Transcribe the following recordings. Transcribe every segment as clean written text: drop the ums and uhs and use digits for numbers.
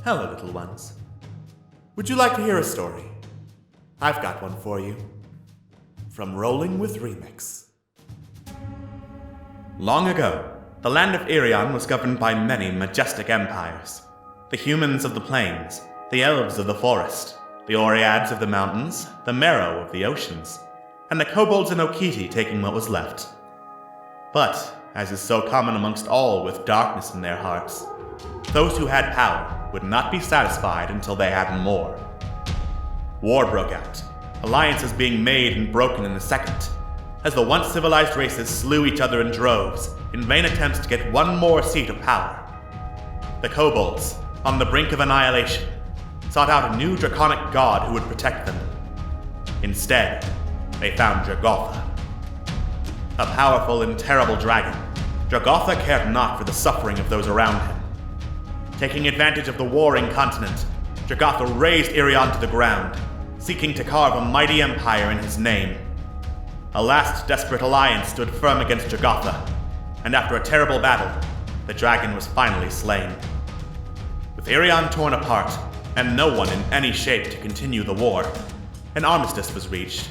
Hello, little ones. Would you like to hear a story? I've got one for you. From Rolling with Remix. Long ago, the land of Irion was governed by many majestic empires. The humans of the plains, the elves of the forest, the Oreads of the mountains, the Merrow of the oceans, and the kobolds and Okiti taking what was left. But, as is so common amongst all with darkness in their hearts, those who had power would not be satisfied until they had more. War broke out, alliances being made and broken in a second, as the once civilized races slew each other in droves in vain attempts to get one more seat of power. The kobolds, on the brink of annihilation, sought out a new draconic god who would protect them. Instead, they found Jogotha. A powerful and terrible dragon, Jogotha cared not for the suffering of those around him. Taking advantage of the warring continent, Jogotha razed Irion to the ground, seeking to carve a mighty empire in his name. A last desperate alliance stood firm against Jogotha, and after a terrible battle, the dragon was finally slain. With Irion torn apart, and no one in any shape to continue the war, an armistice was reached,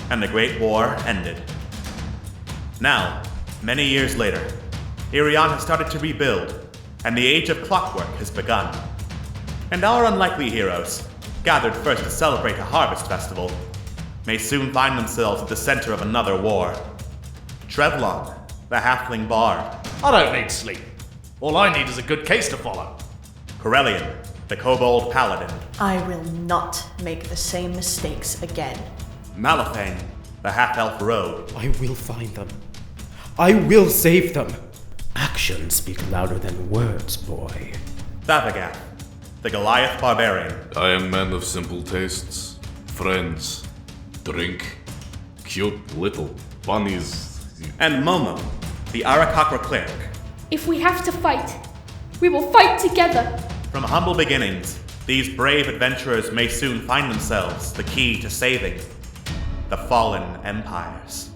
and the Great War ended. Now, many years later, Irion has started to rebuild, and the Age of Clockwork has begun. And our unlikely heroes, gathered first to celebrate a harvest festival, may soon find themselves at the center of another war. Trevlon, the halfling bard. I don't need sleep. All I need is a good case to follow. Corellian, the kobold paladin. I will not make the same mistakes again. Malifane, the half-elf rogue. I will find them. I will save them. Actions speak louder than words, boy. Thavagat, the Goliath barbarian. I am man of simple tastes. Friends. Drink. Cute little bunnies. And Momo, the Arakakra cleric. If we have to fight, we will fight together. From humble beginnings, these brave adventurers may soon find themselves the key to saving the fallen empires.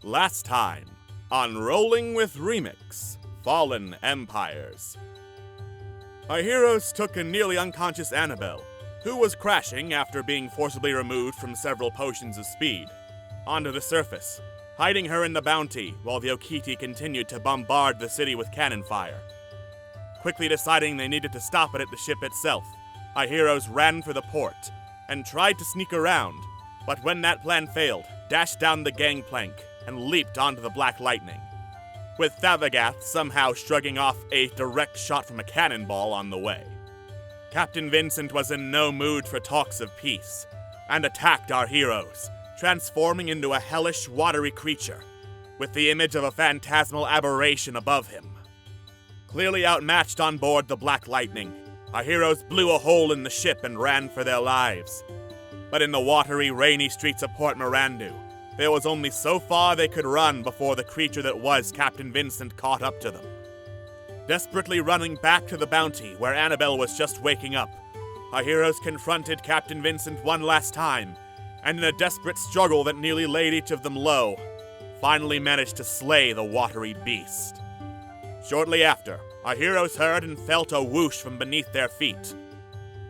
Last time on Rolling with Remix, Fallen Empires. Our heroes took a nearly unconscious Annabelle, who was crashing after being forcibly removed from several potions of speed, onto the surface, hiding her in the Bounty while the Okiti continued to bombard the city with cannon fire. Quickly deciding they needed to stop it at the ship itself, our heroes ran for the port and tried to sneak around, but when that plan failed, dashed down the gangplank and leaped onto the Black Lightning, with Thavagat somehow shrugging off a direct shot from a cannonball on the way. Captain Vincent was in no mood for talks of peace, and attacked our heroes, transforming into a hellish, watery creature, with the image of a phantasmal aberration above him. Clearly outmatched on board the Black Lightning, our heroes blew a hole in the ship and ran for their lives. But in the watery, rainy streets of Port Mirandu, there was only so far they could run before the creature that was Captain Vincent caught up to them. Desperately running back to the Bounty, where Annabelle was just waking up, our heroes confronted Captain Vincent one last time, and in a desperate struggle that nearly laid each of them low, finally managed to slay the watery beast. Shortly after, our heroes heard and felt a whoosh from beneath their feet.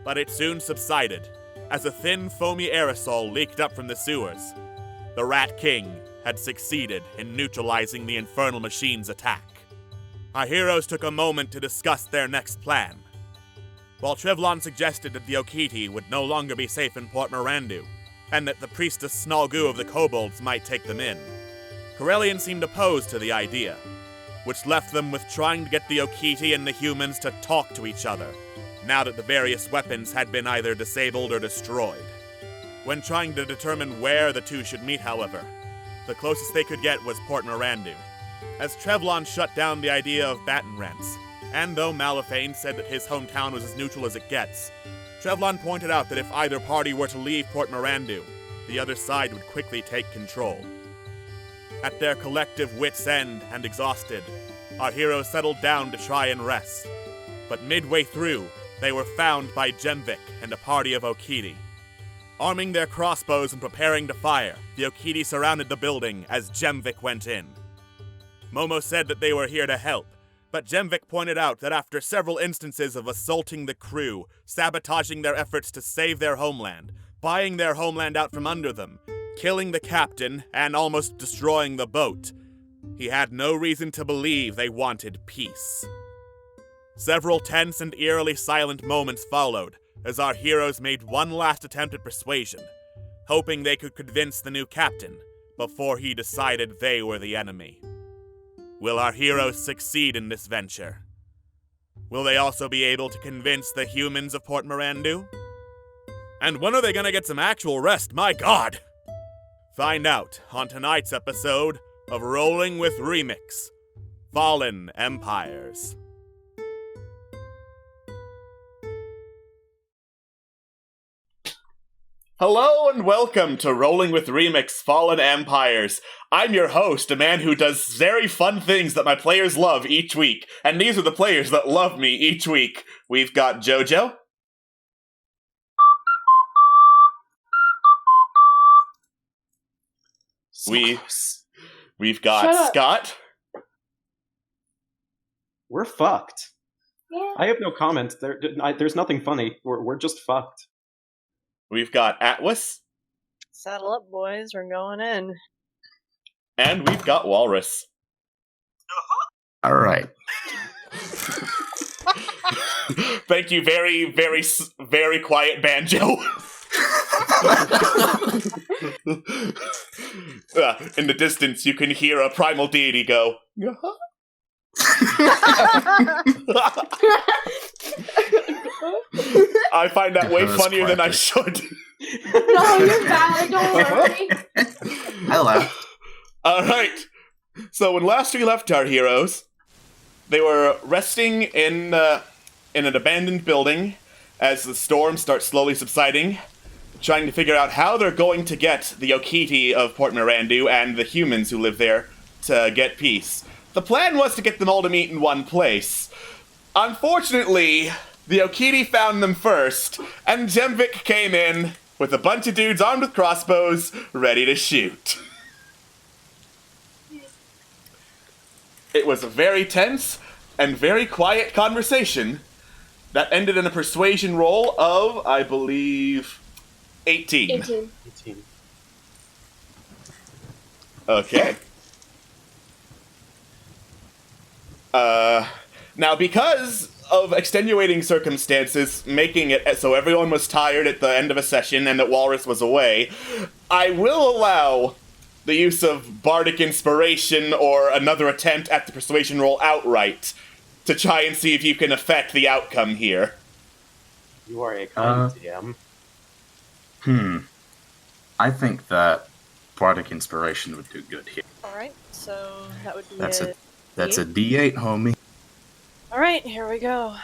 But it soon subsided, as a thin, foamy aerosol leaked up from the sewers. The Rat King had succeeded in neutralizing the infernal machine's attack. Our heroes took a moment to discuss their next plan. While Trevlon suggested that the Okiti would no longer be safe in Port Mirandu, and that the priestess Snalgu of the kobolds might take them in, Corellian seemed opposed to the idea, which left them with trying to get the Okiti and the humans to talk to each other, now that the various weapons had been either disabled or destroyed. When trying to determine where the two should meet, however, the closest they could get was Port Mirandu, as Trevlon shut down the idea of baton rents, and though Malifane said that his hometown was as neutral as it gets, Trevlon pointed out that if either party were to leave Port Mirandu, the other side would quickly take control. At their collective wits' end and exhausted, our heroes settled down to try and rest, but midway through, they were found by Jemvik and a party of Okiti. Arming their crossbows and preparing to fire, the Okiti surrounded the building as Jemvik went in. Momo said that they were here to help, but Jemvik pointed out that after several instances of assaulting the crew, sabotaging their efforts to save their homeland, buying their homeland out from under them, killing the captain, and almost destroying the boat, he had no reason to believe they wanted peace. Several tense and eerily silent moments followed as our heroes made one last attempt at persuasion, hoping they could convince the new captain before he decided they were the enemy. Will our heroes succeed in this venture? Will they also be able to convince the humans of Port Mirandu? And when are they gonna get some actual rest? My God! Find out on tonight's episode of Rolling with Remix, Fallen Empires. Hello and welcome to Rolling with Remix, Fallen Empires. I'm your host, a man who does very fun things that my players love each week, and these are the players that love me each week. We've got Jojo. We've got Scott. We're fucked. Yeah. I have no comments. There's nothing funny. We're just fucked. We've got Atlas. Saddle up, boys. We're going in. And we've got Walrus. All right. Thank you, very, very, very quiet banjo. In the distance, you can hear a primal deity go. I find that way funnier than I should. No, you're bad. Don't worry. I laughed. All right. So when last we left our heroes, they were resting in an abandoned building as the storm starts slowly subsiding, trying to figure out how they're going to get the Okiti of Port Mirandu and the humans who live there to get peace. The plan was to get them all to meet in one place. Unfortunately, the Okiti found them first, and Jemvik came in with a bunch of dudes armed with crossbows, ready to shoot. It was a very tense and very quiet conversation that ended in a persuasion roll of, I believe, 18. 18. Okay. Now, because of extenuating circumstances, making it so everyone was tired at the end of a session and that Walrus was away, I will allow the use of bardic inspiration or another attempt at the persuasion roll outright to try and see if you can affect the outcome here. You are a kind DM. I think that bardic inspiration would do good here. Alright, so that would be That's a D8, homie. Alright, here we go.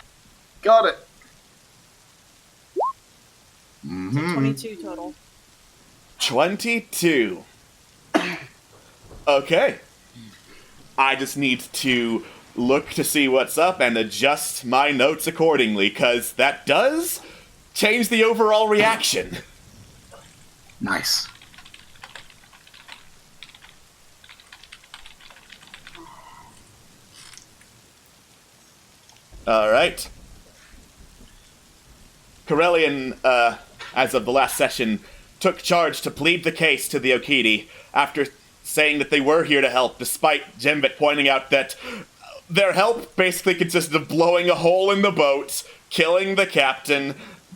Got it. So 22 total. 22. Okay. I just need to look to see what's up and adjust my notes accordingly, because that does change the overall reaction. Nice. Alright. Corellian, as of the last session, took charge to plead the case to the Okiti after saying that they were here to help, despite Jemvik pointing out that their help basically consisted of blowing a hole in the boat, killing the captain,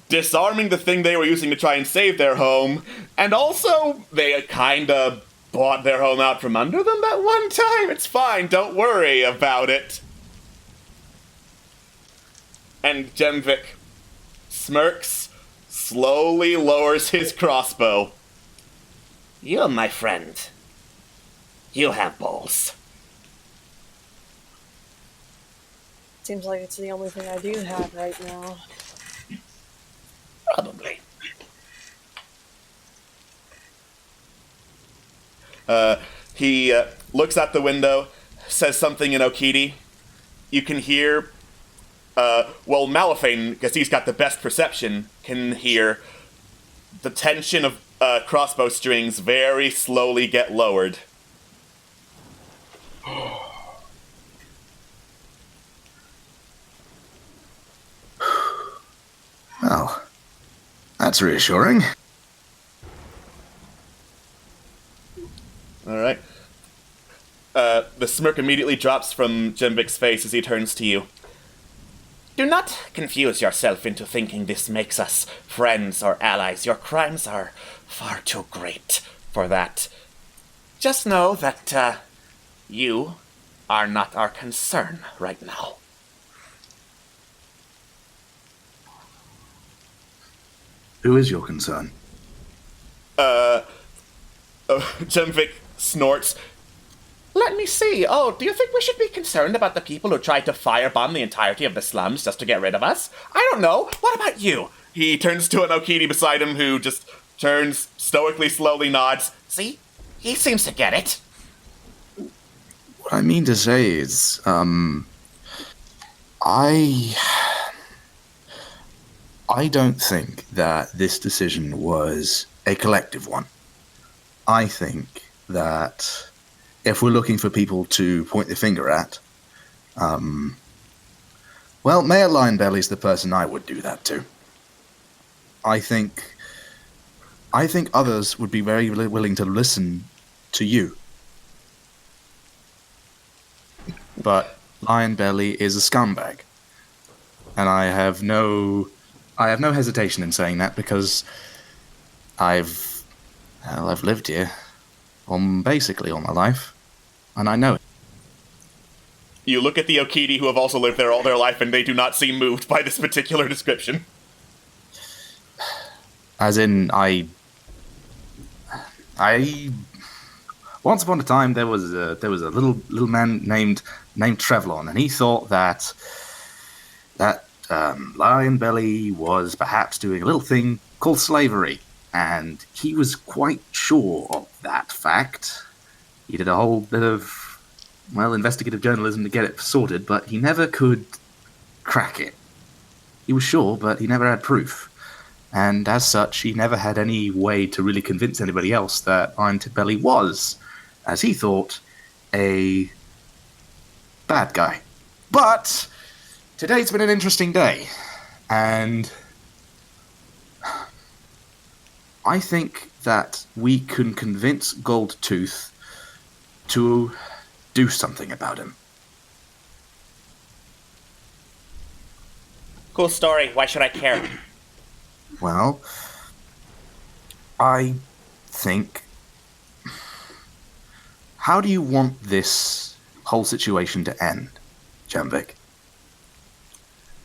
disarming the thing they were using to try and save their home, and also they kinda bought their home out from under them that one time. It's fine, don't worry about it. And Jemvik smirks, slowly lowers his crossbow. You, my friend, you have balls. Seems like it's the only thing I do have right now. Probably. He looks out the window, says something in Okiti. You can hear, Malifane, because he's got the best perception, can hear the tension of crossbow strings very slowly get lowered. That's reassuring. All right. The smirk immediately drops from Jembik's face as he turns to you. Do not confuse yourself into thinking this makes us friends or allies. Your crimes are far too great for that. Just know that, you are not our concern right now. Who is your concern? Jemvik snorts. Let me see. Oh, do you think we should be concerned about the people who tried to firebomb the entirety of the slums just to get rid of us? I don't know. What about you? He turns to an Okiti beside him who just turns, stoically, slowly nods. See? He seems to get it. What I mean to say is, I don't think that this decision was a collective one. I think that if we're looking for people to point the finger at, well, Mayor Lionbelly's the person I would do that to. I think others would be very willing to listen to you. But Lionbelly is a scumbag. And I have no hesitation in saying that because I've lived here basically all my life, and I know it. You look at the Okiti who have also lived there all their life, and they do not seem moved by this particular description. As in, I once upon a time there was a little man named Trevlon, and he thought that Lionbelly was perhaps doing a little thing called slavery. And he was quite sure of that fact. He did a whole bit of, investigative journalism to get it sorted, but he never could crack it. He was sure, but he never had proof. And as such, he never had any way to really convince anybody else that Lionbelly was, as he thought, a bad guy. But today's been an interesting day, and I think that we can convince Goldtooth to do something about him. Cool story. Why should I care? Well, I think... How do you want this whole situation to end, Jambik?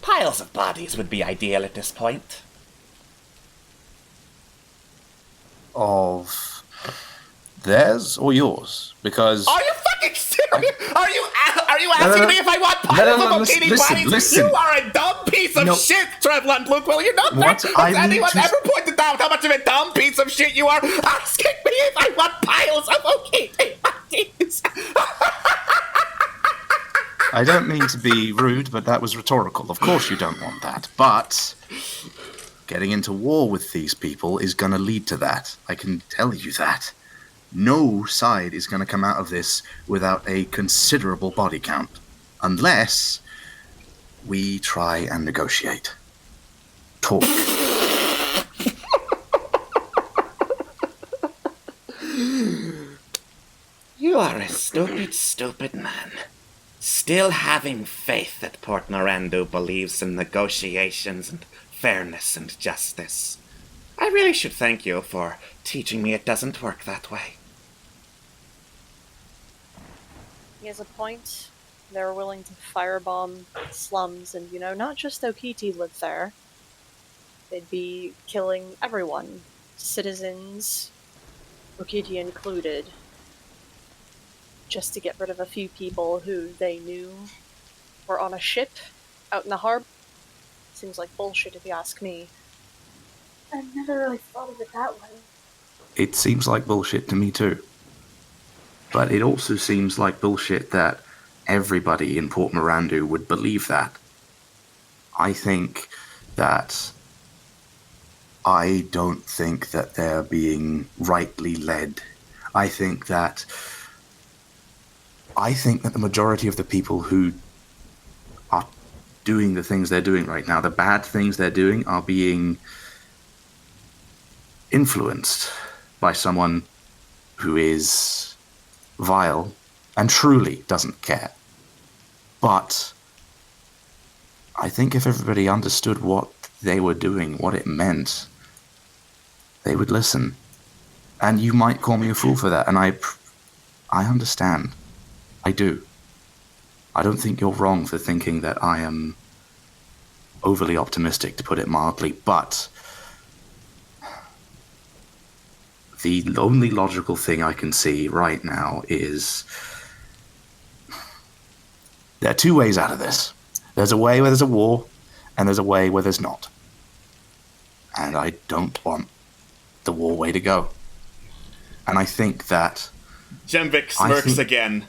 Piles of bodies would be ideal at this point. Of theirs or yours? Because Are you fucking serious? Are you asking me if I want piles of Okiti bodies? Listen. You are a dumb piece of shit, Trevlin Blue. You know that? Has anyone ever pointed out how much of a dumb piece of shit you are asking me if I want piles of Okiti bodies? I don't mean to be rude, but that was rhetorical. Of course you don't want that. But getting into war with these people is going to lead to that. I can tell you that. No side is going to come out of this without a considerable body count. Unless we try and negotiate. Talk. You are a stupid, stupid man. Still having faith that Port Norandu believes in negotiations and fairness and justice. I really should thank you for teaching me it doesn't work that way. He has a point. They're willing to firebomb slums, and, not just Okiti live there. They'd be killing everyone. Citizens, Okiti included. Just to get rid of a few people who they knew were on a ship out in the harbor. Seems like bullshit if you ask me. I've never really thought of it that way. It seems like bullshit to me too. But it also seems like bullshit that everybody in Port Mirandu would believe that. I don't think that they're being rightly led. I think that the majority of the people who are doing the things they're doing right now, the bad things they're doing, are being influenced by someone who is vile and truly doesn't care. But I think if everybody understood what they were doing, what it meant, they would listen. And you might call me a fool for that, and I understand. I do. I don't think you're wrong for thinking that I am overly optimistic, to put it mildly, but the only logical thing I can see right now is there are two ways out of this. There's a way where there's a war, and there's a way where there's not. And I don't want the war way to go. And I think that... Jemvik smirks again.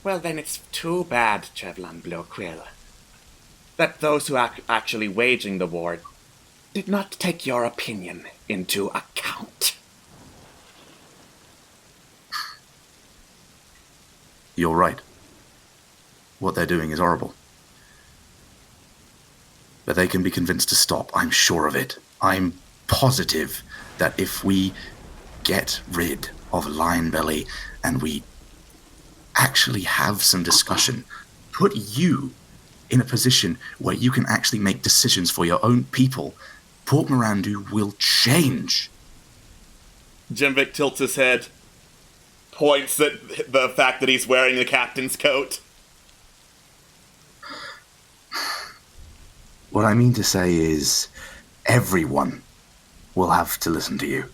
Well, then it's too bad, Chevlan Blowquill, that those who are actually waging the war did not take your opinion into account. You're right. What they're doing is horrible. But they can be convinced to stop, I'm sure of it. I'm positive that if we get rid of Lionbelly and we actually have some discussion, put you in a position where you can actually make decisions for your own people, Port Mirandu will change. Jemvik tilts his head, points at the fact that he's wearing the captain's coat. What I mean to say is, everyone will have to listen to you.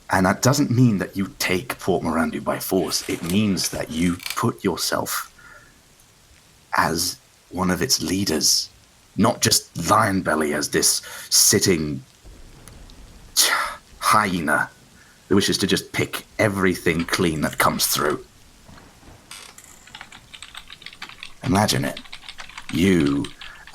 And that doesn't mean that you take Port Mirandu by force. It means that you put yourself as one of its leaders. Not just Lionbelly as this sitting hyena who wishes to just pick everything clean that comes through. Imagine it. You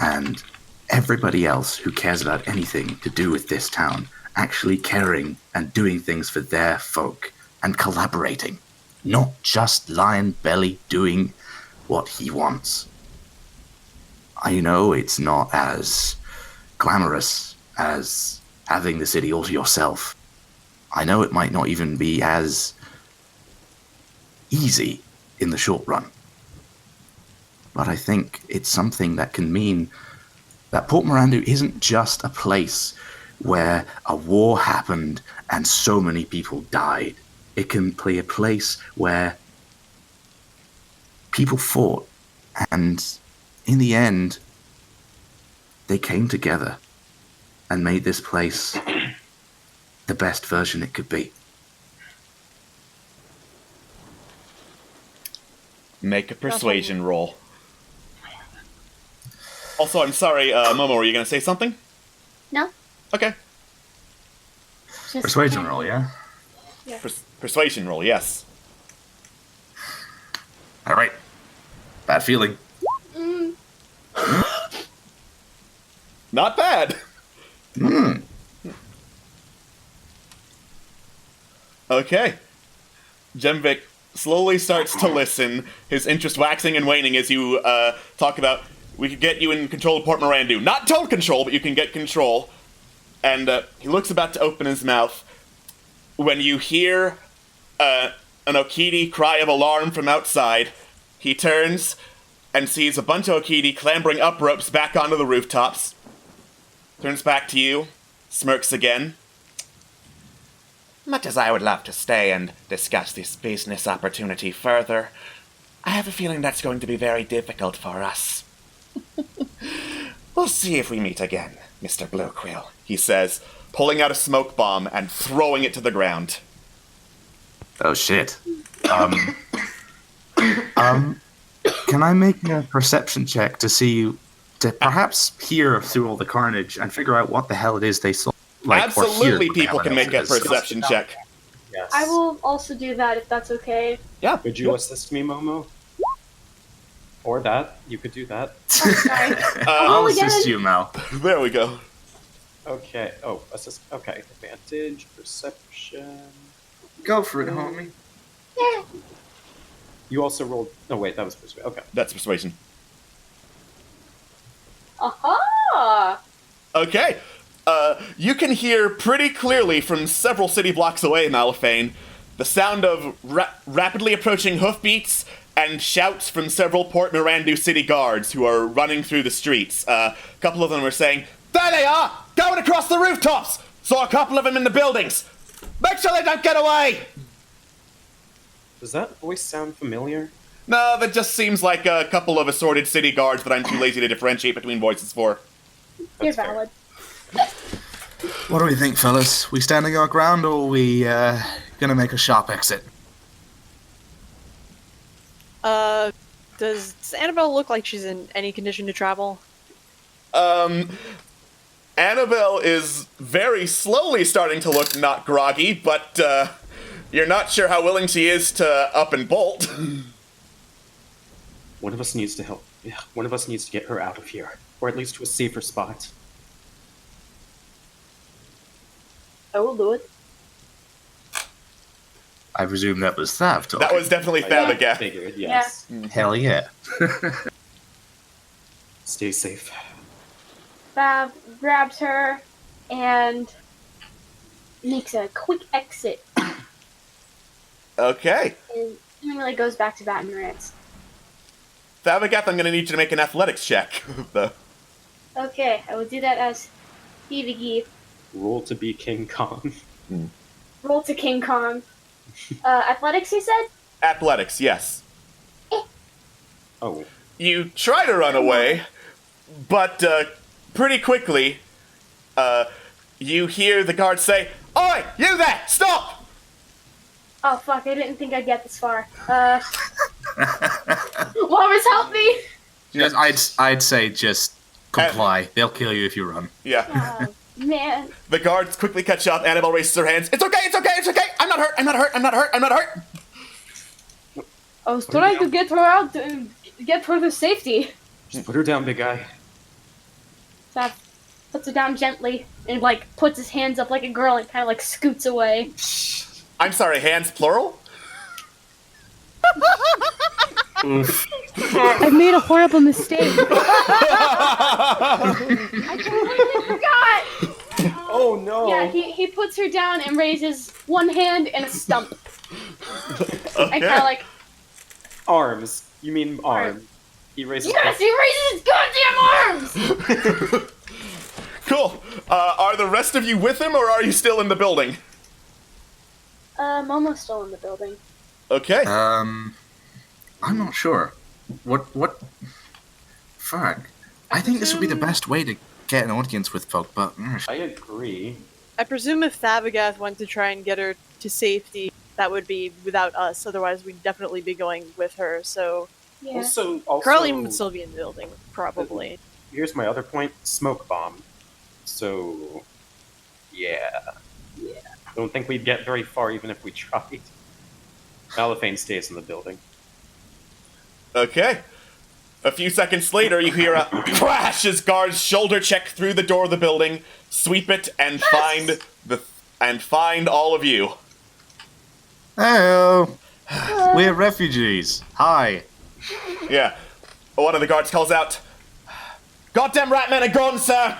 and everybody else who cares about anything to do with this town actually caring and doing things for their folk and collaborating. Not just Lionbelly doing what he wants. I know it's not as glamorous as having the city all to yourself. I know it might not even be as easy in the short run. But I think it's something that can mean that Port Mirandu isn't just a place where a war happened and so many people died. It can be a place where people fought and in the end they came together and made this place the best version it could be. Make a persuasion roll. Also, I'm sorry, Momo, were you going to say something? No? Okay. Just Persuasion roll, yeah? Yeah. Persuasion roll, yes. All right. Bad feeling. Not bad. Okay. Jemvik slowly starts to listen, his interest waxing and waning as you talk about, we could get you in control of Port Mirandu. Not total control, but you can get control. And he looks about to open his mouth when you hear an Okidi cry of alarm from outside. He turns and sees a bunch of Okidi clambering up ropes back onto the rooftops. Turns back to you, smirks again. Much as I would love to stay and discuss this business opportunity further, I have a feeling that's going to be very difficult for us. We'll see if we meet again, Mr. Bluequill, he says, pulling out a smoke bomb and throwing it to the ground. Oh shit. Can I make a perception check to perhaps hear through all the carnage and figure out what the hell it is they saw? Absolutely, people can make a perception check. Yes. I will also do that if that's okay. Yeah. Could you assist me, Momo? Or that. You could do that. Oh, sorry. I'll assist you, Mal. There we go. Okay. Oh, assist. Okay. Advantage, perception. Go for it, homie. Yeah. You also rolled. No, wait, that was persuasion. Okay. That's persuasion. Aha! Okay. You can hear pretty clearly from several city blocks away, Malifane, the sound of rapidly approaching hoofbeats and shouts from several Port Mirandu city guards who are running through the streets. A couple of them are saying, "There they are! Going across the rooftops! Saw a couple of them in the buildings! Make sure they don't get away!" Does that voice sound familiar? No, that just seems like a couple of assorted city guards that I'm too lazy to differentiate between voices for. You're valid. What do we think, fellas? We standing our ground, or we gonna make a sharp exit? Does Annabelle look like she's in any condition to travel? Annabelle is very slowly starting to look not groggy, but you're not sure how willing she is to up and bolt. One of us needs to help. Yeah, one of us needs to get her out of here, or at least to a safer spot. I will do it. I presume that was Thav talking. That was definitely I Thabaga. figured, yes. Hell yeah. Stay safe. Bav grabs her and makes a quick exit Okay. and immediately goes back to Baton Rants. Thabagath, I'm gonna need you to make an athletics check. Okay, I will do that as Heavy Roll to be King Kong. roll to King Kong. Athletics, you said? Athletics, yes. Oh, You try to run away, but pretty quickly, you hear the guard say, "Oi, you there! Stop!" Oh fuck, I didn't think I'd get this far. Walrus, help me! I'd say just comply. They'll kill you if you run. Yeah. Oh, man. The guards quickly catch up. Annabelle raises her hands. "It's okay, it's okay, it's okay! I'm not hurt, I'm not hurt, I'm not hurt, I'm not hurt!" I was trying to get her out, to get her to safety. just put her down, big guy. Sav puts her down gently and puts his hands up like a girl and kind of scoots away. I'm sorry, hands plural? I made a horrible mistake. I completely forgot. Oh no! Yeah, he puts her down and raises one hand and a stump. Okay. And kind of Arms. You mean arm. He raises yes, he raises his goddamn arms! Cool. Are the rest of you with him, or are you still in the building? Momo's still in the building. Okay. I'm not sure. What? Fuck. I think this would be the best way to get an audience with folk, but... I agree. I presume if Thabagath went to try and get her to safety, that would be without us. Otherwise, we'd definitely be going with her. So Yeah. Also, Carlene would still be in the building, probably. here's my other point: smoke bomb. So, yeah. Don't think we'd get very far even if we tried. Malifane stays in the building. Okay. A few seconds later, you hear a crash as guards shoulder check through the door of the building, sweep it, and find all of you. Hello. We're refugees. Hi. Yeah. One of the guards calls out, "Goddamn rat men are gone, sir!"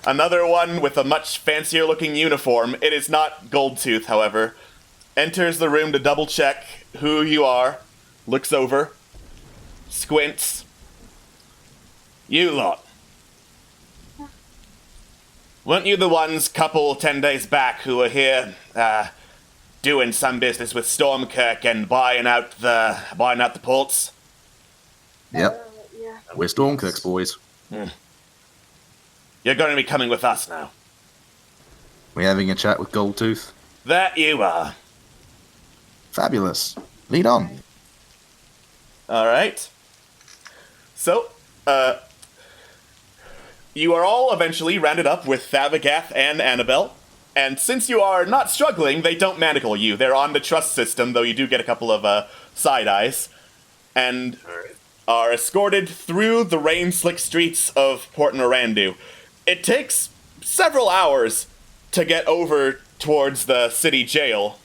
Another one with a much fancier looking uniform, it is not Goldtooth, however, enters the room to double check who you are, looks over, squints. "You lot. Weren't you the ones couple 10 days back who were here, doing some business with Stormkirk and buying out the ports?" Yep. Yeah. We're Stormkirk's boys. You're going to be coming with us now. We're having a chat with Goldtooth. That you are. Fabulous. Lead on. Alright. So, you are all eventually rounded up with Thabagath and Annabelle, and since you are not struggling, they don't manacle you. They're on the trust system, though you do get a couple of side eyes, and are escorted through the rain-slick streets of Port Mirandu. It takes several hours to get over towards the city jail,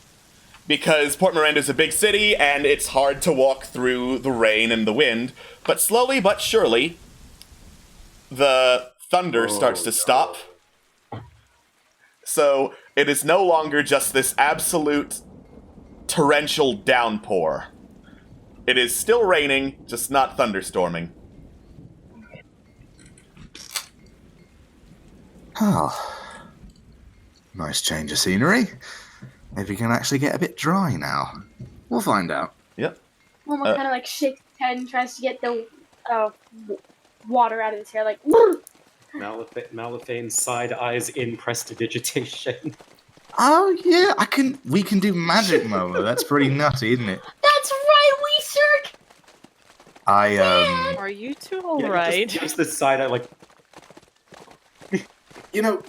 because Port Mirandu is a big city, and it's hard to walk through the rain and the wind, but slowly but surely, the thunder starts to stop. So it is no longer just this absolute torrential downpour. It is still raining, just not thunderstorming. Oh, nice change of scenery. Maybe we can actually get a bit dry now. We'll find out. Yep. Momo kind of like shakes his head and tries to get the water out of his hair, like. Malifane side eyes in prestidigitation. Oh yeah, we can do magic, Momo. That's pretty nutty, isn't it? That's right, Weeserk! Are you two Yeah, alright? just the side eye, like, You know,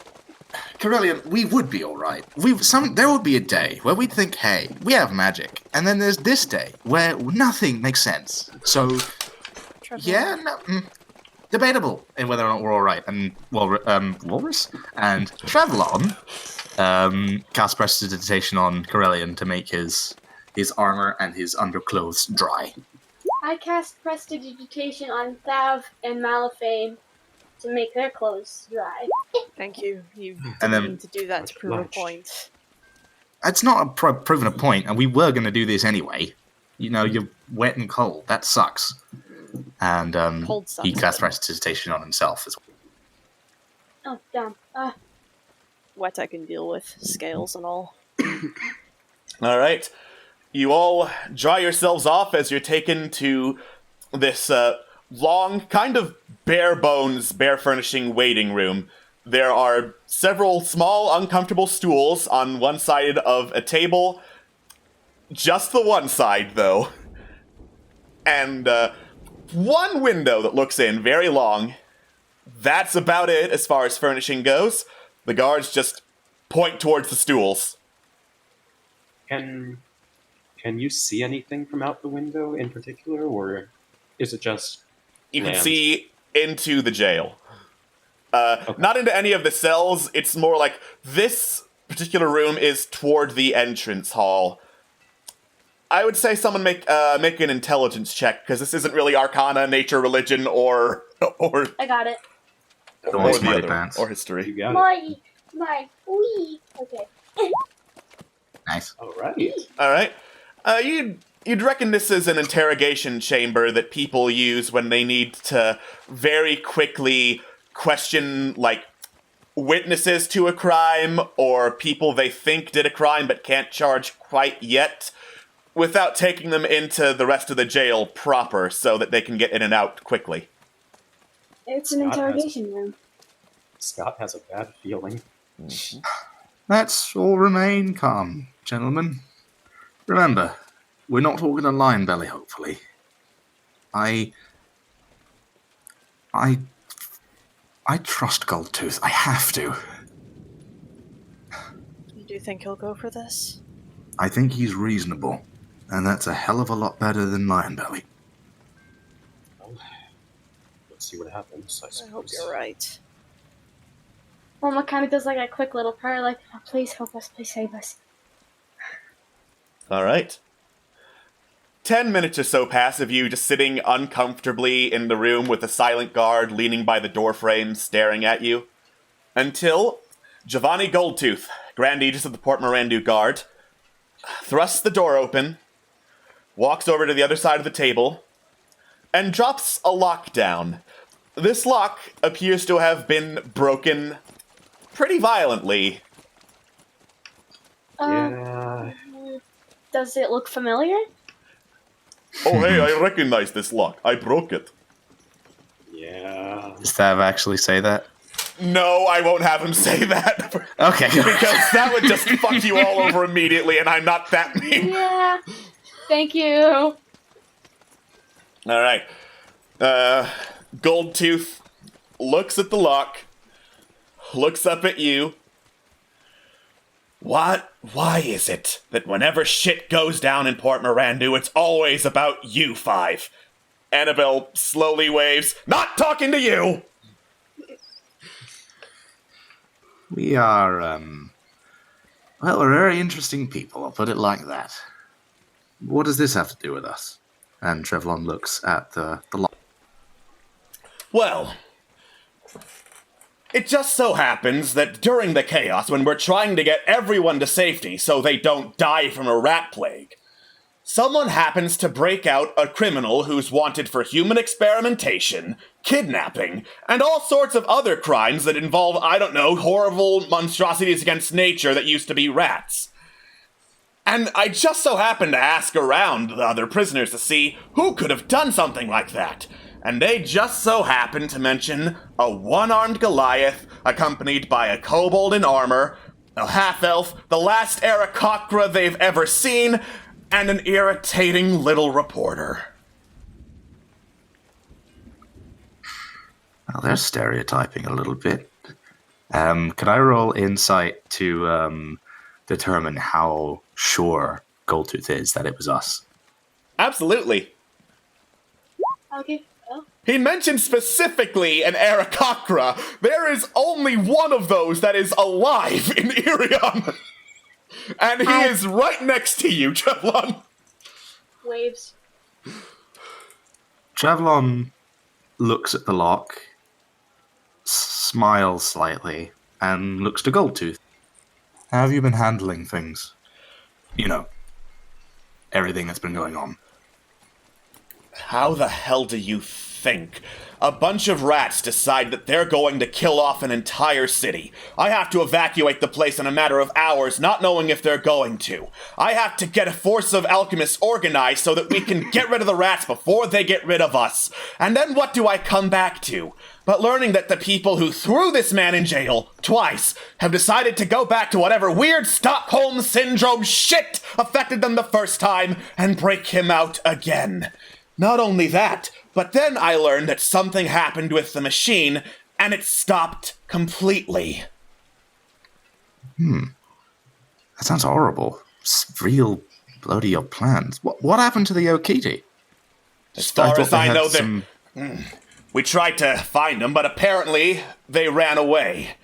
Corellian, we would be all right. There would be a day where we'd think, hey, we have magic, and then there's this day where nothing makes sense. So, yeah, debatable in whether or not we're all right. And Walrus and Travelon cast prestidigitation on Corellian to make his armor and his underclothes dry. I cast prestidigitation on Thav and Malifane to make their clothes dry. Thank you. You And didn't then- mean to do that to prove a Lunch. point. It's not proven a point, and we were going to do this anyway. You know, you're wet and cold. That sucks. And Cold sucks. he cast prestidigitation on himself as well. Oh, damn. Wet I can deal with. Scales and all. All right. You all dry yourselves off as you're taken to this long, kind of bare bones, bare furnishing waiting room. There are several small, uncomfortable stools on one side of a table. Just the one side, though. And one window that looks in, very long. That's about it as far as furnishing goes. The guards just point towards the stools. can you see anything from out the window in particular, or is it just You can land? see into the jail. Not into any of the cells. It's more like this particular room is toward the entrance hall. I would say someone make an intelligence check, because this isn't really Arcana, Nature, Religion, or I got it. Don't or waste the my other, pants. or history. You got My wee. Okay. Nice. it. All right. All right. You'd reckon this is an interrogation chamber that people use when they need to very quickly question, like, witnesses to a crime or people they think did a crime but can't charge quite yet, without taking them into the rest of the jail proper so that they can get in and out quickly. It's an interrogation room. Scott has a bad feeling. Let's all remain calm, gentlemen. Remember, we're not talking a lion belly, hopefully. I trust Goldtooth. I have to. You do think he'll go for this? I think he's reasonable, and that's a hell of a lot better than lion belly. Well, let's see what happens, I I suppose. hope you're right. Mama kind of does like a quick little prayer, like, oh, please help us, please save us. All right. 10 minutes or so pass of you just sitting uncomfortably in the room with a silent guard leaning by the doorframe staring at you. Until Giovanni Goldtooth, Grand Aegis of the Port Mirandu Guard, thrusts the door open, walks over to the other side of the table, and drops a lock down. This lock appears to have been broken pretty violently. Yeah. Does it look familiar? Oh, hey, I recognize this lock. I broke it. Yeah. Does Thav actually say that? No, I won't have him say that. Okay. Because that would just fuck you all over immediately, and I'm not that mean. Yeah. Thank you. Alright. Goldtooth looks at the lock, looks up at you. Why is it that whenever shit goes down in Port Mirandu, it's always about you five? Annabelle slowly waves, not talking to you! We are, well, we're very interesting people, I'll put it like that. What does this have to do with us? And Trevlon looks at the lock. Well, It just so happens that during the chaos, when we're trying to get everyone to safety so they don't die from a rat plague, someone happens to break out a criminal who's wanted for human experimentation, kidnapping, and all sorts of other crimes that involve, I don't know, horrible monstrosities against nature that used to be rats. And I just so happened to ask around the other prisoners to see who could have done something like that. And they just so happened to mention a one-armed Goliath accompanied by a kobold in armor, a half-elf, the last Aarakocra they've ever seen, and an irritating little reporter. Well, they're stereotyping a little bit. Can I roll insight to determine how sure Goldtooth is that it was us? Absolutely. Okay. Well, He mentioned specifically an Aarakocra. There is only one of those that is alive in Irion. And he is right next to you, Trevlon. waves. Travlon looks at the lock, smiles slightly, and looks to Goldtooth. How have you been handling things? You know, everything that's been going on. How the hell do you think? A bunch of rats decide that they're going to kill off an entire city. I have to evacuate the place in a matter of hours, not knowing if they're going to. I have to get a force of alchemists organized so that we can get rid of the rats before they get rid of us. And then what do I come back to? But learning that the people who threw this man in jail, twice, have decided to go back to whatever weird Stockholm Syndrome shit affected them the first time and break him out again. Not only that, but then I learned that something happened with the machine, and it stopped completely. That sounds horrible. It's real bloody up plans. What happened to the Okiti? As far as I know, some... we tried to find them, but apparently they ran away.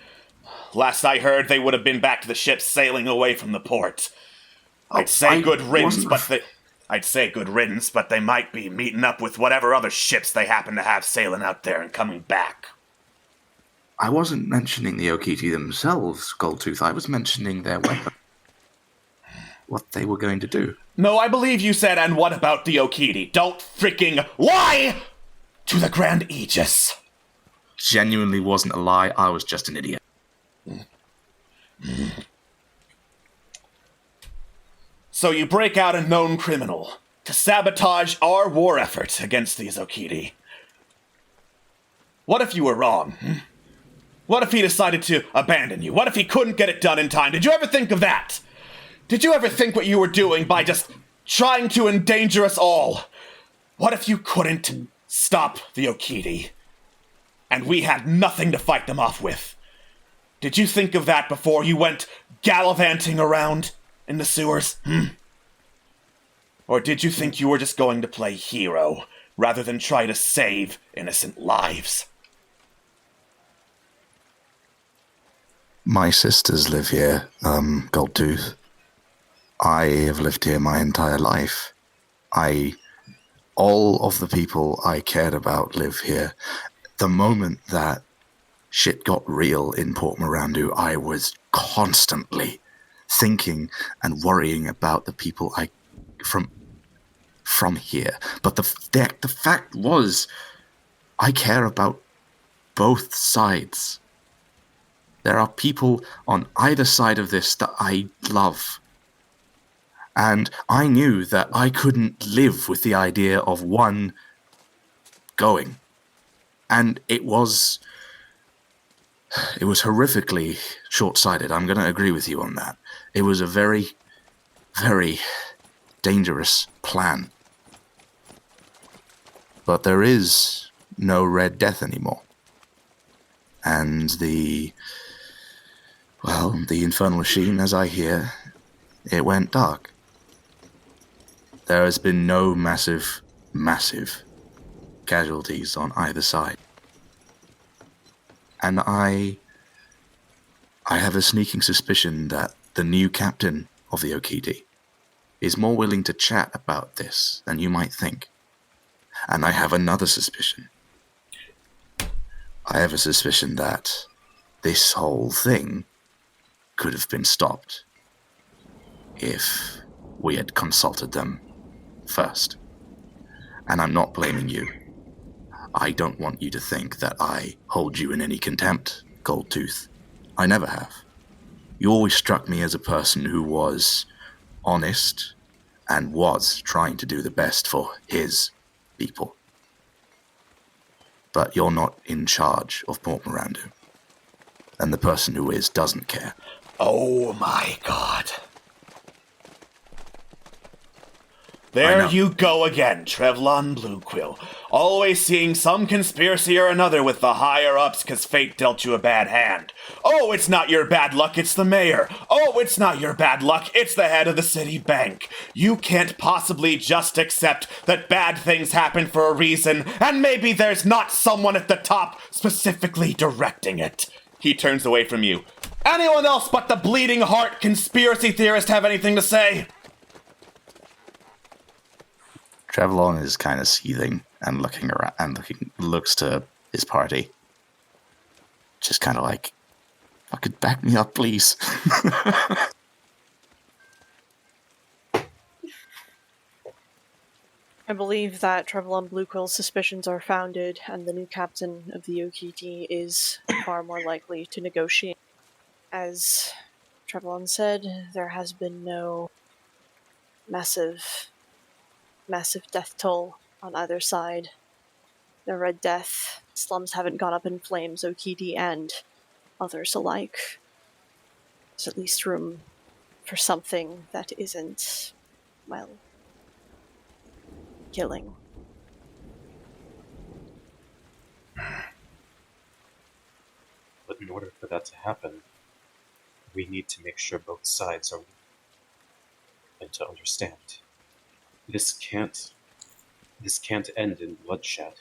Last I heard, they would have been back to the ship sailing away from the port. I'd say good riddance, but they might be meeting up with whatever other ships they happen to have sailing out there and coming back. I wasn't mentioning the Okiti themselves, Goldtooth. I was mentioning their weapon. What they were going to do. No, I believe you said, and what about the Okiti? Don't freaking lie to the Grand Aegis. Genuinely wasn't a lie. I was just an idiot. So you break out a known criminal to sabotage our war effort against these Okiti. What if you were wrong? What if he decided to abandon you? What if he couldn't get it done in time? Did you ever think of that? Did you ever think what you were doing by just trying to endanger us all? What if you couldn't stop the Okiti, and we had nothing to fight them off with? Did you think of that before you went gallivanting around in the sewers? Or did you think you were just going to play hero, rather than try to save innocent lives? My sisters live here, Goldtooth. I have lived here my entire life. All of the people I cared about live here. The moment that shit got real in Port Mirandu, I was constantly thinking and worrying about the people from here. But the fact was, I care about both sides. There are people on either side of this that I love. And I knew that I couldn't live with the idea of one going. And it was horrifically short-sighted. I'm going to agree with you on that. It was a very, very dangerous plan. But there is no Red Death anymore. And the infernal machine, as I hear, it went dark. There has been no massive casualties on either side. And I have a sneaking suspicion that the new captain of the Okiti is more willing to chat about this than you might think. And I have another suspicion. I have a suspicion that this whole thing could have been stopped if we had consulted them first. And I'm not blaming you. I don't want you to think that I hold you in any contempt, Goldtooth. I never have. You always struck me as a person who was honest and was trying to do the best for his people. But you're not in charge of Port Mirandu. And the person who is doesn't care. Oh my god. There you go again, Trevlon Bluequill. Always seeing some conspiracy or another with the higher-ups because fate dealt you a bad hand. Oh, it's not your bad luck, it's the mayor. Oh, it's not your bad luck, it's the head of the city bank. You can't possibly just accept that bad things happen for a reason, and maybe there's not someone at the top specifically directing it. He turns away from you. Anyone else but the bleeding heart conspiracy theorist have anything to say? Trevlon is kind of seething and looking around and looks to his party. Just kind of like, fucking back me up, please. I believe that Trevlon Bluequill's suspicions are founded, and the new captain of the Okiti is far more likely to negotiate. As Trevlon said, there has been no massive death toll on either side. The Red Death slums haven't gone up in flames, Okiti and others alike. There's at least room for something that isn't, well, killing. But in order for that to happen, we need to make sure both sides are weak. And to understand, this can't end in bloodshed.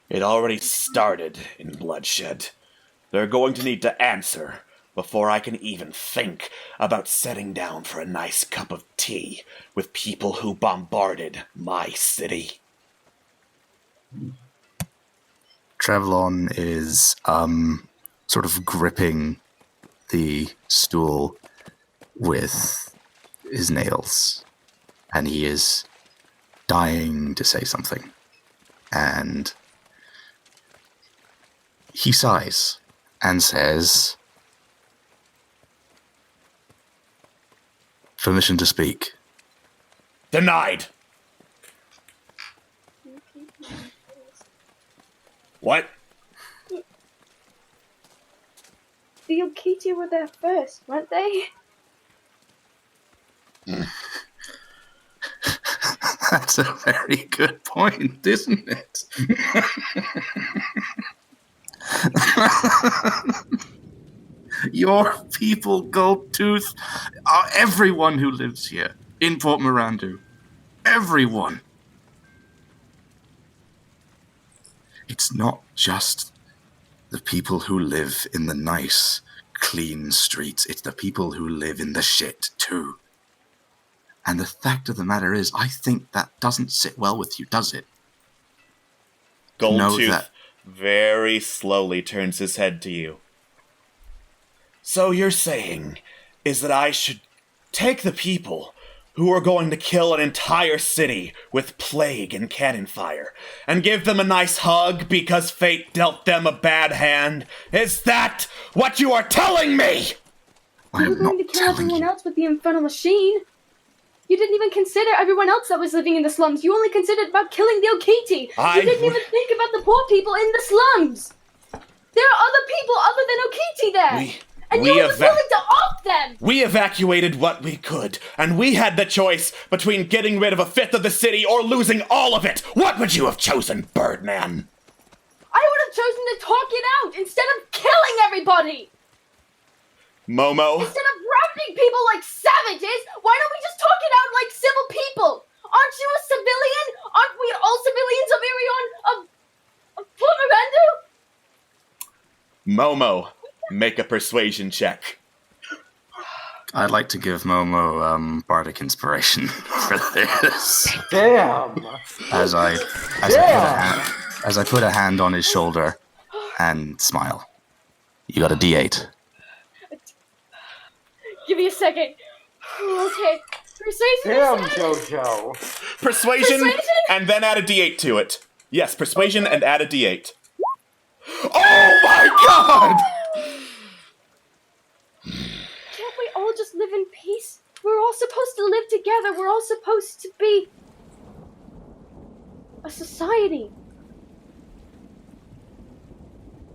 It already started in bloodshed. They're going to need to answer before I can even think about setting down for a nice cup of tea with people who bombarded my city. Trevlon is sort of gripping the stool with his nails, and he is dying to say something. And he sighs and says, "Permission to speak." Denied. What? The Okiti were there first, weren't they? That's a very good point, isn't it? Your people, Goldtooth, are everyone who lives here in Port Mirandu. Everyone. It's not just the people who live in the nice, clean streets. It's the people who live in the shit, too. And the fact of the matter is, I think that doesn't sit well with you, does it? Goldtooth very slowly turns his head to you. So you're saying is that I should take the people who are going to kill an entire city with plague and cannon fire and give them a nice hug because fate dealt them a bad hand? Is that what you are telling me? You were going to kill everyone else with the infernal machine. You didn't even consider everyone else that was living in the slums. You only considered about killing the Okiti. You didn't even think about the poor people in the slums. There are other people other than Okiti there. And you were willing to off them! We evacuated what we could, and we had the choice between getting rid of a fifth of the city or losing all of it. What would you have chosen, Birdman? I would have chosen to talk it out instead of killing everybody! Momo? Instead of rounding people like savages, why don't we just talk it out like civil people? Aren't you a civilian? Aren't we all civilians of Irion, of Port Mirandu? Momo, make a persuasion check. I'd like to give Momo bardic inspiration for this. Damn! As I put a hand on his shoulder and smile. You got a D8. Give me a second. Okay. Persuasion. Damn, Jojo. Persuasion, and then add a D8 to it. Yes, persuasion and add a D8. Oh my god! Can't we all just live in peace? We're all supposed to live together. We're all supposed to be a society.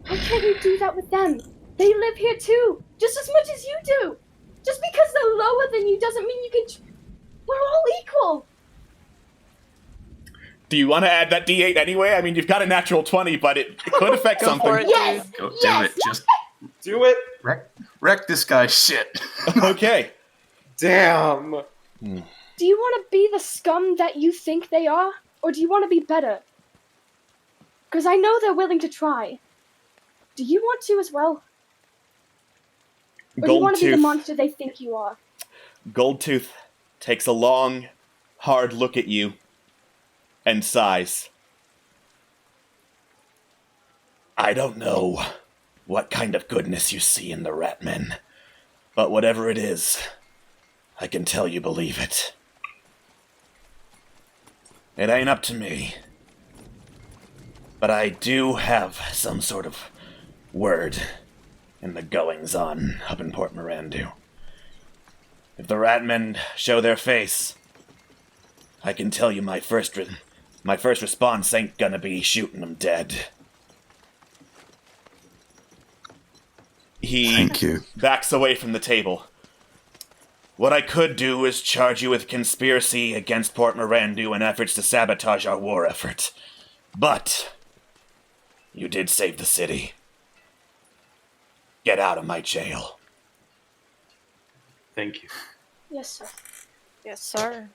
Why can't you do that with them? They live here too, just as much as you do. Just because they're lower than you doesn't mean you can... We're all equal. Do you want to add that D8 anyway? I mean, you've got a natural 20, but it could affect Go something. for it, Yes! dude. Go, do Yes! it. Just Do it! wreck this guy's shit. Okay. Damn. Do you want to be the scum that you think they are? Or do you want to be better? Because I know they're willing to try. Do you want to as well? Or do you want to be the monster they think you are? Goldtooth takes a long, hard look at you and sighs. I don't know what kind of goodness you see in the Ratmen, but whatever it is, I can tell you believe it. It ain't up to me, but I do have some sort of word in the goings-on up in Port Mirandu. If the Ratmen show their face, I can tell you my first response ain't gonna be shooting them dead. He Thank you. backs away from the table. What I could do is charge you with conspiracy against Port Mirandu and efforts to sabotage our war effort. But you did save the city. Get out of my jail. Thank you. Yes, sir. Yes, sir.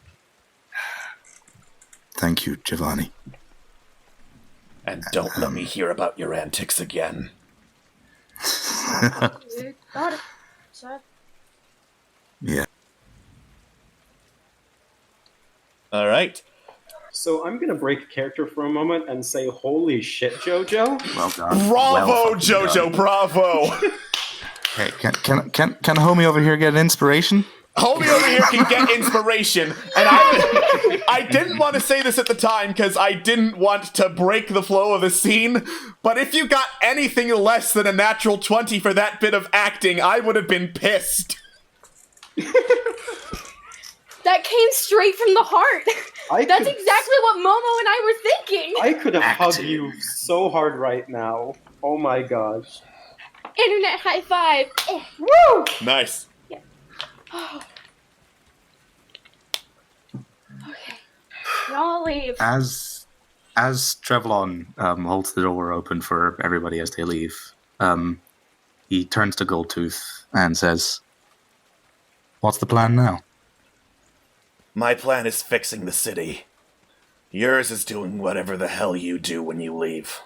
Thank you, Giovanni. And don't let me hear about your antics again. You got it, sir. Yeah. All right. So I'm gonna break character for a moment and say, holy shit, Jojo. Well done. Bravo, Well fucking Jojo, done. bravo. Hey, can homie over here get an inspiration? Homie over here can get inspiration, and I didn't want to say this at the time because I didn't want to break the flow of the scene, but if you got anything less than a natural 20 for that bit of acting, I would have been pissed. That came straight from the heart. That's could- exactly what Momo and I were thinking. I could have hugged Active. you so hard right now. Oh my gosh. Internet high five. Woo! Nice. Oh. Okay. Y'all leave. As Trevlon holds the door open for everybody as they leave, he turns to Goldtooth and says, "What's the plan now?" My plan is fixing the city. Yours is doing whatever the hell you do when you leave.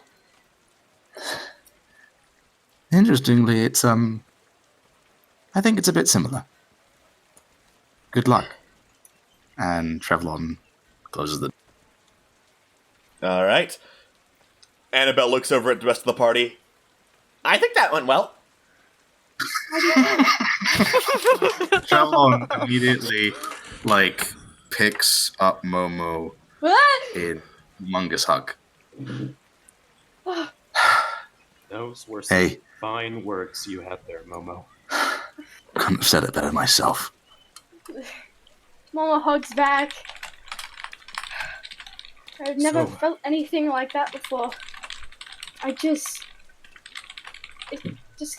Interestingly, it's I think it's a bit similar. Good luck. And Trevlon closes the... All right. Annabelle looks over at the rest of the party. I think that went well. Trevlon immediately, picks up Momo What? in humongous hug. Those were some Hey. fine words you had there, Momo. Couldn't have said it better myself. Momo hugs back. I've never So- felt anything like that before. It just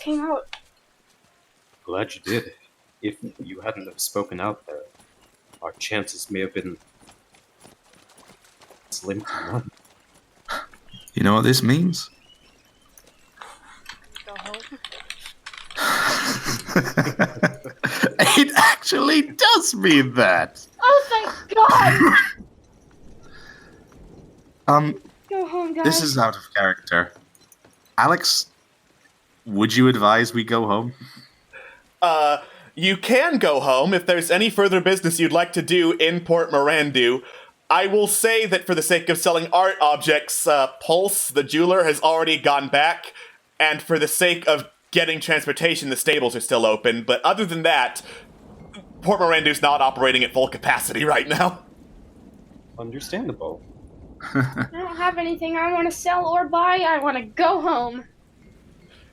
came out. Glad you did. If you hadn't have spoken out there, our chances may have been slim to none. You know what this means? Go home. It actually does mean that. Oh, thank God! Go home, guys. This is out of character. Alex, would you advise we go home? You can go home if there's any further business you'd like to do in Port Mirandu. I will say that for the sake of selling art objects, Pulse, the jeweler, has already gone back, and for the sake of getting transportation, the stables are still open, but other than that, Port Mirandu's not operating at full capacity right now. Understandable. I don't have anything I want to sell or buy. I want to go home.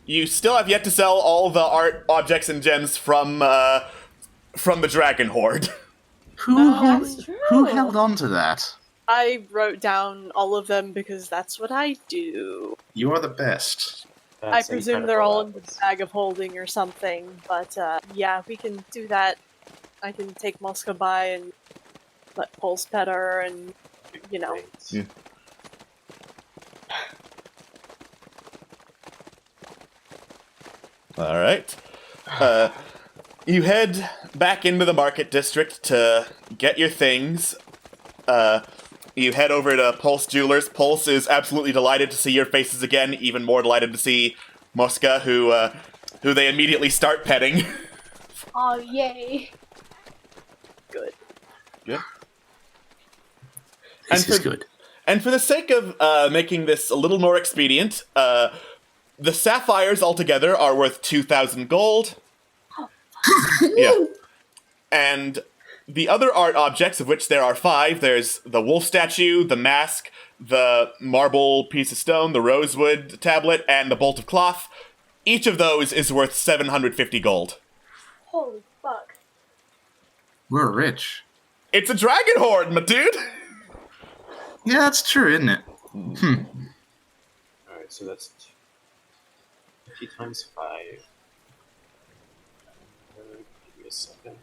You still have yet to sell all the art, objects, and gems from the Dragon Horde. Who held on to that? I wrote down all of them because that's what I do. You are the best. I presume they're all in the bag of holding or something, but yeah, we can do that. I can take Mosca by and let Pulse pet her and, you know. Yeah. Alright. You head back into the market district to get your things. You head over to Pulse Jewelers. Pulse is absolutely delighted to see your faces again, even more delighted to see Mosca, who they immediately start petting. Oh, yay. Good. Good. This is good. And for the sake of making this a little more expedient, the sapphires altogether are worth 2,000 gold. Yeah. And the other art objects, of which there are 5, there's the wolf statue, the mask, the marble piece of stone, the rosewood tablet, and the bolt of cloth. Each of those is worth 750 gold. Holy fuck. We're rich. It's a dragon horde, my dude! Yeah, that's true, isn't it? Alright, so that's 50 times 5. Give me a second.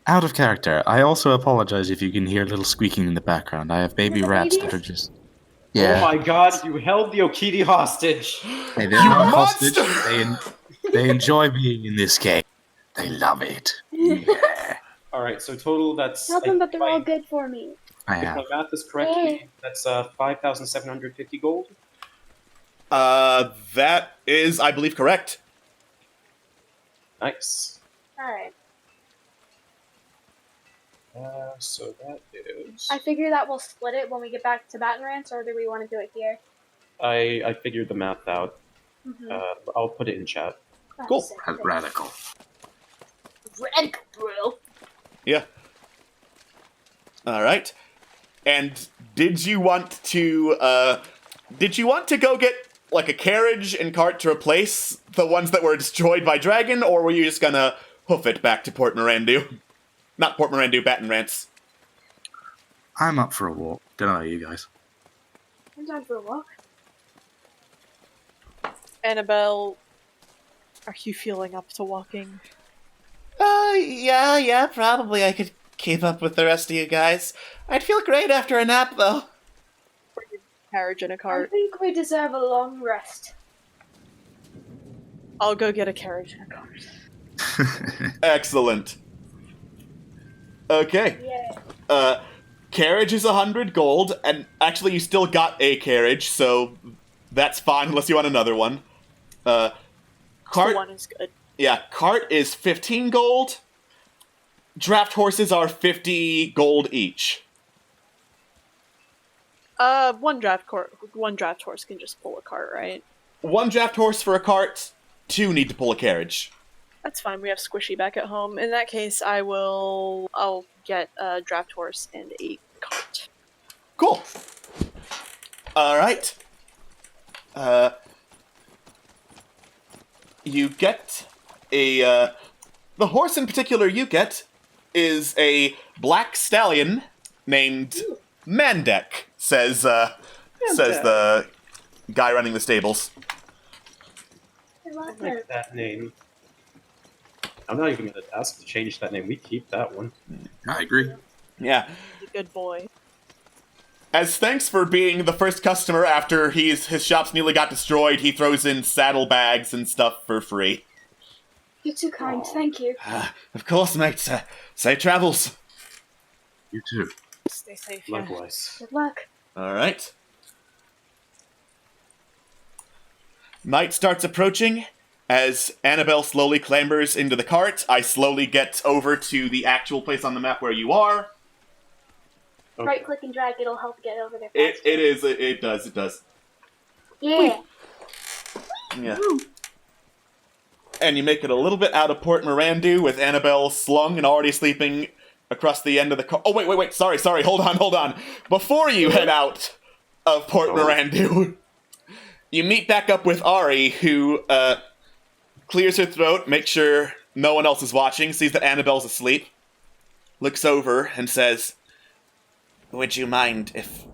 Out of character. I also apologize if you can hear a little squeaking in the background. I have baby rats that are just... Yeah. Oh my god, you held the Okiti hostage! Hey, they're not hostage. They enjoy being in this game. They love it. Yeah. Alright, so total that's... Tell them that they're all good for me. If my math is correct, that's 5,750 gold. That is, I believe, correct. Nice. Alright. So that is... I figure that we'll split it when we get back to Baton Rance, or do we want to do it here? I figured the math out. Mm-hmm. I'll put it in chat. Cool. Radical. Radical, bro. Yeah. Alright. And did you want to go get, like, a carriage and cart to replace the ones that were destroyed by Dragon, or were you just gonna hoof it back to Port Mirandu? Not Port Mirandu, Baton Rance. I'm up for a walk. Don't know you guys. I'm down for a walk. Annabelle, are you feeling up to walking? Yeah, probably I could keep up with the rest of you guys. I'd feel great after a nap, though. Carriage and a I cart. think we deserve a long rest. I'll go get a carriage and a cart. Excellent. Okay. Yeah. Carriage is 100 gold, and actually you still got a carriage, so that's fine unless you want another one. Cart... one is good. Yeah, cart is 15 gold. Draft horses are 50 gold each. One draft horse can just pull a cart, right? 1 draft horse for a cart, 2 need to pull a carriage. That's fine. We have Squishy back at home. In that case, I'll get a draft horse and a cart. Cool. Alright. You get a, the horse in particular you get is a black stallion named Mandek, says the guy running the stables. I I love like that name. I'm not even going to ask to change that name. We keep that one. I agree. Yeah. He's a good boy. As thanks for being the first customer after his shops nearly got destroyed, he throws in saddlebags and stuff for free. You're too kind, thank you. Of course, mate. Safe travels. You too. Stay safe. Yeah. Likewise. Good luck. Alright. Night starts approaching. As Annabelle slowly clambers into the cart, I slowly get over to the actual place on the map where you are. Okay. Right click and drag, it'll help get over there. It does. Yeah. Yeah. And you make it a little bit out of Port Mirandu with Annabelle slung and already sleeping across the end of the car. Oh, wait. Sorry. Hold on. Before you head out of Port Mirandu, you meet back up with Ari, who clears her throat, makes sure no one else is watching, sees that Annabelle's asleep, looks over and says, "Would you mind if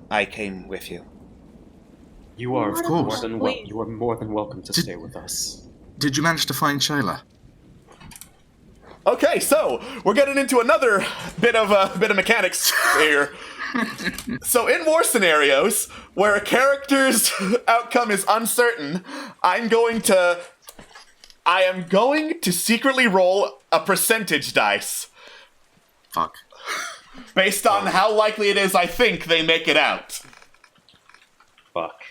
I came with you?" You are course. you are more than welcome to stay with us. Did you manage to find Shayla? Okay, so we're getting into another bit of mechanics here. So in war scenarios where a character's outcome is uncertain, I am going to secretly roll a percentage dice. Fuck. Based on how likely it is I think they make it out. Fuck.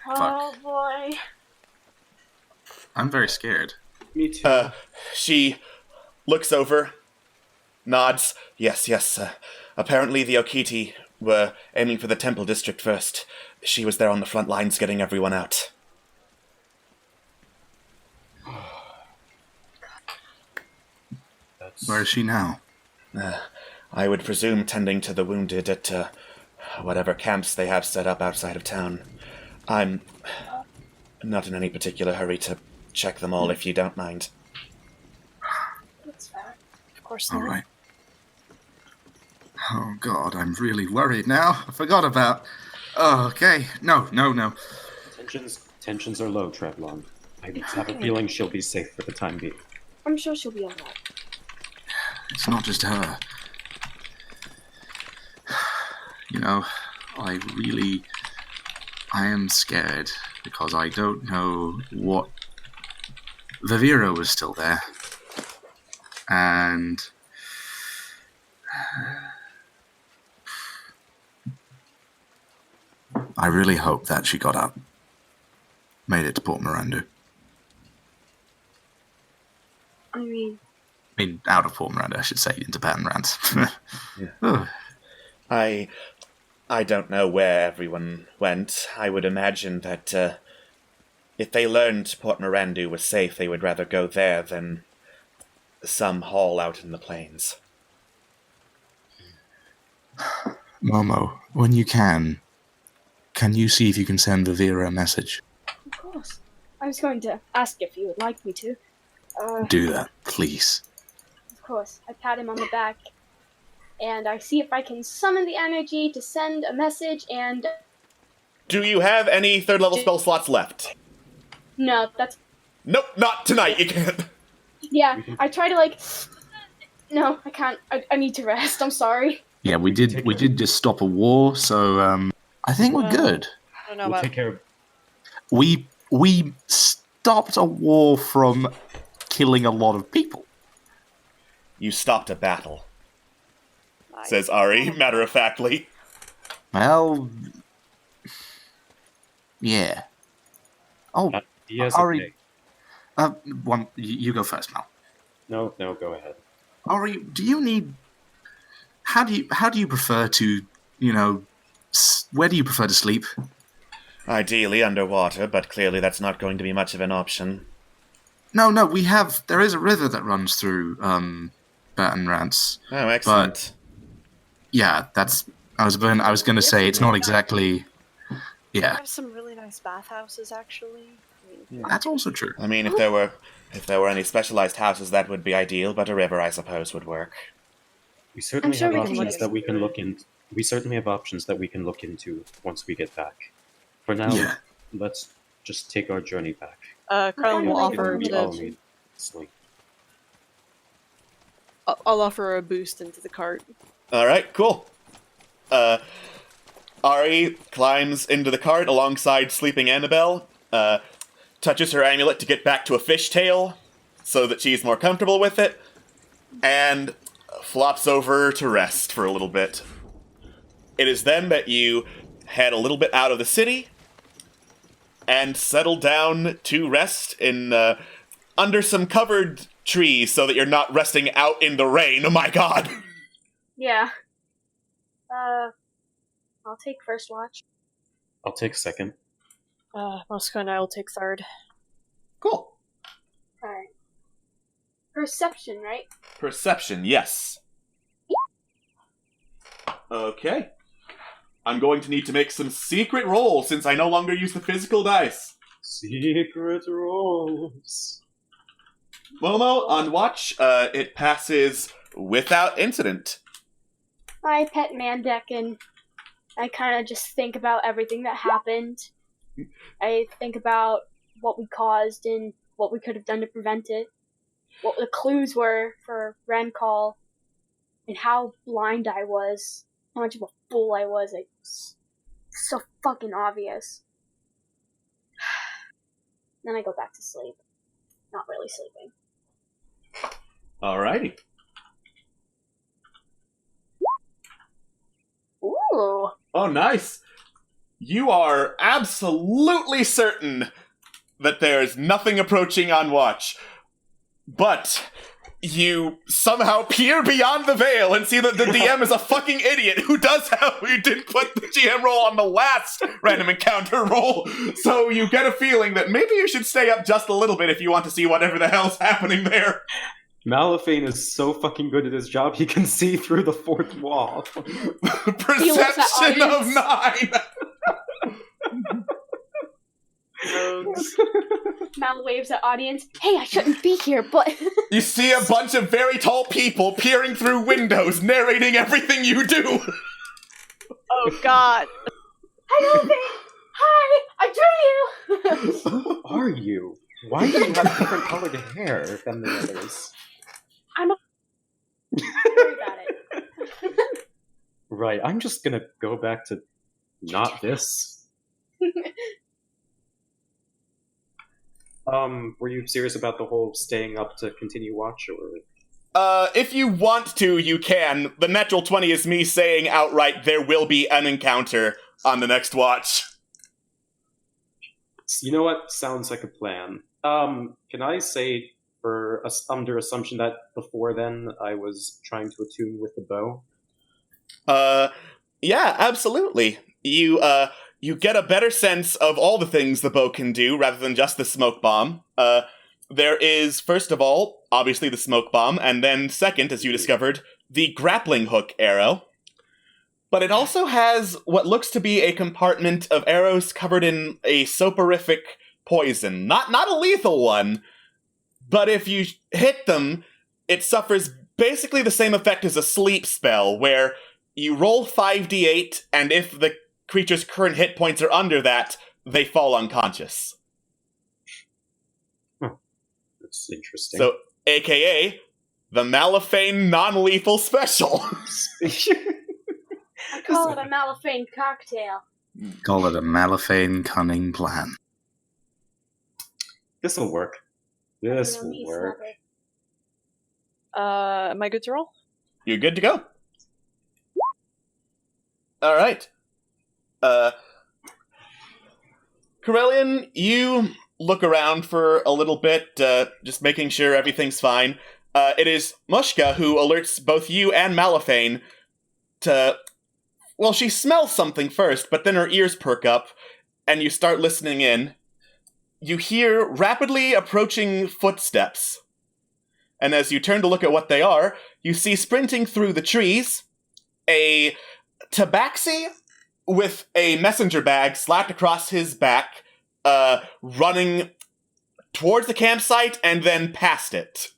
Oh boy. I'm very scared. Me too. She looks over, nods. Yes. Apparently the Okiti were aiming for the temple district first. She was there on the front lines getting everyone out. Where is she now? I would presume tending to the wounded at whatever camps they have set up outside of town. I'm not in any particular hurry to check them all, if you don't mind. That's fair. Of course not. All right. Oh God, I'm really worried now. I forgot about. Oh, okay. No. Tensions are low, Trevlon. I have a feeling she'll be safe for the time being. I'm sure she'll be alright. It's not just her. You know, I am scared because I don't know what. Viviro was still there. And I really hope that she got up. Made it to Port Mirandu. I mean, out of Port Mirandu, I should say, into Patent Rand. Yeah. I don't know where everyone went. I would imagine that if they learned Port Mirandu was safe, they would rather go there than some hall out in the plains. Momo, when you can you see if you can send Vivira a message? of course. I was going to ask if you would like me to. Do that, please. Of course. I pat him on the back, and I see if I can summon the energy to send a message, and... Do you have any third-level spell slots left? No, that's... Nope, not tonight, you can't. Yeah, I try to, No, I can't. I need to rest, I'm sorry. Yeah, we did just stop a war, so I think we're good. I don't know We'll about... take care of... We stopped a war from killing a lot of people. You stopped a battle, says Ari, matter-of-factly. Well, yeah. Oh, Yes, Ari, you go first, Mal. No, go ahead. Ari, do you need? How do you prefer to? Where do you prefer to sleep? Ideally underwater, but clearly that's not going to be much of an option. No, there is a river that runs through Baton Rants. Oh, excellent. But, yeah, I was going to say it's not exactly. We Yeah, have some really nice bathhouses, actually. that's also true. I mean, if there were any specialized houses, that would be ideal, but a river, I suppose, would work. We certainly sure have we can options look that we can look into. We certainly have options that we can look into once we get back. For now, Yeah. let's just take our journey back. Carlin will offer We all to... need sleep. I'll offer a boost into the cart. Alright, cool. Ari climbs into the cart alongside sleeping Annabelle, touches her amulet to get back to a fishtail so that she's more comfortable with it, and flops over to rest for a little bit. It is then that you head a little bit out of the city and settle down to rest in under some covered trees so that you're not resting out in the rain. Oh my god! Yeah. I'll take first watch. I'll take second. Moscow and I will take third. Cool. Alright. Perception, right? Perception, yes. Okay. I'm going to need to make some secret rolls since I no longer use the physical dice. Secret rolls. Momo, on watch, it passes without incident. I pet Mandek and I kind of just think about everything that happened. I think about what we caused and what we could have done to prevent it. What the clues were for Rancall. And how blind I was. How much of a fool I was. It's so fucking obvious. Then I go back to sleep. Not really sleeping. Alrighty. Ooh. Oh, nice. You are absolutely certain that there's nothing approaching on watch. But you somehow peer beyond the veil and see that the DM is a fucking idiot who didn't put the GM roll on the last random encounter roll. So you get a feeling that maybe you should stay up just a little bit if you want to see whatever the hell's happening there. Malifane is so fucking good at his job, he can see through the fourth wall. Perception of 9! Mal waves at audience. Hey, I shouldn't be here, but... You see a bunch of very tall people peering through windows, narrating everything you do. Oh god. Hi, Elvin! Hi! I drew you! Who are you? Why do you have different colored hair than the others? I'm a... Don't worry about it. Right, I'm just gonna go back to not this. Were you serious about the whole staying up to continue watch, or...? If you want to, you can. The natural 20 is me saying outright there will be an encounter on the next watch. You know what? Sounds like a plan. Can I say, under assumption that before then I was trying to attune with the bow? Yeah, absolutely. You get a better sense of all the things the bow can do rather than just the smoke bomb. There is, first of all, obviously the smoke bomb, and then second, as you discovered, the grappling hook arrow. But it also has what looks to be a compartment of arrows covered in a soporific poison. Not a lethal one, but if you hit them, it suffers basically the same effect as a sleep spell, where you roll 5d8, and if the creature's current hit points are under that, they fall unconscious. That's interesting. So, aka, the Malifane non-lethal special. I call it a Malifane cocktail. Call it a Malifane cunning plan. This'll work. This will work. Am I good to roll? You're good to go. Alright. Corellian, you look around for a little bit, just making sure everything's fine. It is Mushka who alerts both you and Malifane to... Well, she smells something first, but then her ears perk up, and you start listening in. You hear rapidly approaching footsteps. And as you turn to look at what they are, you see sprinting through the trees a tabaxi with a messenger bag slapped across his back, running towards the campsite and then past it.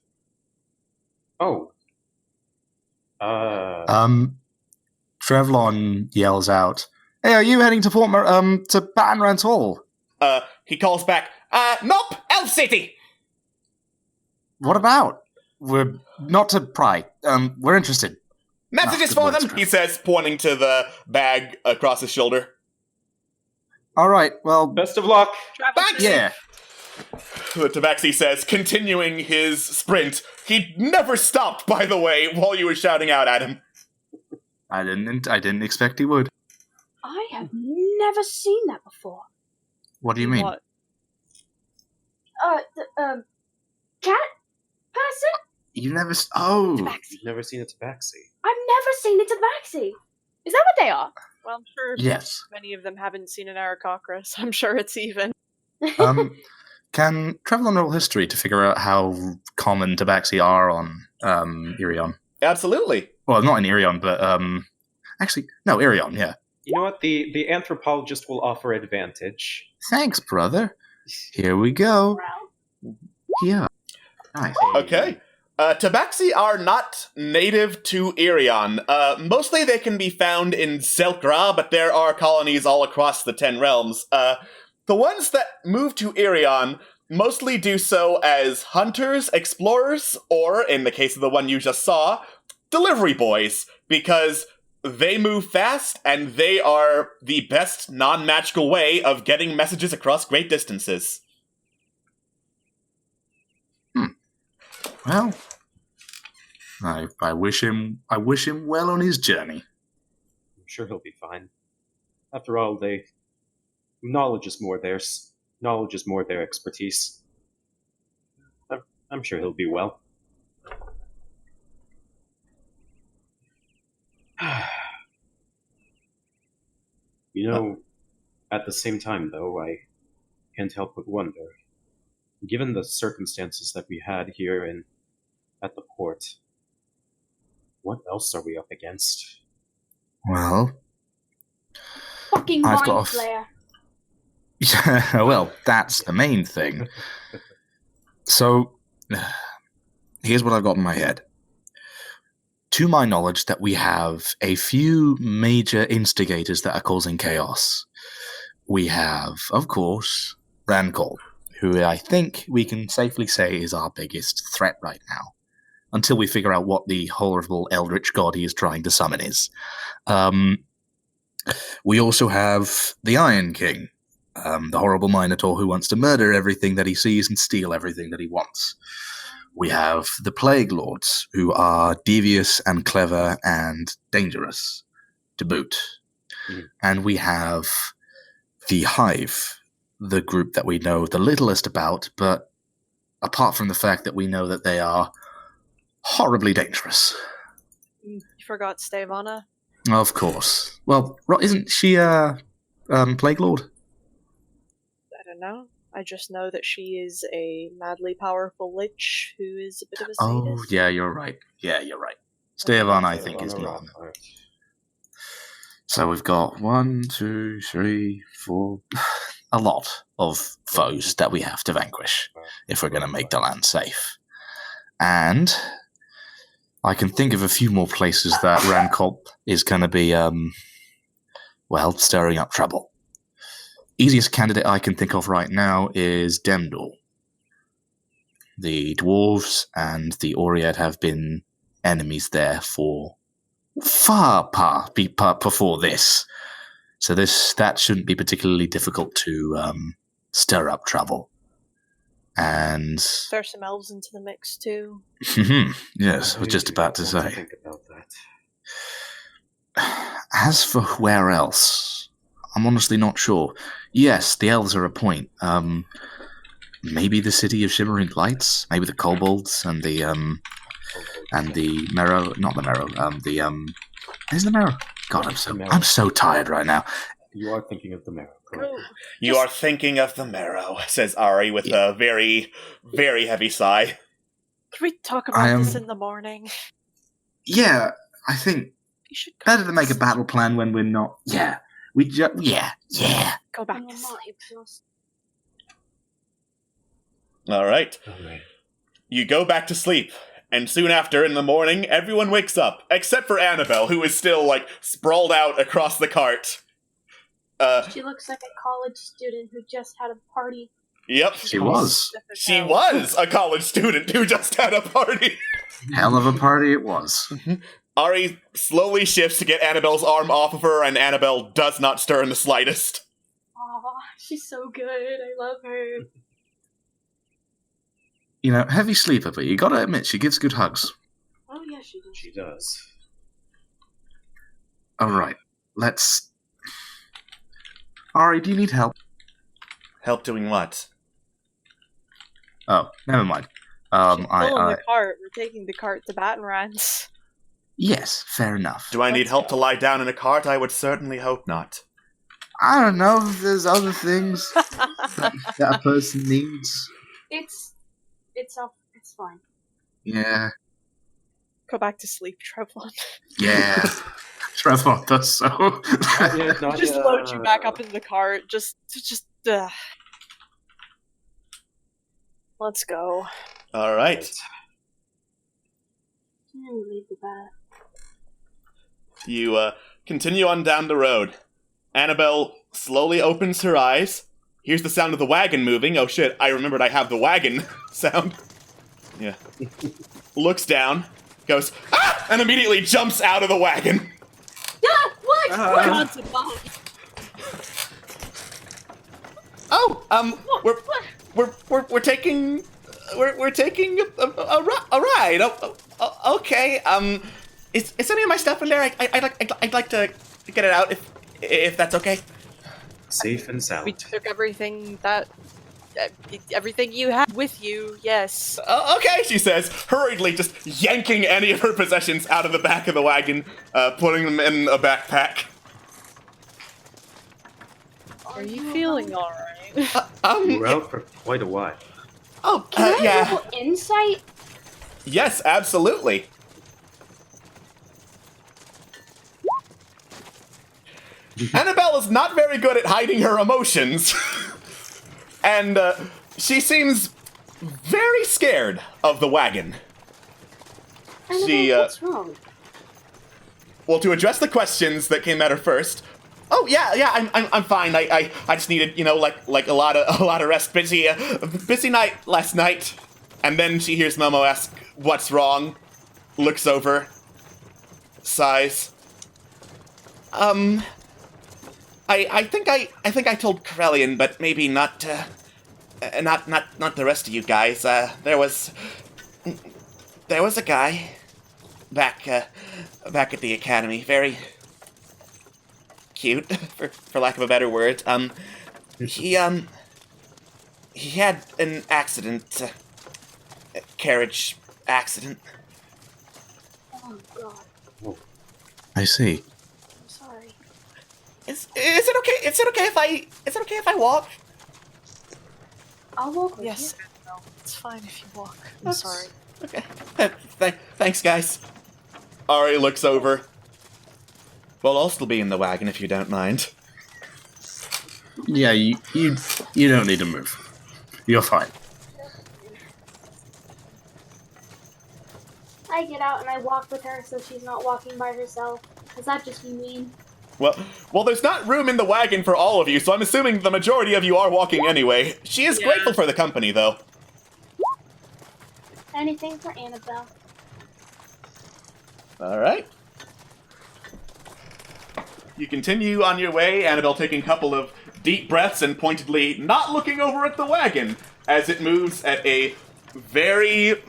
Oh. Trevlon yells out, "Hey, are you heading to to Banrant Hall?" He calls back, nope, Elf City! What about? We're not to pry. We're interested. Messages for them, he says, pointing to the bag across his shoulder. All right, well... Best of luck! Thanks! Yeah. The tabaxi says, continuing his sprint. He never stopped, by the way, while you were shouting out at him. I didn't expect he would. I have never seen that before. What do you mean? What? Cat person? You never... Oh. Tabaxi. You've never seen a tabaxi. I've never seen a tabaxi. Is that what they are? Well, I'm sure Yes. many of them haven't seen an Aarakocra, I'm sure it's even. Can travel on roll history to figure out how common tabaxi are on Irion? Absolutely. Well, not in Irion, but actually, no, Irion. Yeah. You know what? The anthropologist will offer advantage. Thanks, brother. Here we go. Yeah. Nice. Okay. Tabaxi are not native to Irion. Mostly they can be found in Selkra, but there are colonies all across the 10 realms. The ones that move to Irion mostly do so as hunters, explorers, or, in the case of the one you just saw, delivery boys, because they move fast and they are the best non-magical way of getting messages across great distances. Well, I wish him well on his journey. I'm sure he'll be fine. After all, knowledge is more theirs. Knowledge is more their expertise. I'm sure he'll be well. You know, at the same time, though, I can't help but wonder. Given the circumstances that we had here at the port, what else are we up against? Well, Fucking I've mind got flare. Yeah, well, that's the main thing. So, here's what I've got in my head. To my knowledge, that we have a few major instigators that are causing chaos. We have, of course, Rancol, who I think we can safely say is our biggest threat right now, until we figure out what the horrible eldritch god he is trying to summon is. We also have the Iron King, the horrible Minotaur who wants to murder everything that he sees and steal everything that he wants. We have the Plague Lords, who are devious and clever and dangerous to boot. And we have the Hive, the group that we know the littlest about, but apart from the fact that we know that they are horribly dangerous. You forgot Stavana? Of course. Well, isn't she a Plague Lord? I don't know. I just know that she is a madly powerful lich who is a bit of a sadist. Oh, yeah, you're right. Stevan, I think, is not. So we've got 1, 2, 3, 4... a lot of foes that we have to vanquish if we're going to make the land safe. And I can think of a few more places that Rancol is going to be, stirring up trouble. Easiest candidate I can think of right now is Demdor. The dwarves and the Oriad have been enemies there for far before this. So that shouldn't be particularly difficult to stir up trouble. And there's some elves into the mix too. Yes, I was just about to say. Think about that. As for where else, I'm honestly not sure. Yes, the elves are a point. Maybe the city of Shimmering Lights, maybe the kobolds and the marrow. Not the marrow. Is the marrow? God, I'm so tired right now. You are thinking of the marrow, correct? You are thinking of the marrow, says Ari with a very, very heavy sigh. Can we talk about this in the morning? Yeah, I think better to make a battle plan when we're not. Yeah, Go back to sleep. All right. You go back to sleep. And soon after, in the morning, everyone wakes up, except for Annabelle, who is still, sprawled out across the cart. She looks like a college student who just had a party. Yep. She was. She was a college student who just had a party. Hell of a party it was. Ari slowly shifts to get Annabelle's arm off of her, and Annabelle does not stir in the slightest. Aw, she's so good. I love her. You know, heavy sleeper, but you gotta admit, she gives good hugs. Oh, yeah, she does. She does. Alright, let's... Ari, do you need help? Help doing what? Oh, never mind. She's pulling the cart. We're taking the cart to Baton Rans. Yes, fair enough. Do I need help to lie down in a cart? I would certainly hope not. I don't know if there's other things that a person needs. It's fine. Yeah. Go back to sleep, Trevlon. Yeah. Trevor does so. Just load you back up in the cart. Just. Let's go. All right. Leave the bed. You continue on down the road. Annabelle slowly opens her eyes. Here's the sound of the wagon moving. Oh shit, I remembered I have the wagon sound. Yeah. Looks down, goes, ah! And immediately jumps out of the wagon. Ah, what? We're taking a ride. Oh, okay. Is any of my stuff in there? I'd like to get it out if that's okay. Safe and sound. We took everything you had with you, yes. Okay, she says, hurriedly just yanking any of her possessions out of the back of the wagon, putting them in a backpack. Are you feeling alright? You were out for quite a while. Oh, Can I yeah. have a little insight? Yes, absolutely. Annabelle is not very good at hiding her emotions. And she seems very scared of the wagon. Annabelle, what's wrong? Well, to address the questions that came at her first. Oh yeah, I'm fine. I just needed, like a lot of rest. Busy night last night. And then she hears Momo ask, "What's wrong?" Looks over, sighs. I think I told Corellian, but maybe not the rest of you guys. There was a guy back at the academy, very cute, for lack of a better word. He had an accident, carriage accident. Oh God. I see. I'm sorry. Is it okay? Is it okay if I walk? I'll walk with Yes, you. no, it's fine if you walk. I'm sorry. Okay. Thanks, guys. Ari looks over. Well, I'll still be in the wagon if you don't mind. Yeah, you don't need to move. You're fine. I get out and I walk with her so she's not walking by herself. Because that'd just be mean. Well, there's not room in the wagon for all of you, so I'm assuming the majority of you are walking anyway. She is grateful for the company, though. Anything for Annabelle. All right. You continue on your way, Annabelle taking a couple of deep breaths and pointedly not looking over at the wagon as it moves at a very,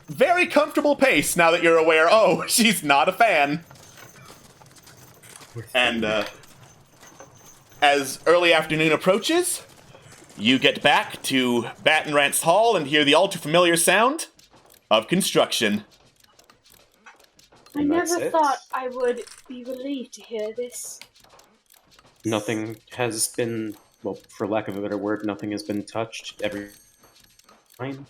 very comfortable pace now that you're aware, oh, she's not a fan. And as early afternoon approaches, you get back to Baton Rance Hall and hear the all too familiar sound of construction. I never thought I would be relieved to hear this. Nothing has been, well, for lack of a better word, nothing has been touched. Fine.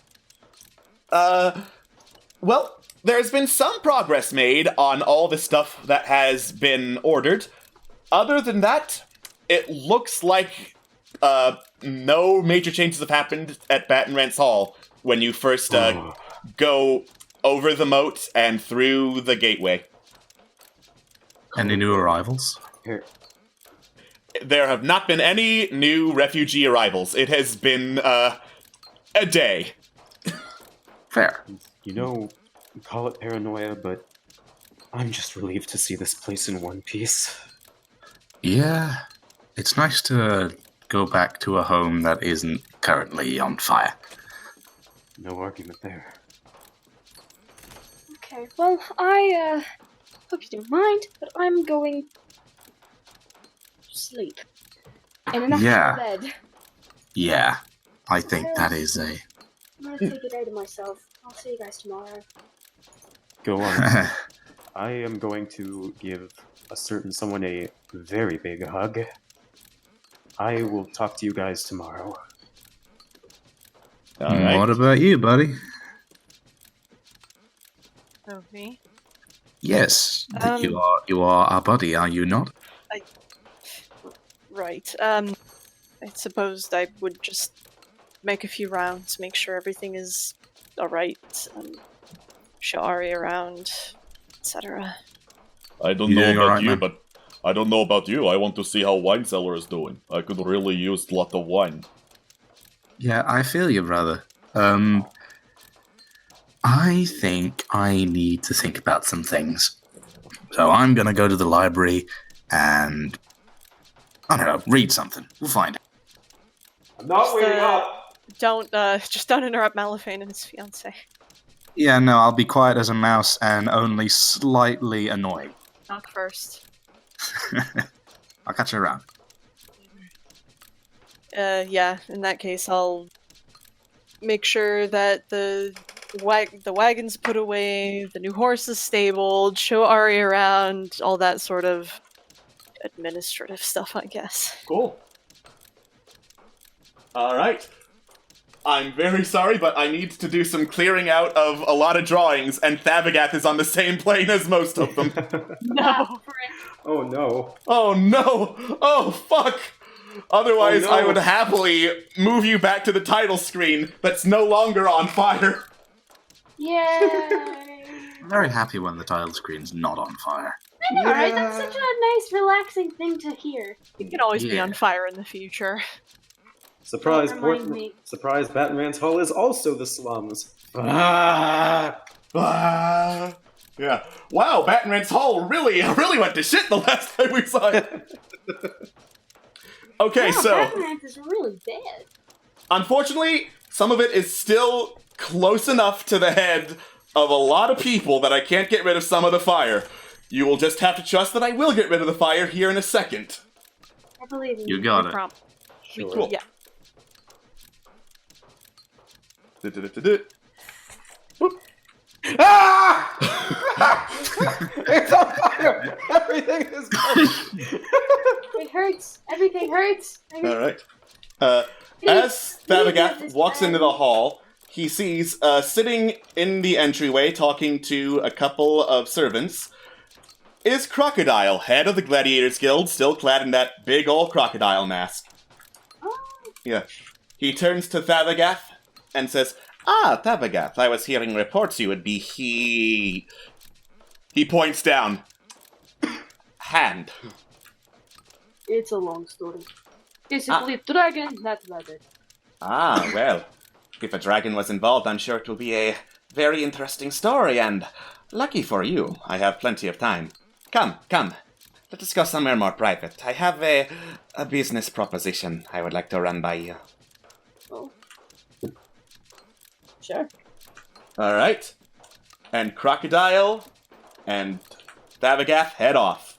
Well, there's been some progress made on all the stuff that has been ordered. Other than that, it looks like no major changes have happened at Baton Rance Hall when you first go over the moat and through the gateway. Any new arrivals? Here. There have not been any new refugee arrivals. It has been a day. Fair. You know, call it paranoia, but I'm just relieved to see this place in one piece. Yeah, it's nice to go back to a home that isn't currently on fire. No argument there. Okay, well, I hope you don't mind, but I'm going to sleep. In an actual bed. Yeah, I think that is a... I'm gonna take a day to myself. I'll see you guys tomorrow. Go on. I am going to give a certain someone a very big hug. I will talk to you guys tomorrow. All right. What about you, buddy? Oh, me? Yes, you are our buddy, are you not? Right. I supposed I would just make a few rounds, make sure everything is alright, show Ari around, etc. I don't You know doing about alright, you, man? but I don't know about you. I want to see how Wine Cellar is doing. I could really use a lot of wine. Yeah, I feel you, brother. I think I need to think about some things. So I'm gonna go to the library and, I don't know, read something. We'll find out. I'm not waiting up! Don't interrupt Malifane and his fiance. Yeah, no, I'll be quiet as a mouse and only slightly annoying. Knock first. I'll catch you around. Yeah, in that case, I'll make sure that the wagon's put away, the new horse is stabled, show Ari around, all that sort of administrative stuff, I guess. Cool. All right. I'm very sorry, but I need to do some clearing out of a lot of drawings, and Thabagath is on the same plane as most of them. No. Oh no. Oh no! Oh fuck! Otherwise, Oh, no. I would happily move you back to the title screen that's no longer on fire. Yay! I'm very happy when the title screen's not on fire. I know, right? That's such a nice, relaxing thing to hear. It can always be Yeah. on fire in the future. Surprise, Don't remind me. Surprise, Batman's Hall is also the slums. Ah! Ah, yeah. Wow, Batman's Hall really went to shit the last time we saw it. Okay, Wow, so Batman's is really bad. unfortunately, some of it is still close enough to the head of a lot of people that I can't get rid of some of the fire. You will just have to trust that I will get rid of the fire here in a second. I believe in You got it. Sure. Cool. Yeah. Whoop. Ah! It's on fire! Everything is going. It hurts. Everything hurts. All right. As Thabagath walks into the hall, he sees sitting in the entryway talking to a couple of servants is Crocodile, head of the Gladiators Guild, still clad in that big old crocodile mask. Yeah. He turns to Thabagath and says, "Ah, Thabagath, I was hearing reports you would be He points down. Hand. It's a long story. Basically, dragon, that's about it. Ah, well, if a dragon was involved, I'm sure it will be a very interesting story, and lucky for you, I have plenty of time. Come. Let us go somewhere more private. I have a business proposition I would like to run by you. Oh. Sure. Alright. And Crocodile and Thabagath head off.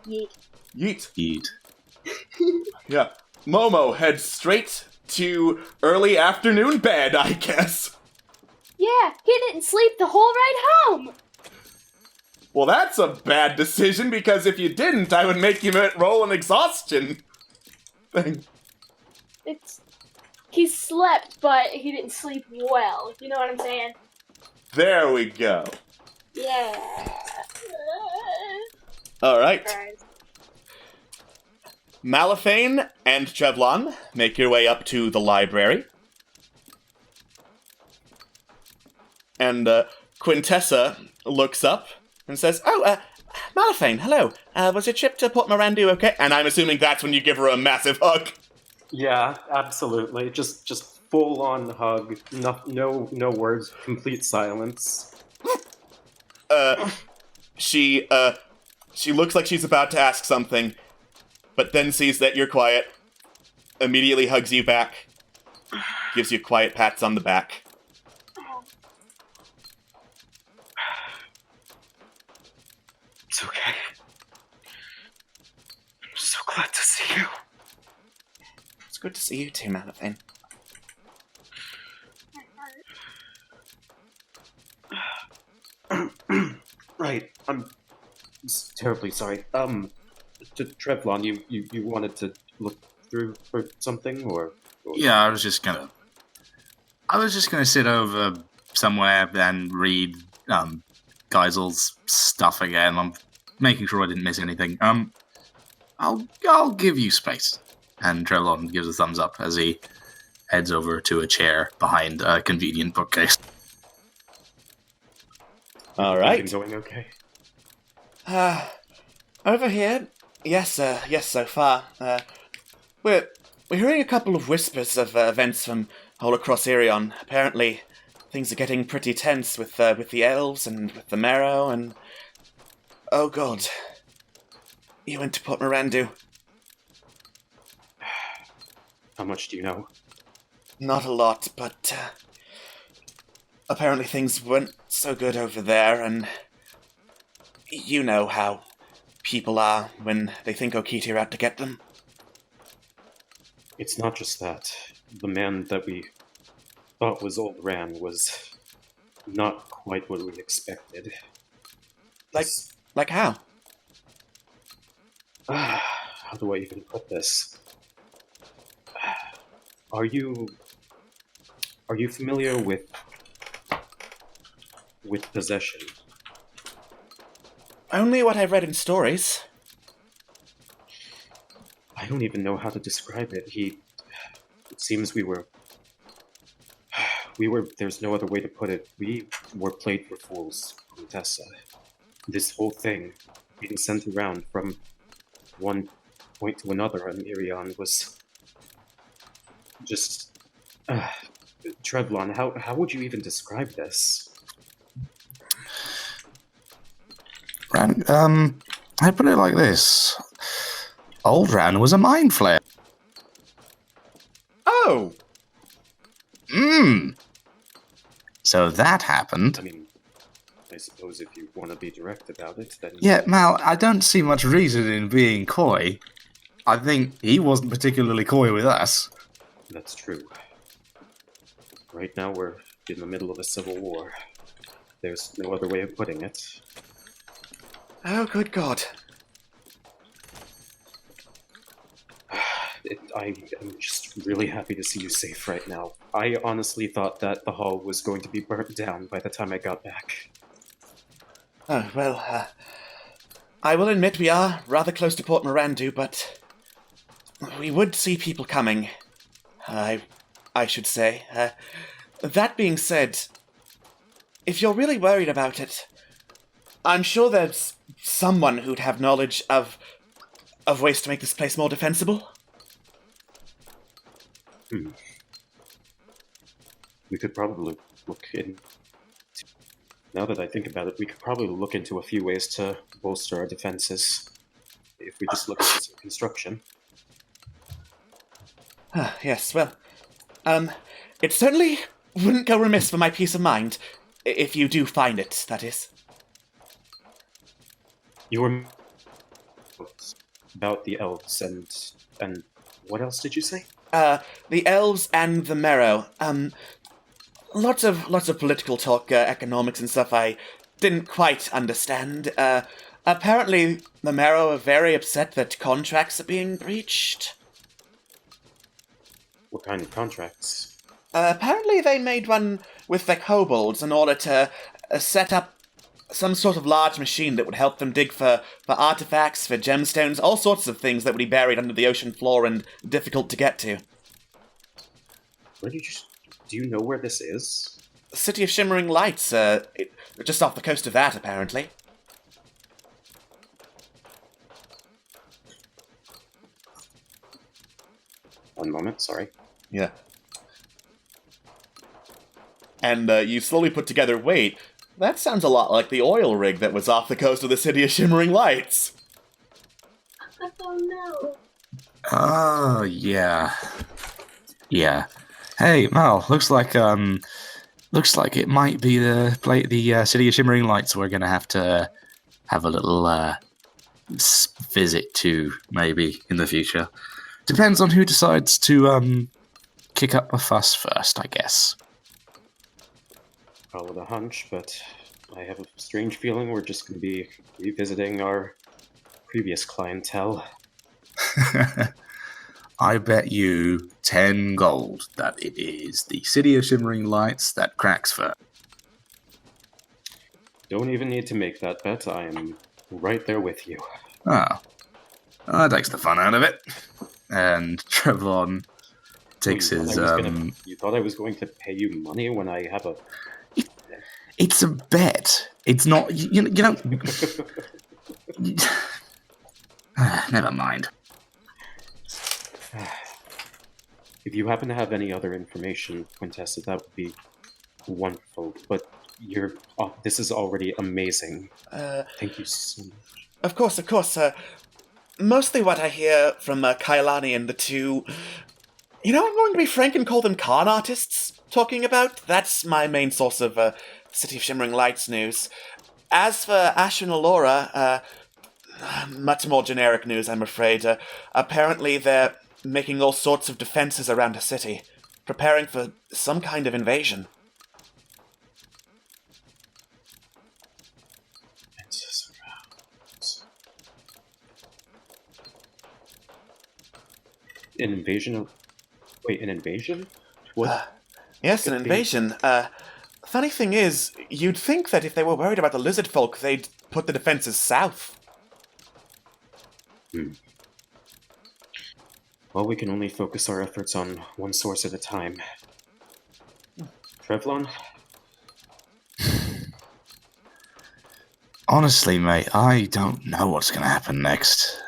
Yeet. Yeet. Eat. Yeah. Momo heads straight to early afternoon bed, I guess. Yeah, he didn't sleep the whole ride home! Well, that's a bad decision, because if you didn't, I would make you roll an exhaustion thing. He slept, but he didn't sleep well. You know what I'm saying? There we go. Yeah. Alright. Right. Malifane and Trevlon make your way up to the library. And Quintessa looks up and says, "Oh, Malifane, hello. Was your trip to Port Mirandu okay?" And I'm assuming that's when you give her a massive hug. Yeah, absolutely. Just full on hug. No words. Complete silence. She looks like she's about to ask something, but then sees that you're quiet, immediately hugs you back, gives you quiet pats on the back. It's okay. I'm so glad to see you. It's good to see you too, Malifane. Right. I'm terribly sorry. To Trevlon, you wanted to look through for something, or? Yeah, I was just gonna sit over somewhere and read Geisel's stuff again. I'm making sure I didn't miss anything. I'll give you space. And Trevlon gives a thumbs up as he heads over to a chair behind a convenient bookcase. All right. Everything going okay? Over here, yes, so far. We're hearing a couple of whispers of events from all across Irion. Apparently, things are getting pretty tense with the elves and with the marrow, and oh god, you went to Port Mirandu. How much do you know? Not a lot, but apparently things weren't so good over there, and you know how people are when they think Okiti are out to get them. It's not just that. The man that we thought was Old Ran was not quite what we expected. Like how? How do I even put this? Are you familiar with possession? Only what I've read in stories. I don't even know how to describe it. It seems we were, there's no other way to put it. We were played for fools, Contessa. This whole thing, being sent around from one point to another on Irion was just... Trevlon, how would you even describe this? Ran, I put it like this. Old Ran was a mind flayer. Oh! So that happened. I mean, I suppose if you want to be direct about it, then... Yeah, Mal, I don't see much reason in being coy. I think he wasn't particularly coy with us. That's true. Right now we're in the middle of a civil war. There's no other way of putting it. Oh, good God. I am just really happy to see you safe right now. I honestly thought that the hall was going to be burnt down by the time I got back. Oh, well, I will admit we are rather close to Port Mirandu, but we would see people coming. I should say. That being said, if you're really worried about it, I'm sure there's someone who'd have knowledge of ways to make this place more defensible. We could probably look in... Now that I think about it, we could probably look into a few ways to bolster our defenses. If we just look at some construction. Yes, well, it certainly wouldn't go remiss for my peace of mind, if you do find it, that is. You were... about the elves and what else did you say? The elves and the marrow. Lots of political talk, economics and stuff I didn't quite understand. Apparently the marrow are very upset that contracts are being breached. What kind of contracts? Apparently they made one with the kobolds in order to set up some sort of large machine that would help them dig for artifacts, for gemstones, all sorts of things that would be buried under the ocean floor and difficult to get to. Do you know where this is? The City of Shimmering Lights, just off the coast of that, apparently. One moment, sorry. Yeah. And you slowly put together, wait, that sounds a lot like the oil rig that was off the coast of the City of Shimmering Lights. Oh no. Oh, yeah. Yeah. Hey, Mal, looks like it might be the City of Shimmering Lights we're gonna have to have a little visit to, maybe, in the future. Depends on who decides to kick up a fuss first, I guess. Call it a hunch, but I have a strange feeling we're just going to be revisiting our previous clientele. I bet you 10 gold that it is the City of Shimmering Lights that cracks first. Don't even need to make that bet. I am right there with you. Oh. Well, that takes the fun out of it. And Trevlon takes his... You thought I was going to pay you money when I have a... It's a bet. It's not... You know... Never mind. If you happen to have any other information, Quintessa, that would be wonderful. But this is already amazing. Thank you so much. Of course. Mostly what I hear from Kailani and the two... I'm going to be frank and call them con artists talking about. That's my main source of City of Shimmering Lights news. As for Ash and Allura, much more generic news, I'm afraid. Apparently they're making all sorts of defenses around the city, preparing for some kind of invasion. An invasion? An invasion? What? Yes, an invasion. Funny thing is, you'd think that if they were worried about the lizard folk, they'd put the defenses south. Well, we can only focus our efforts on one source at a time. Trevlon? Honestly, mate, I don't know what's going to happen next.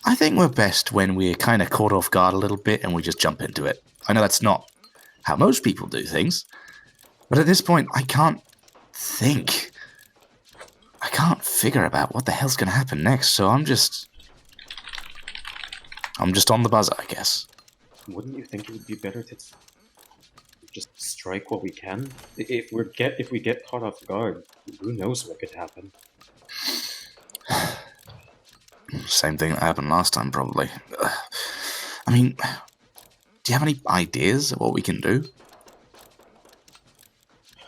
I think we're best when we're kind of caught off guard a little bit and we just jump into it. I know that's not how most people do things, but at this point, I can't think. I can't figure about what the hell's going to happen next, so I'm just on the buzzer, I guess. Wouldn't you think it would be better to just strike what we can? If we get caught off guard, who knows what could happen? Same thing that happened last time, probably. I mean, do you have any ideas of what we can do?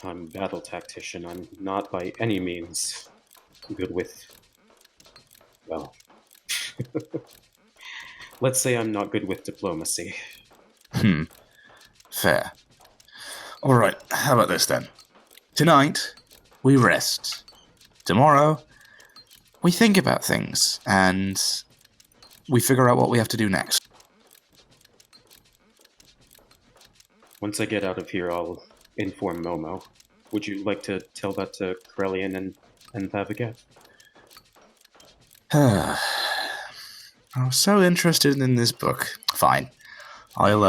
I'm a battle tactician. I'm not by any means good with... Well... Let's say I'm not good with diplomacy. Fair. Alright, how about this then? Tonight, we rest. Tomorrow, we think about things, and we figure out what we have to do next. Once I get out of here, I'll inform Momo. Would you like to tell that to Corellian and Thavaget? I was so interested in this book. Fine. I'll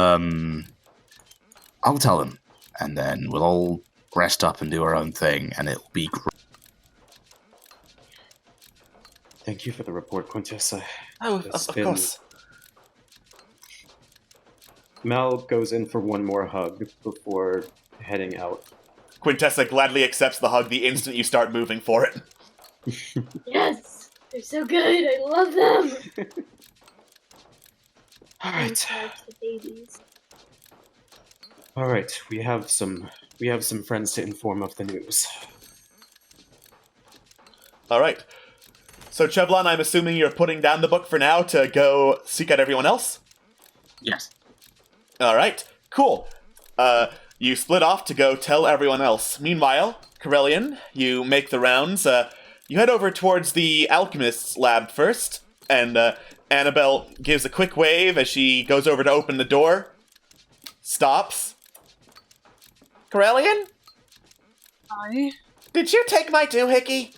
tell them, and then we'll all rest up and do our own thing, and it'll be great. Thank you for the report, Quintessa. Oh, of course. Mal goes in for one more hug before heading out. Quintessa gladly accepts the hug the instant you start moving for it. Yes! They're so good! I love them! Alright. Alright, we have some friends to inform of the news. Alright. So, Chevlon, I'm assuming you're putting down the book for now to go seek out everyone else? Yes. Alright, cool. You split off to go tell everyone else. Meanwhile, Corellian, you make the rounds. You head over towards the alchemist's lab first, and Annabelle gives a quick wave as she goes over to open the door. Stops. Corellian? Hi? Did you take my doohickey?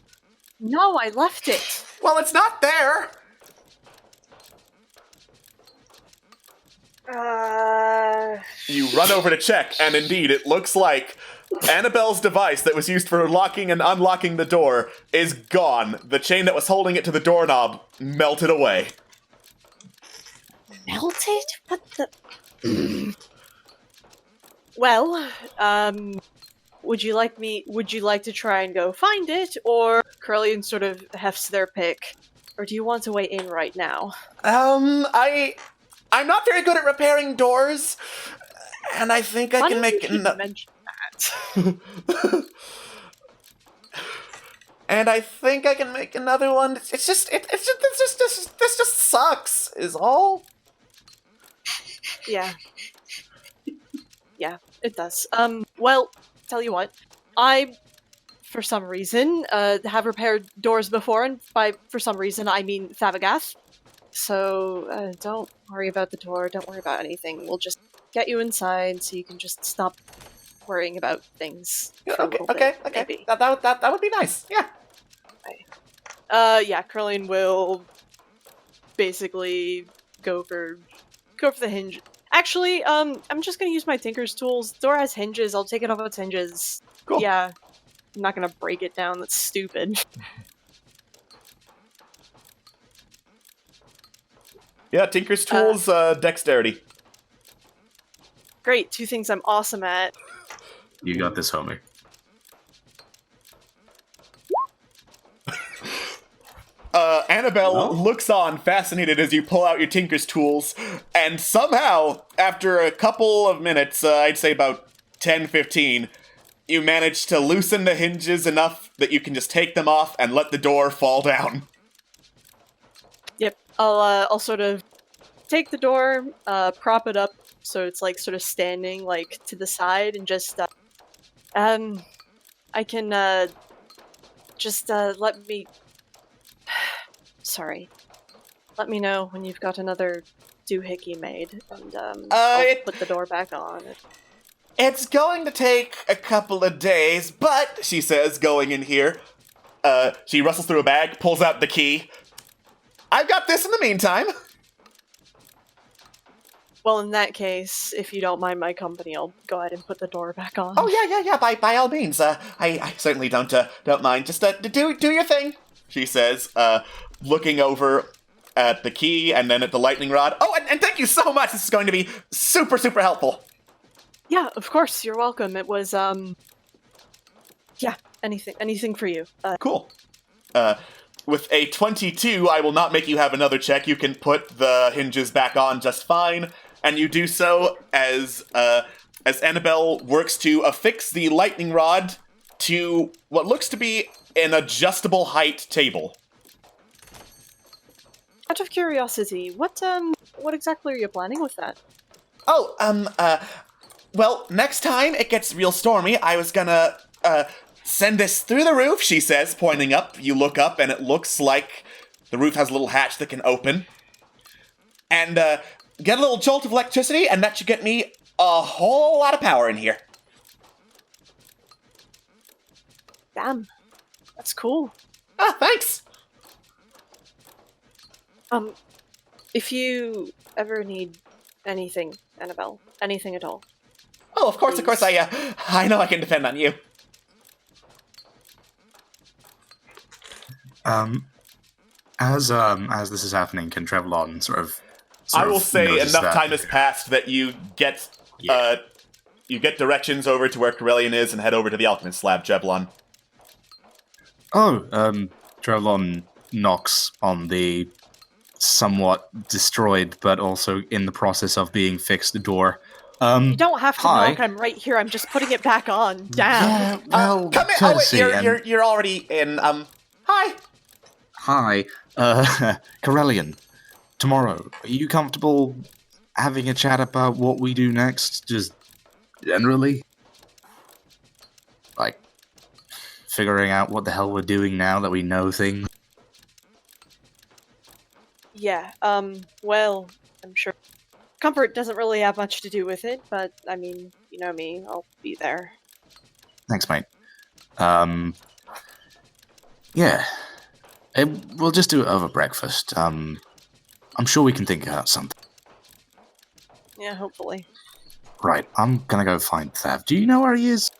No, I left it. Well, it's not there! You run over to check, and indeed, it looks like Annabelle's device that was used for locking and unlocking the door is gone. The chain that was holding it to the doorknob melted away. Melted? What the... Well, would you like to try and go find it, or Corellian sort of hefts their pick? Or do you want to weigh in right now? I'm not very good at repairing doors, And I think I can make mention that. And I think I can make another one. This just sucks. Is all. Yeah. Yeah, it does. Well, tell you what, I, for some reason, have repaired doors before, and for some reason I mean Thavagath. So, don't worry about the door, don't worry about anything. We'll just get you inside so you can just stop worrying about things. Okay. Maybe. That would be nice. Yeah. Yeah, Curling will basically go for the hinge. Actually, I'm just gonna use my Tinker's tools. Door has hinges. I'll take it off its hinges. Cool. Yeah, I'm not gonna break it down. That's stupid. Yeah, Tinker's tools, dexterity. Great, 2 things I'm awesome at. You got this, homie. Annabelle looks on, fascinated as you pull out your Tinker's tools, and somehow, after a couple of minutes, I'd say about 10-15, you manage to loosen the hinges enough that you can just take them off and let the door fall down. Yep, I'll sort of take the door, prop it up so it's like sort of standing like to the side, and just I can just let me. Sorry. Let me know when you've got another doohickey made, and I'll put the door back on. It's going to take a couple of days, but, she says, going in here. She rustles through a bag, pulls out the key. I've got this in the meantime. Well, in that case, if you don't mind my company, I'll go ahead and put the door back on. Oh, yeah, by all means. I certainly don't mind. Just, do your thing, she says, looking over at the key and then at the lightning rod. Oh, and thank you so much. This is going to be super, super helpful. Yeah, of course. You're welcome. It was, yeah, anything for you. Cool. With a 22, I will not make you have another check. You can put the hinges back on just fine, and you do so as Annabelle works to affix the lightning rod to what looks to be an adjustable height table. Out of curiosity, what exactly are you planning with that? Well, next time it gets real stormy, I was gonna, send this through the roof, she says, pointing up. You look up, and it looks like the roof has a little hatch that can open. And, get a little jolt of electricity, and that should get me a whole lot of power in here. Damn. That's cool. Ah, thanks! If you ever need anything, Annabelle, anything at all. Oh, of course, I know I can depend on you. As this is happening, can Trevlon sort of I will say notice enough that? time has passed that you get directions over to where Corellian is and head over to the Alchemist Lab, Jeblon. Oh, Trevlon knocks on the somewhat destroyed, but also in the process of being fixed door. You don't have to hi. knock, I'm right here, I'm just putting it back on. Damn. Yeah, well, Come in. courtesy You're already in. Hi. Hi, Corellian. Tomorrow, are you comfortable having a chat about what we do next? Just generally? Like, figuring out what the hell we're doing now that we know things? Yeah, well, I'm sure comfort doesn't really have much to do with it, but, I mean, you know me, I'll be there. Thanks, mate. Yeah. We'll just do it over breakfast. I'm sure we can think out something. Yeah, hopefully. Right, I'm gonna go find Thav. Do you know where he is?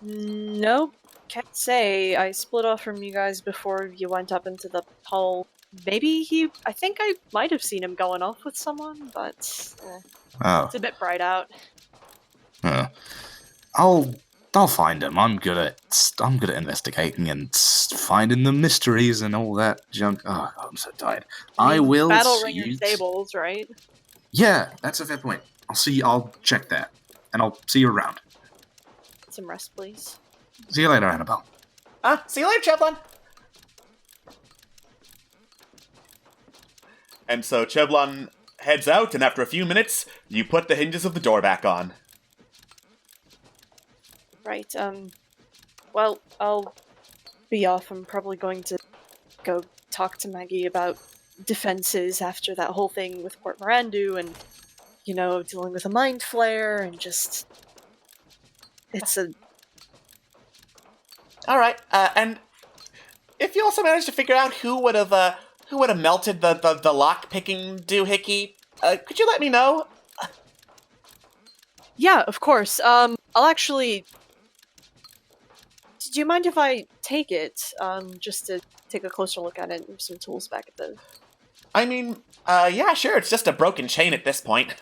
Nope. Can't say. I split off from you guys before you went up into the hole. Maybe I think I might have seen him going off with someone, but it's a bit bright out. I'll find him. I'm good at investigating and finding the mysteries and all that junk. Oh, God, I'm so tired. I will Battle see Ringer you. Stables, right? Yeah, that's a fair point. I'll check that. And I'll see you around. Some rest, please. See you later, Annabelle. See you later, Chevlon. And so Chevlon heads out, and after a few minutes, you put the hinges of the door back on. Right, well, I'll be off. I'm probably going to go talk to Maggie about defenses after that whole thing with Port Mirandu and, dealing with a mind flare and just... It's a... Alright, and if you also managed to figure out who would have melted the lock-picking doohickey, could you let me know? Yeah, of course. I'll actually... Do you mind if I take it, just to take a closer look at it and move some tools back at the... I mean, yeah, sure, it's just a broken chain at this point.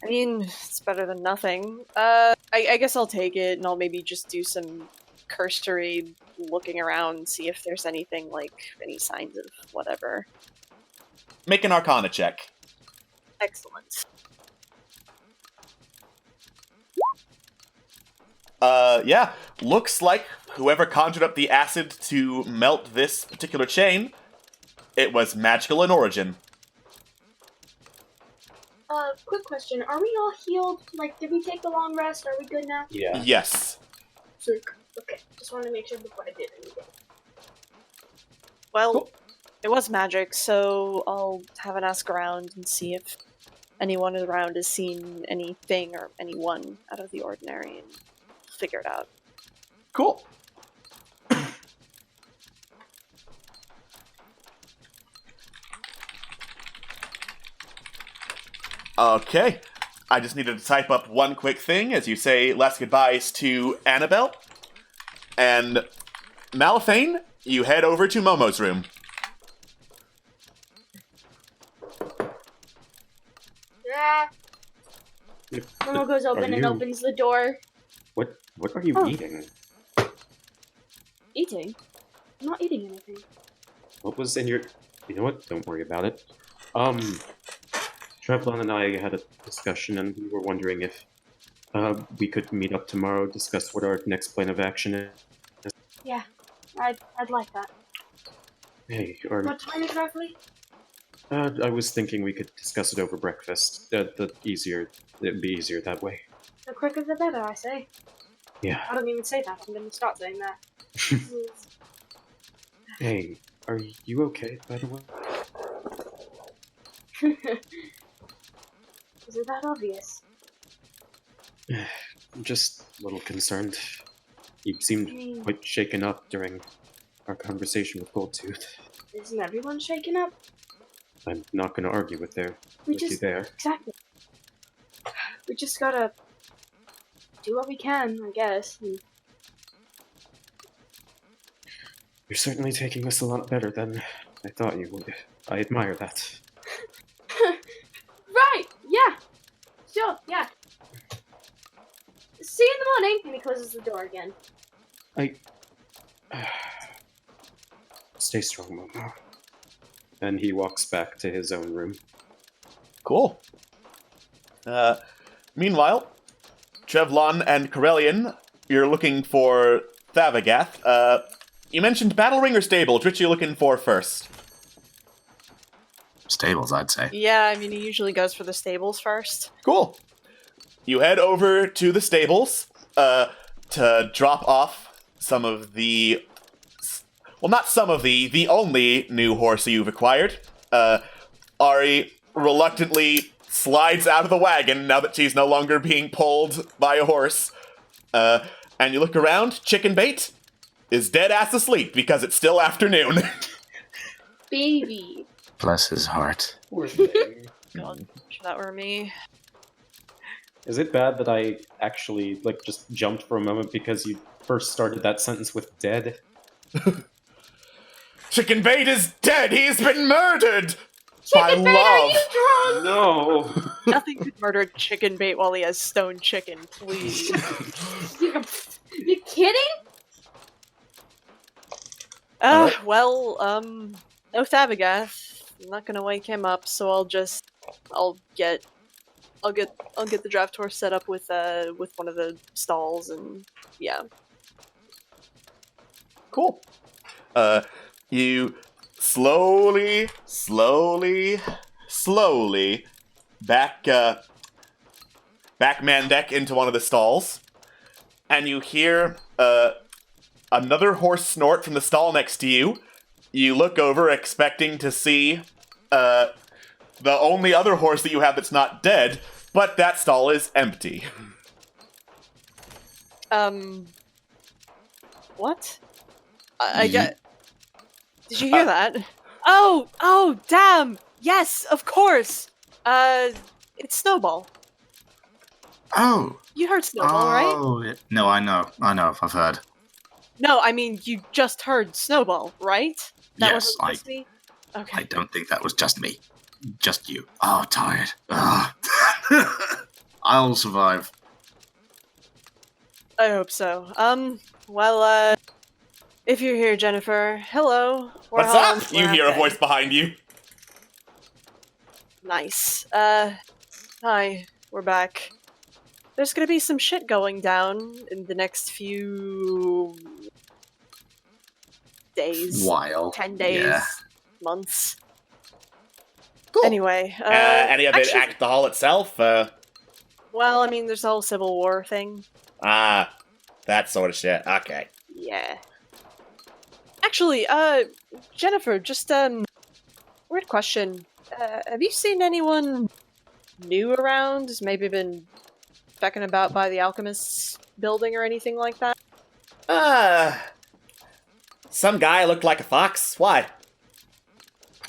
I mean, it's better than nothing. I guess I'll take it, and I'll maybe just do some cursory looking around, see if there's anything, any signs of whatever. Make an Arcana check. Excellent. Yeah, looks like whoever conjured up the acid to melt this particular chain, it was magical in origin. Quick question. Are we all healed? Did we take the long rest? Are we good now? Yeah. Yes. Sick. Okay, just wanted to make sure before I did anything. Well, Cool. It was magic, so I'll have an ask around and see if anyone around has seen anything or anyone out of the ordinary and figure it out. Cool. Okay. I just needed to type up one quick thing as you say last goodbyes to Annabelle. And Malphane, you head over to Momo's room. Yeah. Momo goes open and opens the door. What are you eating? Eating? I'm not eating anything. What was in your... You know what? Don't worry about it. Trevlon and I had a discussion, and we were wondering if we could meet up tomorrow, discuss what our next plan of action is. Yeah, I'd like that. Hey, What time exactly? I was thinking we could discuss it over breakfast. It'd be easier that way. The quicker the better, I say. Yeah. I don't even say that. I'm gonna start saying that. Hey, are you okay, by the way? Is it that obvious? I'm just a little concerned. You seemed quite shaken up during our conversation with Goldtooth. Isn't everyone shaken up? I'm not going to argue with you there. Exactly. We just gotta do what we can, I guess. You're certainly taking this a lot better than I thought you would. I admire that. Right! Yeah! Sure, yeah. See you in the morning! And he closes the door again. Stay strong, Momo. Then he walks back to his own room. Cool. Meanwhile, Trevlon and Corellian, you're looking for Thavagath. You mentioned Battle Ring or Stables. Which are you looking for first? Stables, I'd say. Yeah, I mean, he usually goes for the stables first. Cool. You head over to the stables to drop off some of the... Well, not some of the only new horse you've acquired. Ari reluctantly slides out of the wagon now that she's no longer being pulled by a horse. And you look around, Chicken Bait is dead ass asleep because it's still afternoon. Baby. Bless his heart. God, if that were me. Is it bad that I actually, just jumped for a moment because you first started that sentence with dead? Chicken Bait is dead! He's been murdered! Chicken by Bait, love! are you drunk? No! Nothing could murder Chicken Bait while he has stone chicken, please. You kidding? Well, no Thabagath. I'm not gonna wake him up, so I'll I'll get the draft horse set up with one of the stalls, and yeah. Cool. You slowly back Mandek into one of the stalls, and you hear another horse snort from the stall next to you. You look over, expecting to see the only other horse that you have that's not dead, but that stall is empty. What? I get. Did you hear that? Oh, damn! Yes, of course! It's Snowball. Oh. You heard Snowball, right? Oh, no, I know, I've heard. No, I mean, you just heard Snowball, right? That Yes, wasn't just me? Okay. I don't think that was just me. Just you. Oh, tired. Ugh. I'll survive. I hope so. Well, if you're here, Jennifer, hello. What's up? You hear a voice behind you. Nice. Hi, we're back. There's gonna be some shit going down in the next few days. While. 10 days. Yeah. Months. Cool. Anyway, any of it actually, at the hall itself? well, I mean, there's the whole Civil War thing. That sort of shit. Okay. Yeah. Actually, Jennifer, just, weird question. Have you seen anyone new around? Has maybe been fecking about by the Alchemist's building or anything like that? Some guy looked like a fox. Why?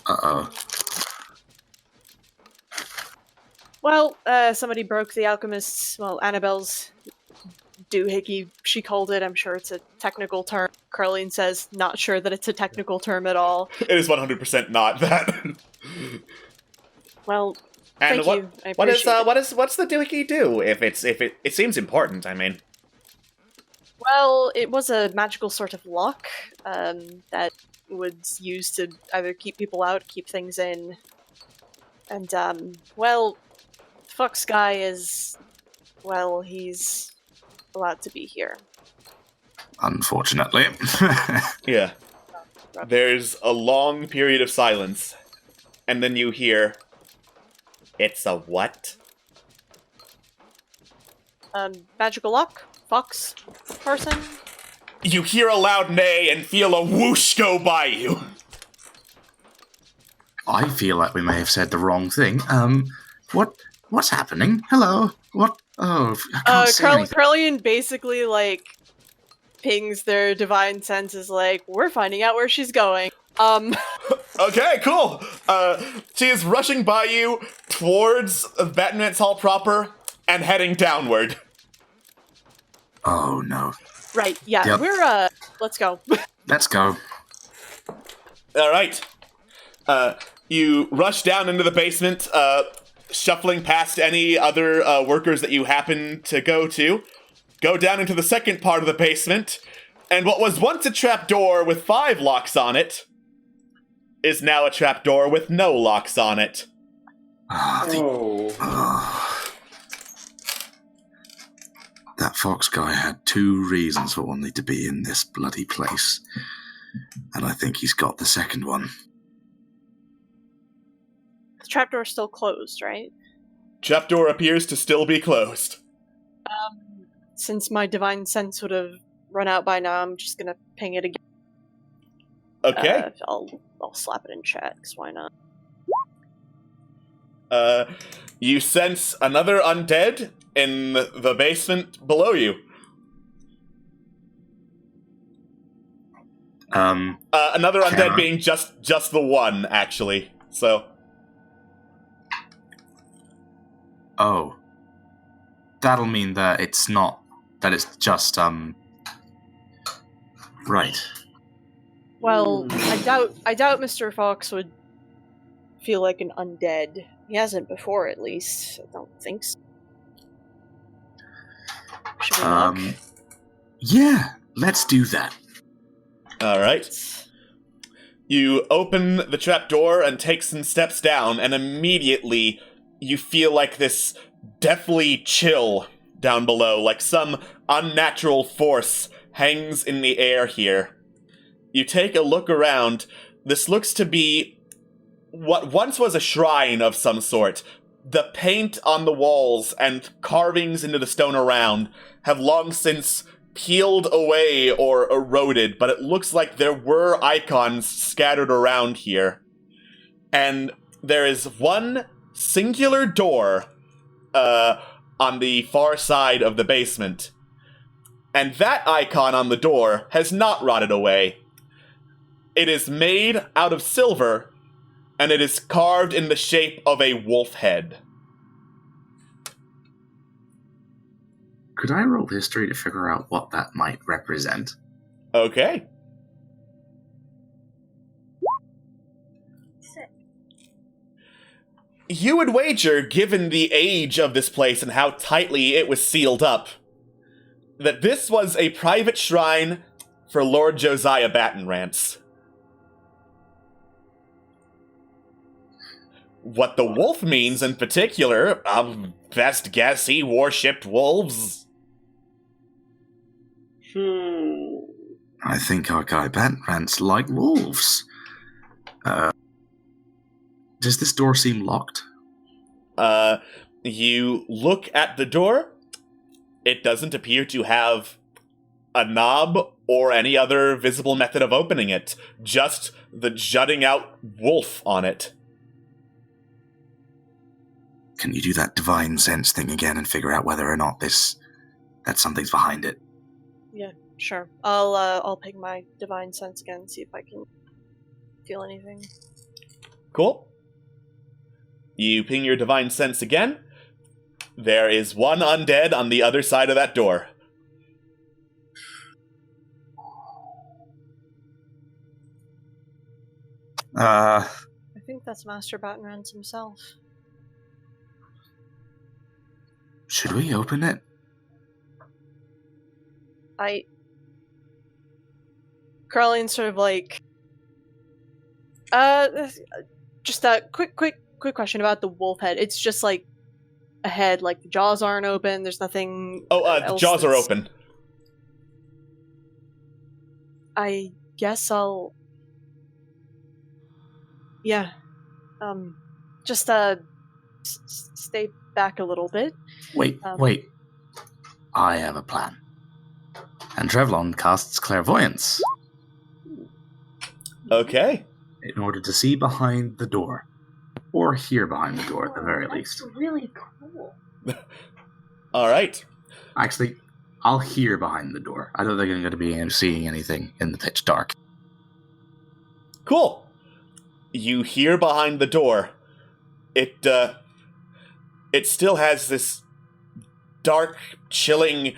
Uh-oh. Well, somebody broke the Alchemist's, well, Annabelle's doohickey, she called it. I'm sure it's a technical term. Carleen says, not sure that it's a technical term at all. It is 100% not that. Well, and thank you. I appreciate it. what's the doohickey do? If it seems important, I mean. Well, it was a magical sort of lock that was used to either keep people out, keep things in. And, well, Fox Guy is, well, he's allowed to be here. Unfortunately. Yeah. There's a long period of silence, and then you hear, "It's a what?" Magical lock? Fox person? You hear a loud neigh and feel a whoosh go by you. I feel like we may have said the wrong thing. What's happening? Hello? What? Oh, I can't say anything. Carleen basically, like, pings their divine senses, like, we're finding out where she's going. Okay, cool. She is rushing by you towards Batman's Hall proper and heading downward. Oh, no. Right, yeah, Yep. we're, let's go. Let's go. All right. You rush down into the basement, shuffling past any other workers that you happen to go to. Go down into the second part of the basement, and what was once a trapdoor with 5 locks on it is now a trapdoor with no locks on it. That fox guy had 2 reasons for wanting to be in this bloody place. And I think he's got the second one. The trapdoor's still closed, right? Trapdoor appears to still be closed. Since my divine sense would have run out by now, I'm just gonna ping it again. Okay. I'll slap it in chat, because why not? You sense another undead in the basement below you. Another undead being just the one, actually. So. Oh. That'll mean that it's not... That it's just, Right. Well, I doubt Mr. Fox would feel like an undead. He hasn't before, at least. I don't think so. Should we knock? Yeah, let's do that. Alright. You open the trapdoor and take some steps down, and immediately you feel like this deathly chill down below, like some unnatural force hangs in the air here. You take a look around. This looks to be what once was a shrine of some sort. The paint on the walls and carvings into the stone around have long since peeled away or eroded, but it looks like there were icons scattered around here. And there is one singular door on the far side of the basement. And that icon on the door has not rotted away. It is made out of silver, and it is carved in the shape of a wolf head. Could I roll history to figure out what that might represent? Okay. You would wager, given the age of this place and how tightly it was sealed up, that this was a private shrine for Lord Josiah Battenrance. What the wolf means in particular, best guess he worshipped wolves. I think our guy Battenrance liked wolves. Does this door seem locked? You look at the door. It doesn't appear to have a knob or any other visible method of opening it. Just the jutting out wolf on it. Can you do that divine sense thing again and figure out whether or not that something's behind it? Yeah, sure. I'll ping my divine sense again, see if I can feel anything. Cool. You ping your divine sense again. There is one undead on the other side of that door. I think that's Master Battenrance himself. Should we open it? Carline's sort of like, just a quick question about the wolf head. It's just like a head, like the jaws aren't open. There's nothing. The jaws are open. I guess I'll. Yeah. Just stay back a little bit. Wait. I have a plan. And Trevlon casts clairvoyance. Okay. In order to see behind the door. Or hear behind the door, at the very least. That's really cool. Alright. Actually, I'll hear behind the door. I don't think I'm going to be seeing anything in the pitch dark. Cool. You hear behind the door. It still has this dark, chilling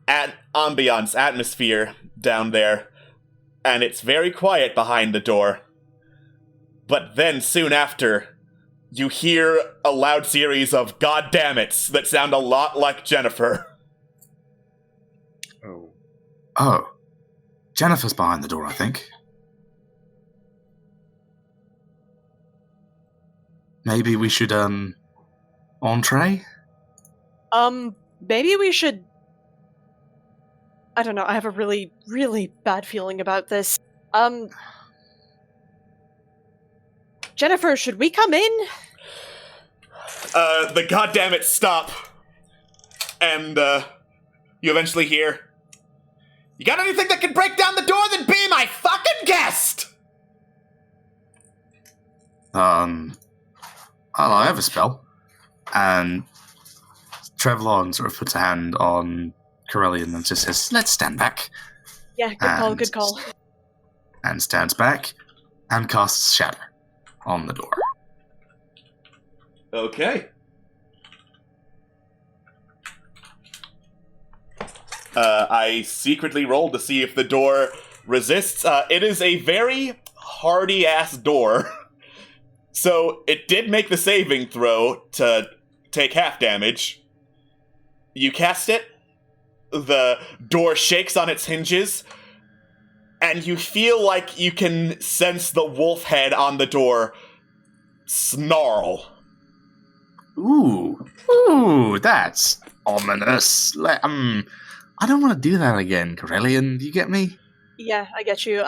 ambiance, atmosphere down there. And it's very quiet behind the door. But then, soon after, you hear a loud series of goddammits that sound a lot like Jennifer. Oh. Jennifer's behind the door, I think. Maybe we should, entree? Maybe we should... I don't know, I have a really, really bad feeling about this. Jennifer, should we come in? The goddammit stop. And, you eventually hear, "You got anything that can break down the door? Then be my fucking guest!" I have a spell. And Trevlon sort of puts a hand on Corellian and just says, "Let's stand back." Yeah, good call. And stands back and casts Shatter on the door. Okay. I secretly rolled to see if the door resists. It is a very hardy-ass door. So it did make the saving throw to take half damage. You cast it. The door shakes on its hinges. And you feel like you can sense the wolf head on the door snarl. Ooh. Ooh, that's ominous. I don't want to do that again, Corellian. Do you get me? Yeah, I get you.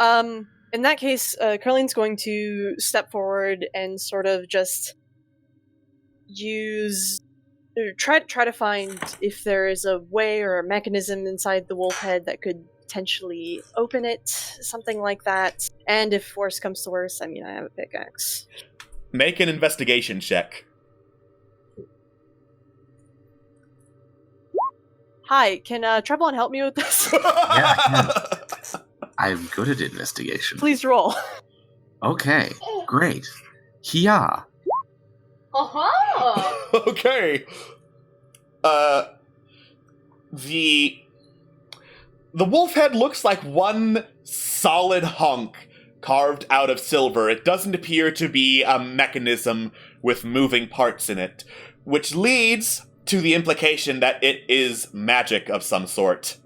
In that case, Curling's going to step forward and sort of just try to find if there is a way or a mechanism inside the wolf head that could potentially open it, something like that. And if worse comes to worse, I mean, I have a pickaxe. Make an investigation check. Hi, can Treblon help me with this? Yeah, I can. I'm good at investigation. Please roll. Okay, great. Hiya. Uh-huh! Okay. The wolf head looks like one solid hunk carved out of silver. It doesn't appear to be a mechanism with moving parts in it, which leads to the implication that it is magic of some sort.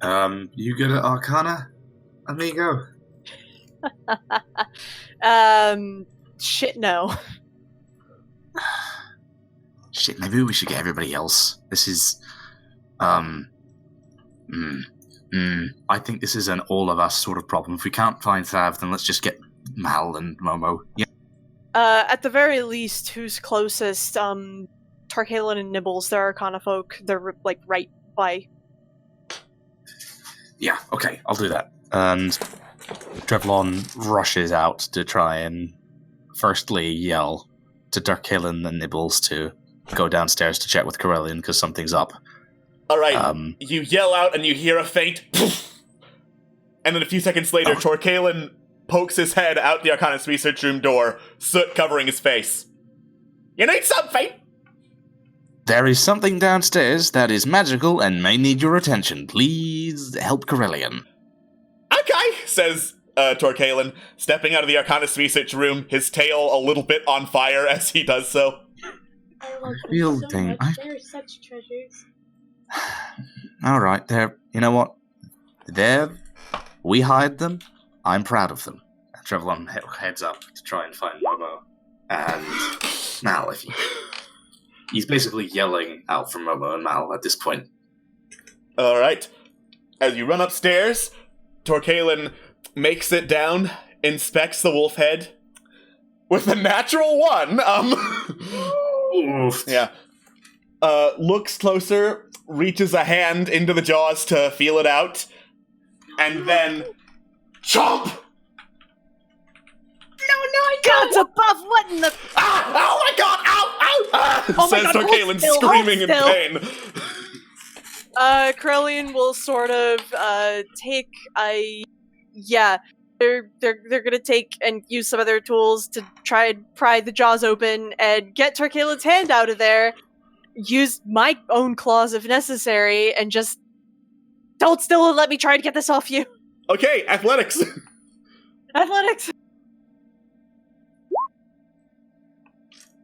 You good at Arcana, amigo? Shit, no. Shit, maybe we should get everybody else. This is, I think this is an all of us sort of problem. If we can't find Thav, then let's just get Mal and Momo. Yeah. At the very least, who's closest? Tarkalin and Nibbles, they're Arcana folk. They're, like, right by. Yeah, okay, I'll do that. And Trevlon rushes out to try and firstly yell to Darkhalin and Nibbles to go downstairs to chat with Corellian because something's up. Alright, you yell out and you hear a faint poof, and then a few seconds later, Torkalin pokes his head out the Arcanist research room door, soot covering his face. You need something? There is something downstairs that is magical and may need your attention. Please help Corellian. Okay, says Torkalin, stepping out of the Arcanist research room, his tail a little bit on fire as he does so. I love feel them so thing- much. They're such treasures. Alright, there. You know what? There. We hide them. I'm proud of them. And Trevlon heads up to try and find Momo. And Mal, if you... He's basically yelling out for Momo and Mal at this point. Alright. As you run upstairs, Torkalin makes it down, inspects the wolf head. With a natural 1, Oof. yeah. Looks closer, reaches a hand into the jaws to feel it out, and then... Chomp! Gods above, what in the... Ah! Oh my god! Ow! Ow! Ah! Oh my says God, hold Torkalin, still, screaming in hold pain. Corellian will sort of, take yeah, they're gonna take and use some of their tools to try and pry the jaws open and get Torkalin's hand out of there, use my own claws if necessary, and just hold still and let me try to get this off you. Okay, athletics. Athletics.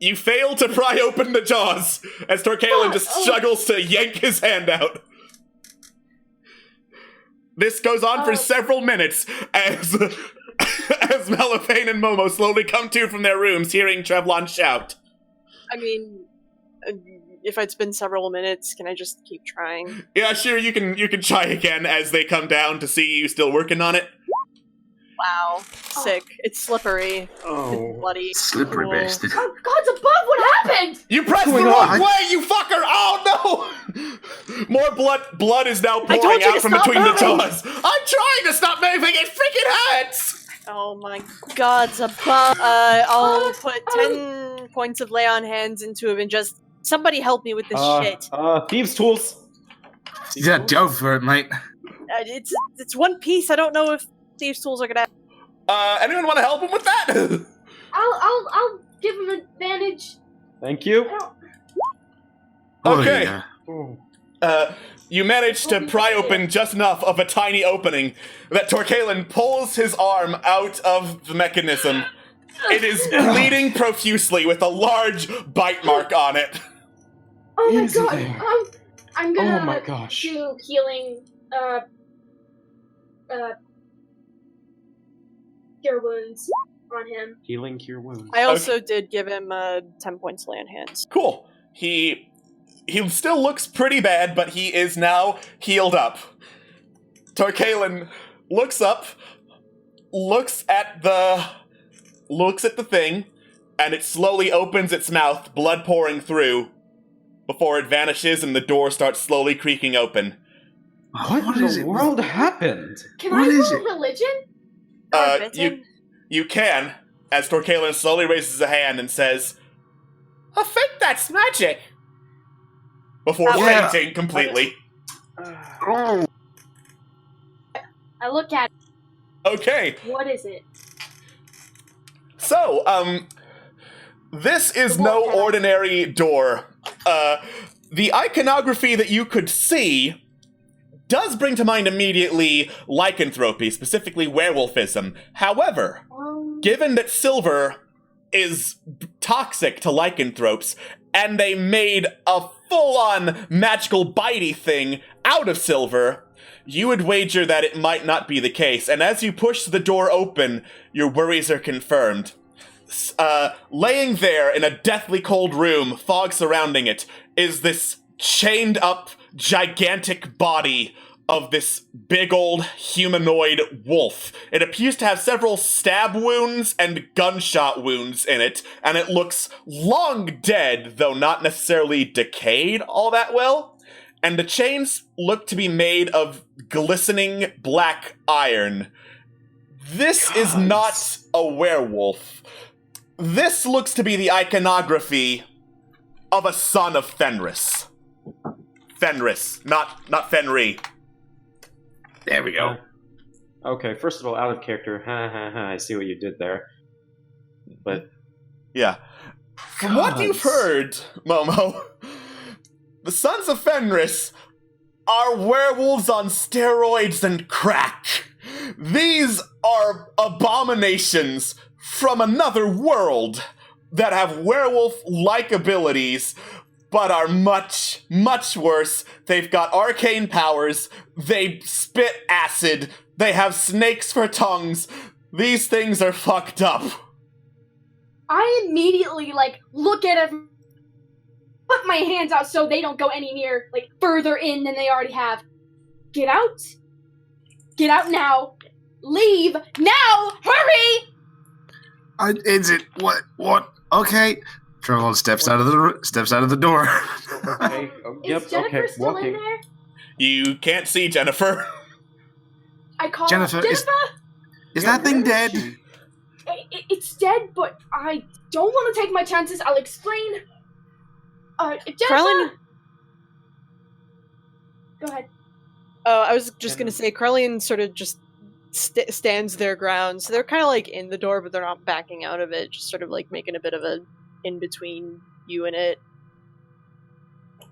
You fail to pry open the jaws as Torkalin just struggles to yank his hand out. This goes on for several minutes as Malafane and Momo slowly come to from their rooms, hearing Trevlon shout. I mean, if it's been several minutes, can I just keep trying? Yeah, sure, you can try again as they come down to see you still working on it. Wow. Sick. It's slippery. Oh. It's bloody. Slippery Cool. bastard. Oh, God's above, what happened? You pressed the wrong way, you fucker! Oh no! More blood is now I told pouring you out to from stop between the moving! jaws. I'm trying to stop moving, it freaking hurts! Oh my god's above. I'll put 10 points of lay on hands into him and just somebody help me with this shit. Thieves' tools. Yeah, go for it, mate. It's one piece. I don't know if thieves' tools are gonna. Anyone want to help him with that? I'll give him advantage. Thank you. Okay. Oh, yeah. You manage to pry open just enough of a tiny opening that Torkalin pulls his arm out of the mechanism. It is bleeding profusely with a large bite mark on it. Oh my Easy god. there. I'm gonna Oh my gosh. do healing, cure wounds. on him. Healing cure wounds. I also did give him 10 points lay on hands. Cool. He still looks pretty bad, but he is now healed up. Torkalin looks up, looks at the thing, and it slowly opens its mouth, blood pouring through, before it vanishes and the door starts slowly creaking open. What in the world happened? Can I roll religion? You can, as Torkalin slowly raises a hand and says, "I think that's magic," before fainting completely. I look at it. Okay. What is it? So, this is no ordinary door. The iconography that you could see does bring to mind immediately lycanthropy, specifically werewolfism. However, given that silver is toxic to lycanthropes, and they made a full-on magical bitey thing out of silver, you would wager that it might not be the case. And as you push the door open, your worries are confirmed. Laying there in a deathly cold room, fog surrounding it, is this chained up, gigantic body of this big old humanoid wolf. It appears to have several stab wounds and gunshot wounds in it, and it looks long dead, though not necessarily decayed all that well. And the chains look to be made of glistening black iron. This is not a werewolf. This looks to be the iconography of a son of Fenris. Fenris, not Fenry. There we go. Okay, first of all, out of character. I see what you did there. But yeah. From what you've heard, Momo, the sons of Fenris are werewolves on steroids and crack. These are abominations from another world that have werewolf-like abilities, but are much, much worse. They've got arcane powers, they spit acid, they have snakes for tongues. These things are fucked up. I immediately, look at everyone, put my hands out so they don't go any near, further in than they already have. Get out. Get out now. Leave now. Hurry! Is it what? Okay. Trevor steps out of the door. Okay. Is Jennifer still in there? You can't see Jennifer. I call Jennifer. Jennifer. Is that thing dead? It's dead, but I don't want to take my chances. I'll explain. Jennifer. Carlin? Go ahead. Oh, I was just gonna say, Carlian sort of just stands their ground. So they're kind of in the door, but they're not backing out of it. Just sort of making a bit of a in between you and it.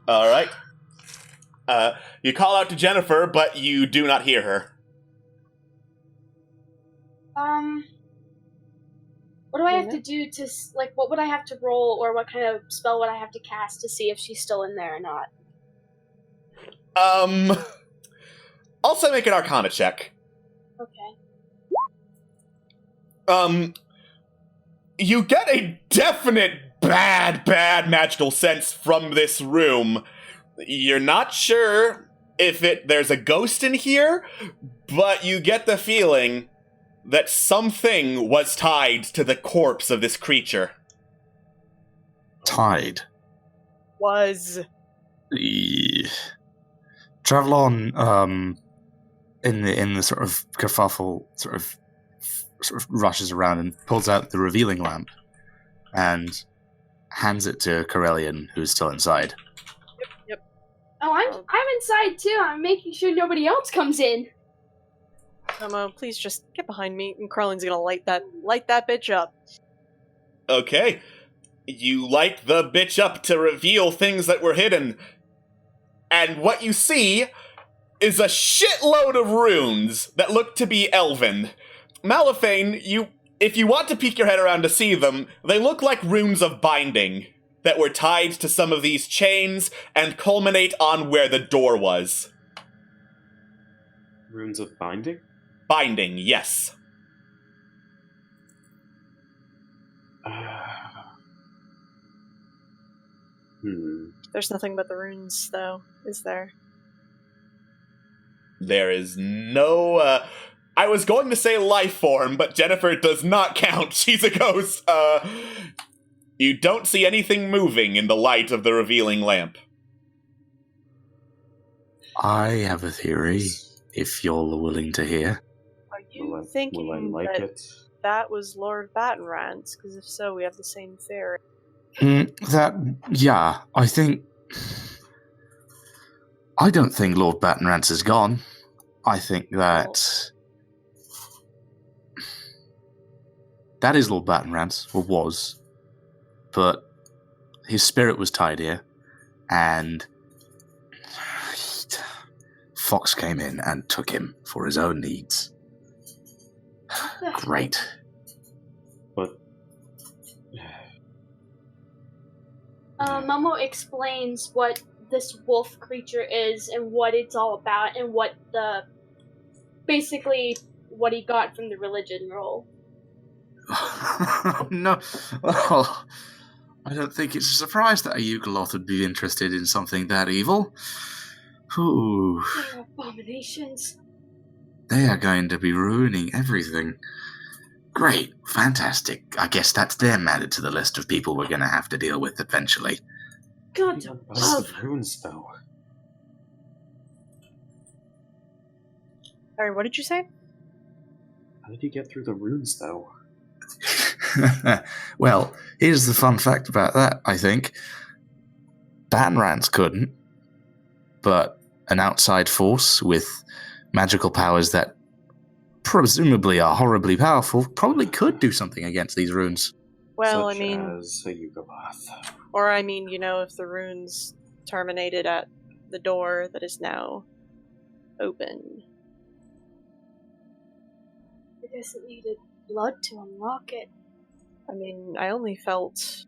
All right. You call out to Jennifer, but you do not hear her. What do I have to do to, what would I have to roll, or what kind of spell would I have to cast to see if she's still in there or not? Also make an Arcana check. Okay. You get a definite bad magical sense from this room. You're not sure if there's a ghost in here, but you get the feeling that something was tied to the corpse of this creature. Tied. Was. Travelon, in the sort of kerfuffle, sort of rushes around and pulls out the revealing lamp and hands it to Corellian, who's still inside. Yep. Oh, I'm inside too. I'm making sure nobody else comes in. Please just get behind me, and Carlin's gonna light that bitch up. Okay. You light the bitch up to reveal things that were hidden. And what you see is a shitload of runes that look to be elven. Malifane, if you want to peek your head around to see them, they look like runes of binding that were tied to some of these chains and culminate on where the door was. Runes of binding? Binding, yes. There's nothing but the runes, though, is there? There is no, I was going to say life form, but Jennifer does not count. She's a ghost. You don't see anything moving in the light of the revealing lamp. I have a theory, if you're willing to hear. Are you thinking that was Lord Battenrant's? Because if so, we have the same theory. Yeah, I don't think Lord Battenrant's is gone. I think that... That is Lord Battenrant's, or was. But his spirit was tied here, and Fox came in and took him for his own needs. Great. But... Momo explains what this wolf creature is and what it's all about and what basically what he got from the religion role. No. Oh, I don't think it's a surprise that a Yugoloth would be interested in something that evil. Ooh. They're abominations. They are going to be ruining everything. Great. Fantastic. I guess that's them added to the list of people we're going to have to deal with eventually. God, the runes, though. Sorry, what did you say? How did you get through the runes, though? Well, here's the fun fact about that, I think. Banrans couldn't, but an outside force with magical powers that presumably are horribly powerful probably could do something against these runes. Well, Such I mean... as a Yugoloth. Or, I mean, you know, if the runes terminated at the door that is now open. I guess it needed blood to unlock it. I mean, I only felt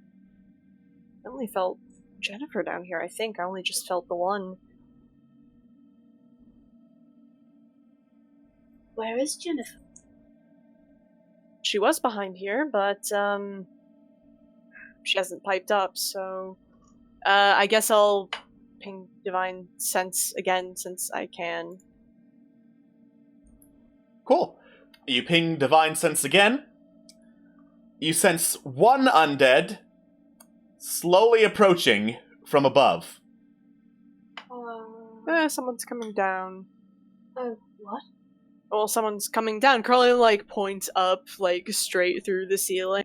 Jennifer down here, I think. I only just felt the one. Where is Jennifer? She was behind here, but, she hasn't piped up, so... I guess I'll ping Divine Sense again, since I can. Cool. You ping Divine Sense again. You sense one undead slowly approaching from above. Someone's coming down. What? Well, someone's coming down. Carly, points up, straight through the ceiling.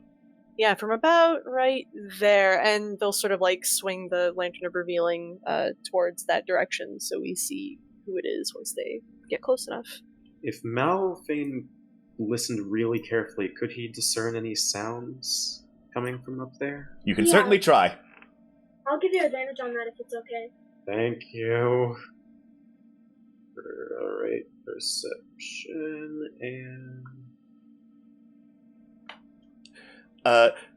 Yeah, from about right there, and they'll sort of, swing the Lantern of Revealing towards that direction, so we see who it is once they get close enough. If Malphane listened really carefully, could he discern any sounds coming from up there? You can certainly try. I'll give you advantage on that if it's okay. Thank you. Alright, perception and...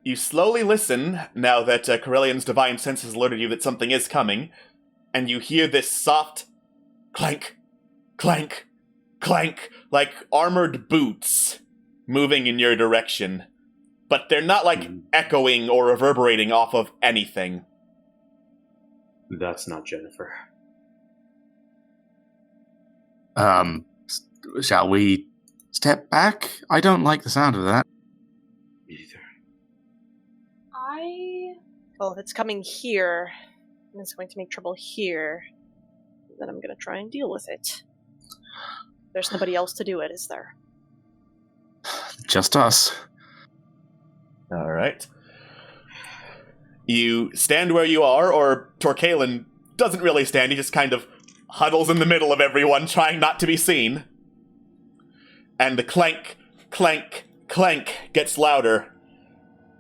You slowly listen, now that Corellian's Divine Sense has alerted you that something is coming, and you hear this soft clank, clank, clank, like armored boots moving in your direction. But they're not, echoing or reverberating off of anything. That's not Jennifer. Shall we step back? I don't like the sound of that. Either. Well, if it's coming here, and it's going to make trouble here, then I'm going to try and deal with it. There's nobody else to do it, is there? Just us. Alright. You stand where you are, or Torkalin doesn't really stand, he just kind of huddles in the middle of everyone, trying not to be seen. And the clank, clank, clank gets louder,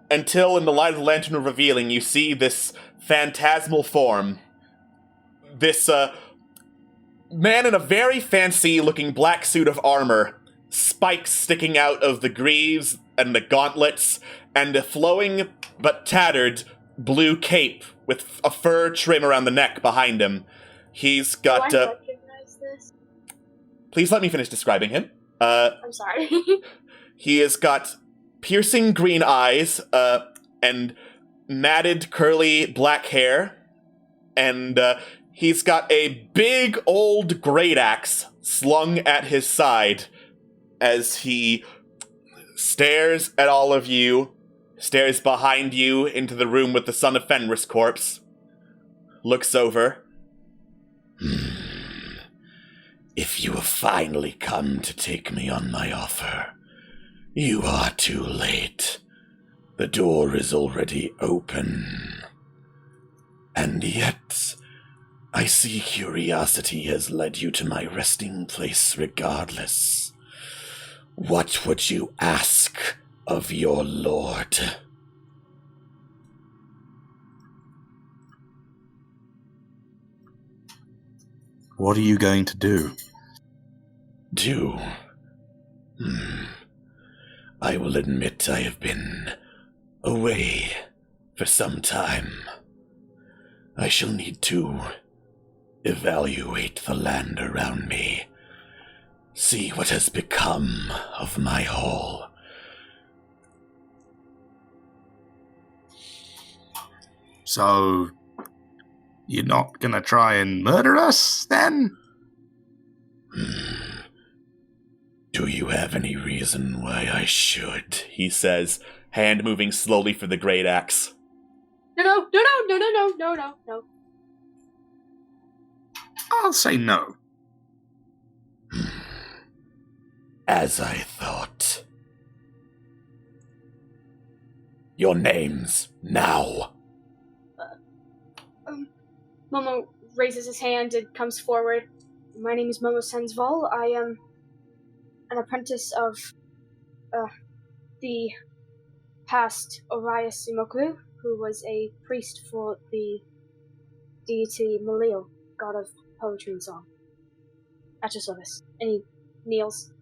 until in the light of the Lantern of Revealing, you see this phantasmal form. This, man in a very fancy-looking black suit of armor, spikes sticking out of the greaves and the gauntlets, and a flowing but tattered blue cape with a fur trim around the neck behind him. He's got, Do I recognize this? Please let me finish describing him. I'm sorry. He has got piercing green eyes, and matted curly black hair, and he's got a big old great axe slung at his side as he stares at all of you, stares behind you into the room with the son of Fenris corpse, looks over. If you have finally come to take me on my offer, you are too late. The door is already open. And yet, I see curiosity has led you to my resting place regardless. What would you ask of your lord? What are you going to do? Do? I will admit I have been away for some time. I shall need to evaluate the land around me, see what has become of my hall. So, you're not gonna try and murder us, then? Do you have any reason why I should? He says, hand moving slowly for the great axe. No. I'll say no. As I thought. Your names, now. Momo raises his hand and comes forward. My name is Momo Sensval. I am an apprentice of the past Orias Imoklu, who was a priest for the deity Malil, god of poetry and song. At your service. And he kneels.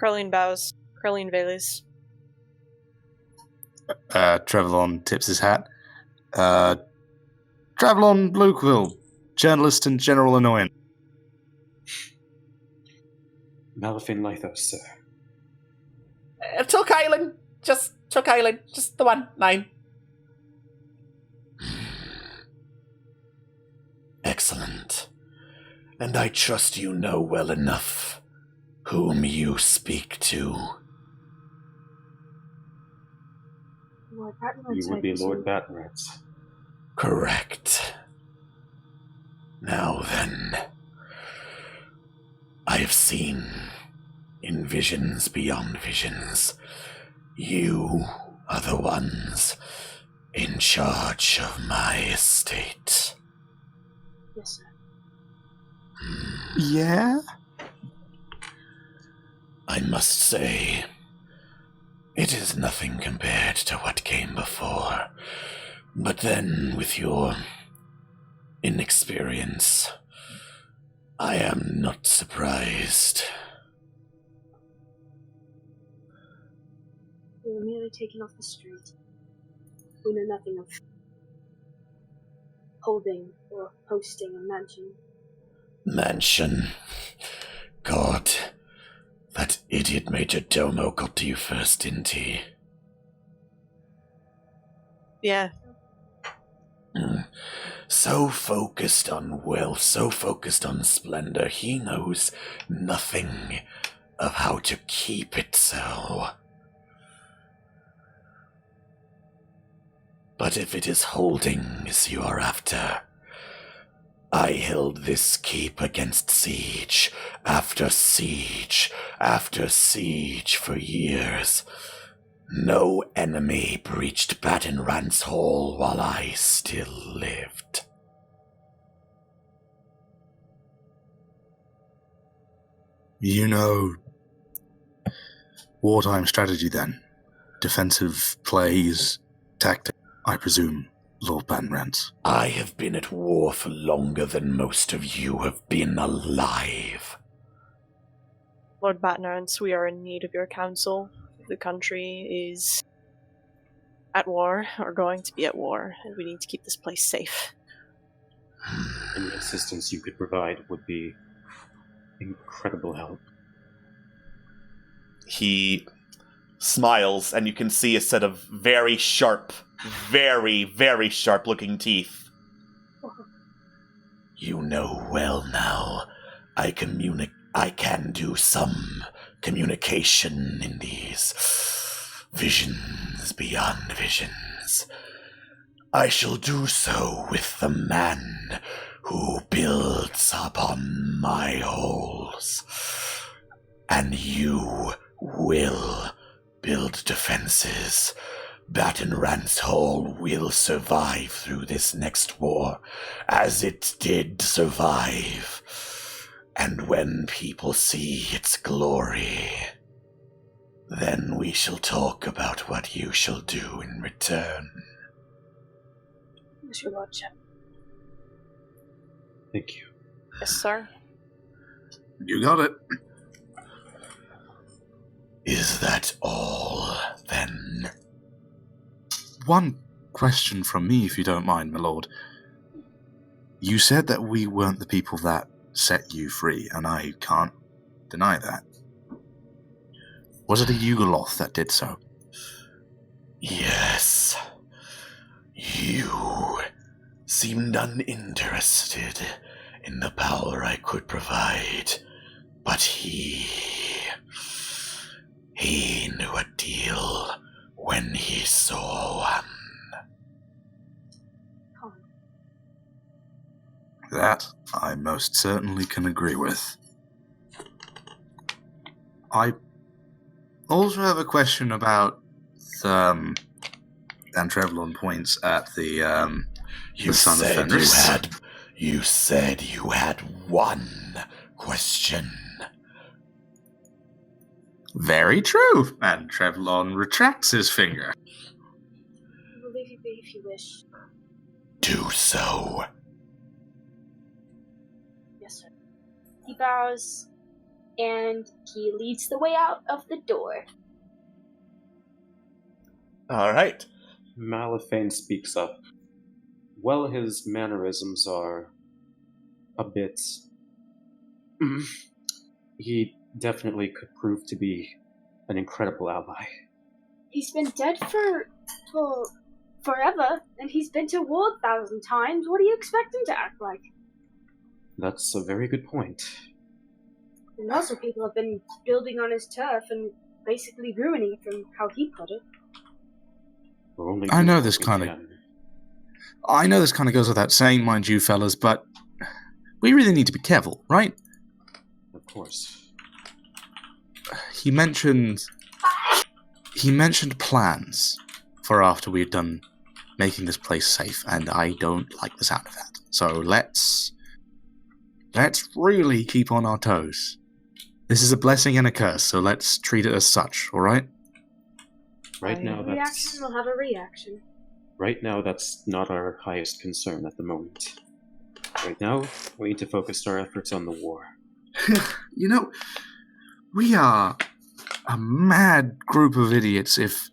Crowline bows. Crowline Vales. Trevelon tips his hat. Trevelon Bluequill, journalist and general annoyance. Malafin Lythos, sir. Took Island. Just Took Island. Just the one. 9. Excellent. And I trust you know well enough whom you speak to. Lord Battenreds, You would be Lord Battenreds. Correct. Now then, I have seen in visions beyond visions, you are the ones in charge of my estate. Yes, sir. Yeah? I must say, it is nothing compared to what came before. But then, with your inexperience, I am not surprised. We were merely taken off the street. We know nothing of holding or hosting a mansion. Mansion. God, that idiot Major Domo got to you first, didn't he? Yeah. So focused on wealth, so focused on splendor, he knows nothing of how to keep it so. But if it is holdings you are after, I held this keep against siege after siege after siege for years. No enemy breached Battenrand's Hall while I still lived. You know, wartime strategy then. Defensive plays, tactics, I presume, Lord Battenrand. I have been at war for longer than most of you have been alive. Lord Battenrand, we are in need of your counsel. The country is at war, or going to be at war, and we need to keep this place safe. Any assistance you could provide would be incredible help. He smiles, and you can see a set of very sharp, very, very sharp-looking teeth. You know well now, I can do some communication in these visions beyond visions. I shall do so with the man who builds upon my holes. And you will build defenses. Baton Rance Hall will survive through this next war, as it did survive. And when people see its glory, then we shall talk about what you shall do in return. Yes, your lordship. Thank you. Yes, sir. You got it. Is that all, then? One question from me, if you don't mind, my lord. You said that we weren't the people that set you free, and I can't deny that. Was it a Yugoloth that did so? Yes. You seemed uninterested in the power I could provide, but he knew a deal when he saw one. That I most certainly can agree with. I also have a question about and Trevlon points at the Son of Fenris. You said you had one question. Very true. And Trevlon retracts his finger. I will leave you be if you wish. Do so. Yes, sir. He bows, and he leads the way out of the door. All right. Malifane speaks up. Well, his mannerisms are a bit... he definitely could prove to be an incredible ally. He's been dead for forever, and he's been to war 1,000 times. What do you expect him to act like? That's a very good point. And also people have been building on his turf and basically ruining it, from how he put it. I know this kind of goes without saying, mind you, fellas, but we really need to be careful, right? Of course. He mentioned plans for after we'd done making this place safe, and I don't like the sound of that. So let's really keep on our toes. This is a blessing and a curse, so let's treat it as such, alright? Right now, reaction will have a reaction. Right now, that's not our highest concern at the moment. Right now, we need to focus our efforts on the war. You know, we are a mad group of idiots if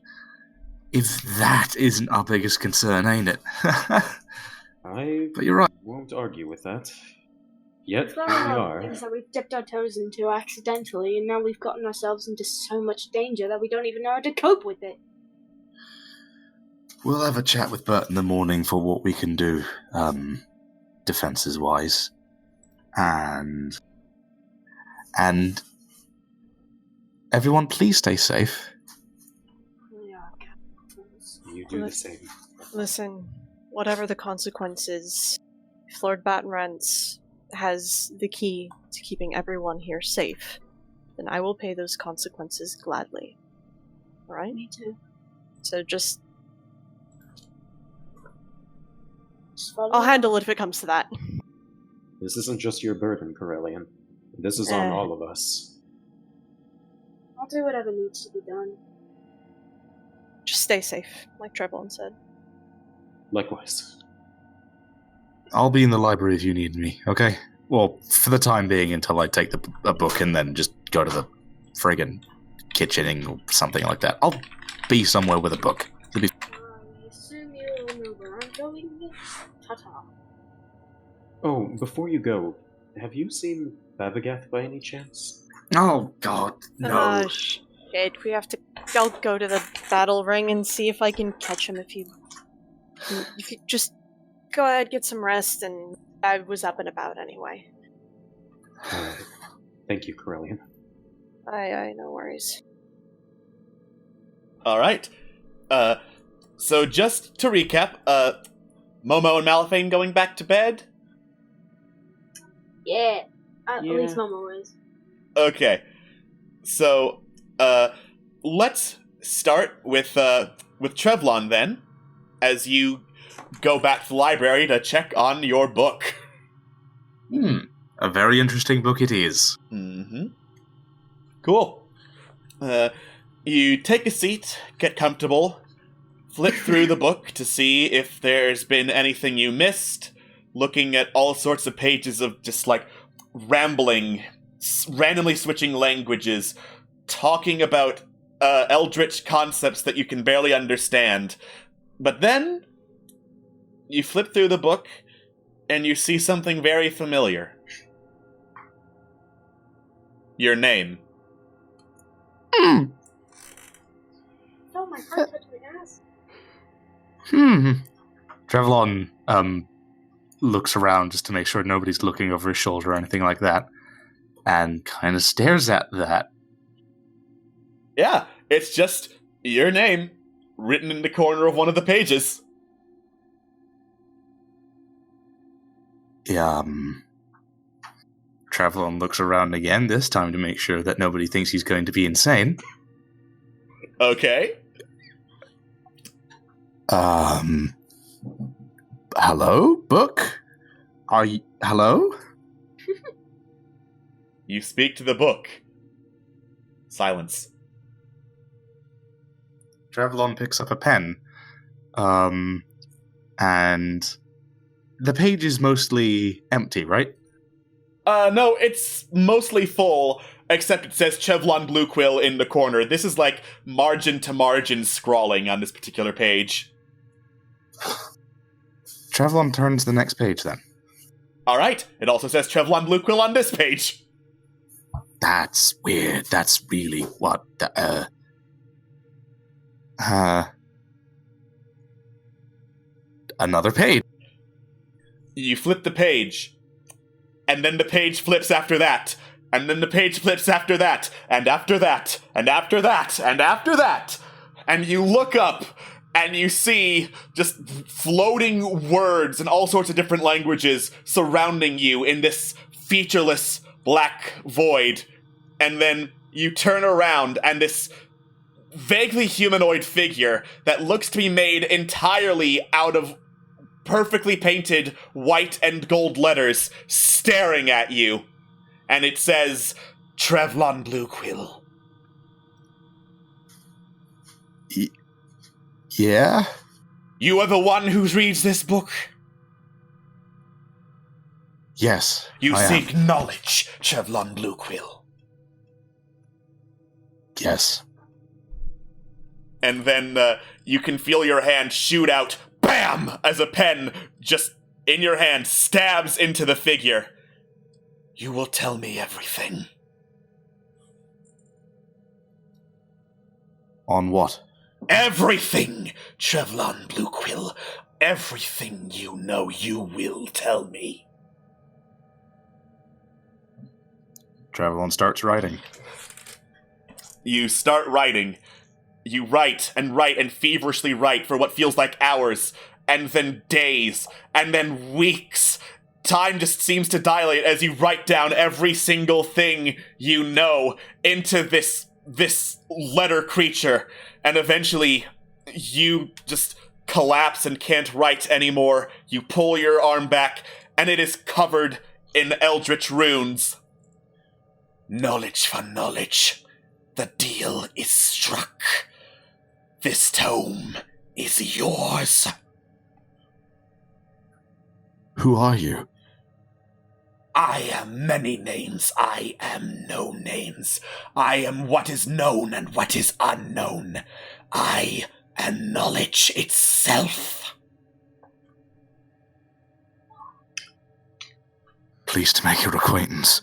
that isn't our biggest concern, ain't it? But you're right. Won't argue with that. Yet, There here we are are. things that we've dipped our toes into accidentally, and now we've gotten ourselves into so much danger that we don't even know how to cope with it. We'll have a chat with Bert in the morning for what we can do, defenses-wise. And everyone, please stay safe. You do the same. Listen, whatever the consequences, if Lord Baton Rance has the key to keeping everyone here safe, then I will pay those consequences gladly. Alright? Me too. So just I'll handle it if it comes to that. This isn't just your burden, Corellian. This is on all of us. I'll do whatever needs to be done. Just stay safe, like Trevlon said. Likewise. I'll be in the library if you need me, okay? Well, for the time being, until I take a book and then just go to the friggin' kitchening or something like that. I'll be somewhere with a book. I assume you know where I'm going with ta-ta. Oh, before you go, have you seen Babagath by any chance? Oh, God, no. I'll go to the battle ring and see if I can catch him if you just go ahead, get some rest, and I was up and about anyway. Thank you, Corellian. I no worries. Alright. So just to recap, Momo and Malifane going back to bed? Yeah. At least Momo is. Okay. So, let's start with Trevlon then, as you go back to the library to check on your book. A very interesting book it is. Mm-hmm. Cool. You take a seat, get comfortable, flip through the book to see if there's been anything you missed, looking at all sorts of pages of just, like, rambling, randomly switching languages, talking about eldritch concepts that you can barely understand. But then, you flip through the book, and you see something very familiar. Your name. Oh, my heart touched my ass. Trevlon looks around just to make sure nobody's looking over his shoulder or anything like that, and kind of stares at that. Yeah, it's just your name written in the corner of one of the pages. Trevlon looks around again, this time to make sure that nobody thinks he's going to be insane. Okay. Hello, book? Are you... Hello? You speak to the book. Silence. Trevlon picks up a pen. And the page is mostly empty, right? No, it's mostly full, except it says Chevlon Blue Quill in the corner. This is like margin to margin scrawling on this particular page. Trevlon turns the next page then. Alright, it also says Chevlon Blue Quill on this page. That's weird. That's really what another page. You flip the page, and then the page flips after that, and then the page flips after that, and after that, and after that, and after that, and you look up, and you see just floating words in all sorts of different languages surrounding you in this featureless black void, and then you turn around, and this vaguely humanoid figure that looks to be made entirely out of perfectly painted white and gold letters staring at you. And it says, Trevlon Blue Quill. Yeah? You are the one who reads this book? Yes. You I seek am. knowledge, Trevlon Blue Quill. Yes. And then you can feel your hand shoot out, BAM! As a pen just in your hand stabs into the figure. You will tell me everything. On what? Everything, Trevlon Blue Quill. Everything you know, you will tell me. Trevlon starts writing. You start writing. You write and feverishly write for what feels like hours, and then days, and then weeks. Time just seems to dilate as you write down every single thing you know into this letter creature, and eventually you just collapse and can't write anymore. You pull your arm back, and it is covered in eldritch runes. Knowledge for knowledge. The deal is struck. This tome is yours. Who are you? I am many names. I am no names. I am what is known and what is unknown. I am knowledge itself. Pleased to make your acquaintance.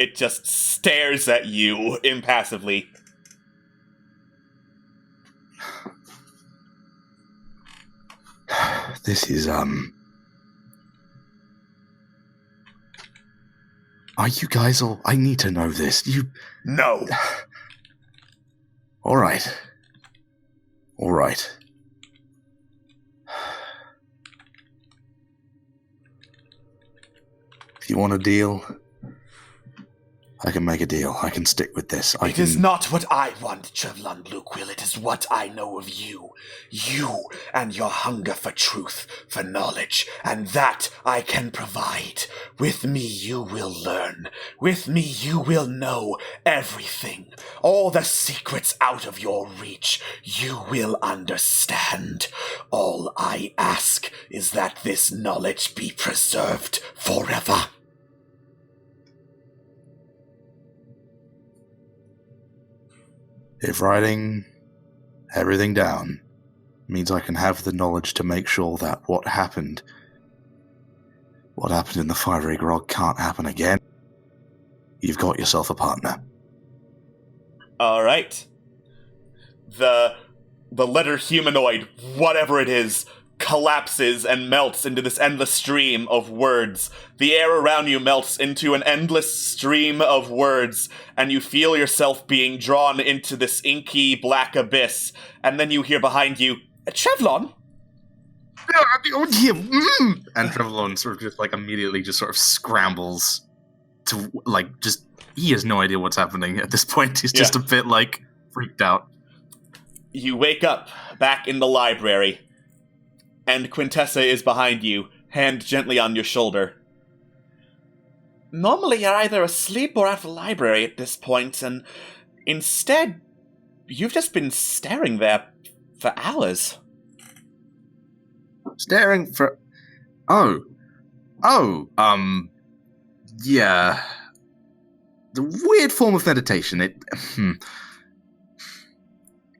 it just stares at you impassively. This is, Are you guys all... I need to know this. No. Alright. Alright. If you want a deal, I can make a deal. I can stick with this. It is not what I want, Trevlon Bluequill. It is what I know of you. You and your hunger for truth, for knowledge, and that I can provide. With me you will learn. With me you will know everything. All the secrets out of your reach, you will understand. All I ask is that this knowledge be preserved forever. If writing everything down means I can have the knowledge to make sure that what happened in the Fiery Grog can't happen again, you've got yourself a partner. All right. The letter humanoid, whatever it is, collapses and melts into this endless stream of words. The air around you melts into an endless stream of words, and you feel yourself being drawn into this inky black abyss. And then you hear behind you, Trevlon? And Trevlon sort of just like immediately just sort of scrambles to like just he has no idea what's happening at this point. He's just a bit like freaked out. You wake up back in the library, and Quintessa is behind you, hand gently on your shoulder. Normally you're either asleep or at the library at this point, and instead, you've just been staring there for hours. Staring for... yeah. The weird form of meditation,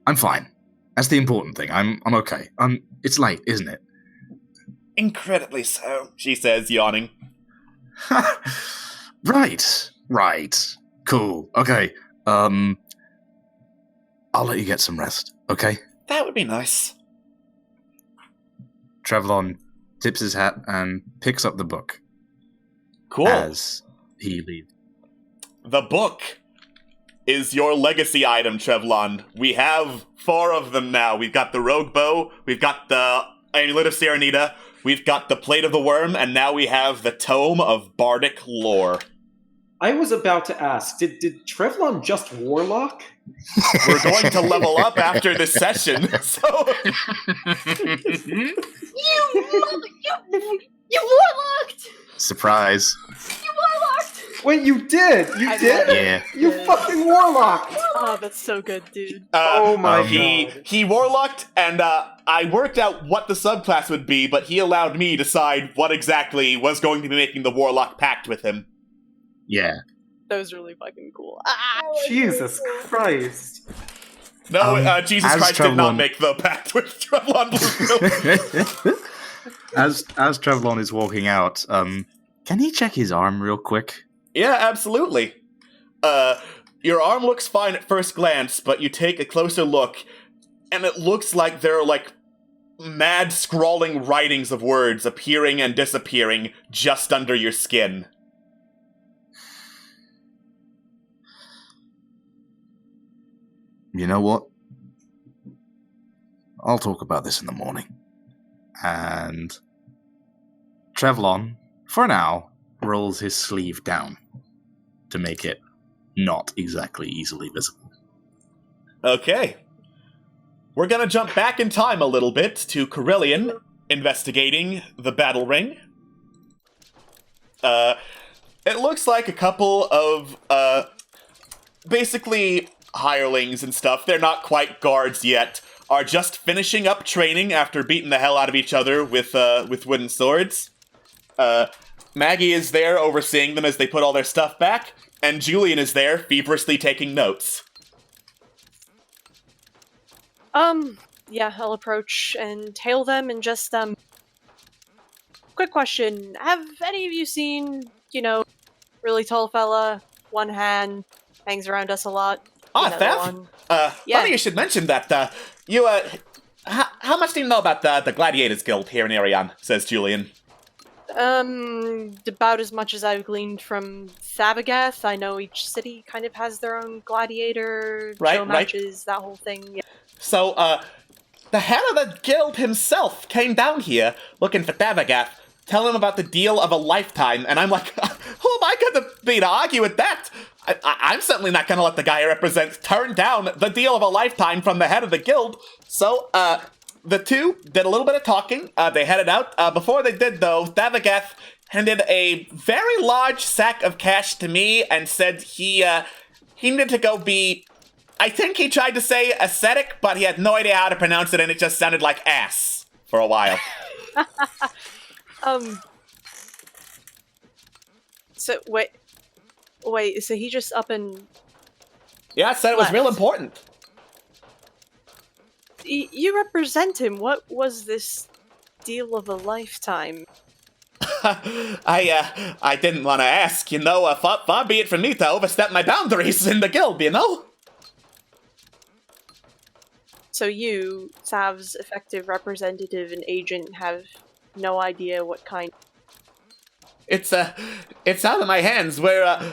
I'm fine. That's the important thing. I'm okay. It's late, isn't it? Incredibly so, she says, yawning. Right. Cool. Okay. I'll let you get some rest, okay? That would be nice. Trevlon tips his hat and picks up the book. Cool. As he leaves. The book is your legacy item, Trevlon. We have 4 of them now. We've got the Rogue Bow, we've got the Amulet of Serenita, we've got the Plate of the Worm, and now we have the Tome of Bardic Lore. I was about to ask, did Trevlon just Warlock? We're going to level up after this session, so... You warlocked! Surprise. You warlocked! Wait, you did? You did? Yeah. You fucking Warlocked! Oh, that's so good, dude. Oh my god. He Warlocked, and I worked out what the subclass would be, but he allowed me to decide what exactly was going to be making the Warlock pact with him. Yeah. That was really fucking cool. Jesus Christ. No, Jesus Christ did not Trevlon- make the pact with Trevlon Bluequill. As Trevlon is walking out, can he check his arm real quick? Yeah, absolutely. Your arm looks fine at first glance, but you take a closer look, and it looks like there are, mad scrawling writings of words appearing and disappearing just under your skin. You know what? I'll talk about this in the morning. And Trevlon, for now, rolls his sleeve down to make it not exactly easily visible. Okay. We're gonna jump back in time a little bit to Carillion investigating the battle ring. It looks like a couple of, basically hirelings and stuff. They're not quite guards yet. Are just finishing up training after beating the hell out of each other with wooden swords. Maggie is there overseeing them as they put all their stuff back, and Julian is there feverishly taking notes. Yeah, I'll approach and hail them and just, quick question. Have any of you seen, really tall fella one hand, hangs around us a lot. Ah, Another Thev? one. Yeah. Funny you should mention that. How much do you know about the Gladiators Guild here in Arion? Says Julian. About as much as I've gleaned from Thabagath. I know each city kind of has their own gladiator show matches, that whole thing. Yeah. So, the head of the guild himself came down here looking for Thabagath, telling him about the deal of a lifetime, and I'm like, who am I gonna be to argue with that? I'm certainly not gonna let the guy I represent turn down the deal of a lifetime from the head of the guild. So, the two did a little bit of talking. They headed out. Before they did, though, Thabagath handed a very large sack of cash to me and said he needed to go be... I think he tried to say ascetic, but he had no idea how to pronounce it, and it just sounded like ass for a while. So, wait, so he just up and... Yeah, I said it was real important. You represent him. What was this deal of a lifetime? I didn't want to ask, far be it from me to overstep my boundaries in the guild, So you, Sav's effective representative and agent, have no idea what kind... It's out of my hands. We're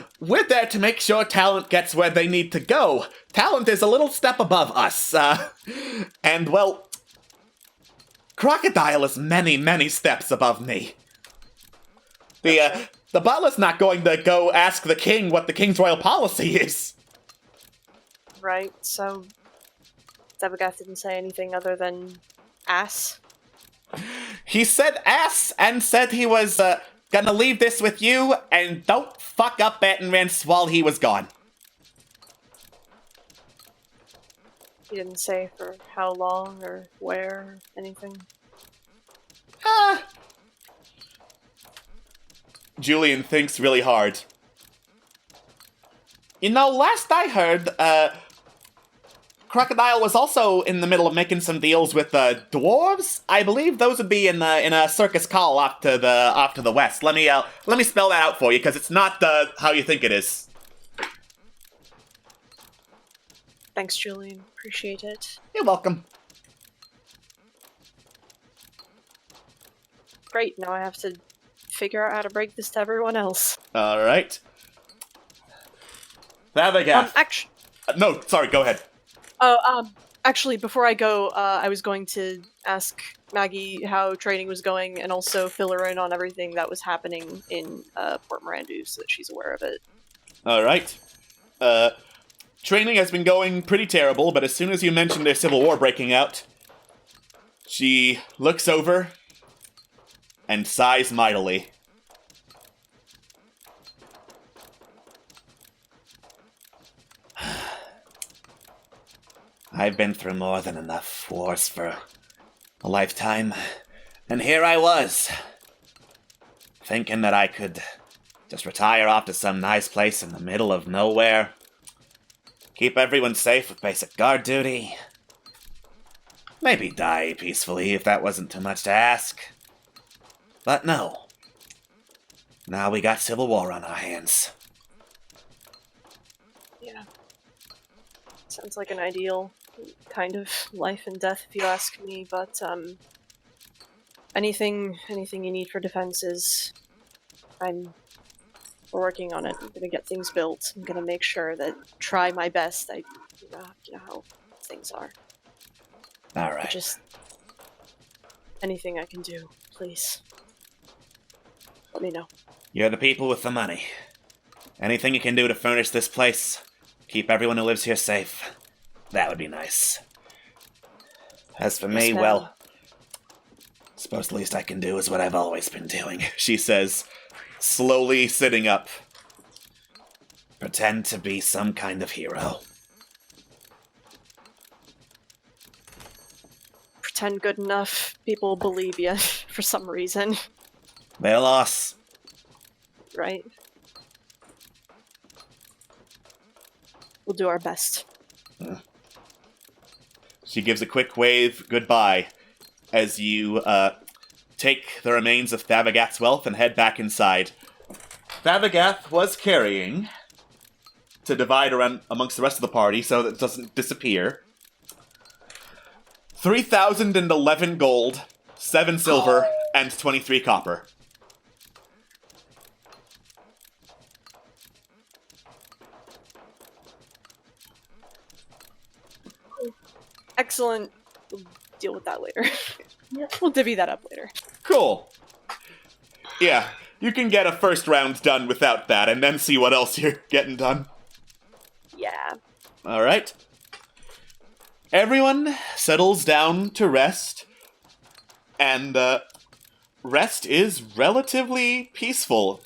there to make sure talent gets where they need to go. Talent is a little step above us, and, well, Crocodile is many, many steps above me. The butler's not going to go ask the king what the king's royal policy is. Right, so Thabagath didn't say anything other than ass? He said ass and said he was, gonna leave this with you, and don't fuck up Battenrance while he was gone. He didn't say for how long or where or anything? Julian thinks really hard. Last I heard, Crocodile was also in the middle of making some deals with dwarves. I believe those would be in a circus call off to the west. Let me spell that out for you, because it's not how you think it is. Thanks, Julian. Appreciate it. You're welcome. Great. Now I have to figure out how to break this to everyone else. All right. Thabagath. No, sorry. Go ahead. Actually, before I go, I was going to ask Maggie how training was going, and also fill her in on everything that was happening in Port Mirandu, so that she's aware of it. All right. Training has been going pretty terrible, but as soon as you mentioned there's civil war breaking out, she looks over and sighs mightily. I've been through more than enough wars for a lifetime, and here I was, thinking that I could just retire off to some nice place in the middle of nowhere, keep everyone safe with basic guard duty, maybe die peacefully if that wasn't too much to ask. But no. Now we got civil war on our hands. Yeah. Sounds like an ideal kind of life and death, if you ask me, but, anything you need for defenses, we're working on it. I'm gonna get things built. I'm gonna make sure that, try my best. You know how things are. Alright. Just, anything I can do, please. Let me know. You're the people with the money. Anything you can do to furnish this place, keep everyone who lives here safe, that would be nice. As for me, well, I suppose the least I can do is what I've always been doing, she says, slowly sitting up. Pretend to be some kind of hero. Pretend good enough, people believe you, for some reason. Their loss. Right? We'll do our best. She gives a quick wave goodbye as you take the remains of Thabagath's wealth and head back inside. Thabagath was carrying to divide around amongst the rest of the party so that it doesn't disappear. 3,011 gold, 7 silver, and 23 copper. Excellent. We'll deal with that later. We'll divvy that up later. Cool. Yeah, you can get a first round done without that, and then see what else you're getting done. Yeah. Alright. Everyone settles down to rest, and rest is relatively peaceful.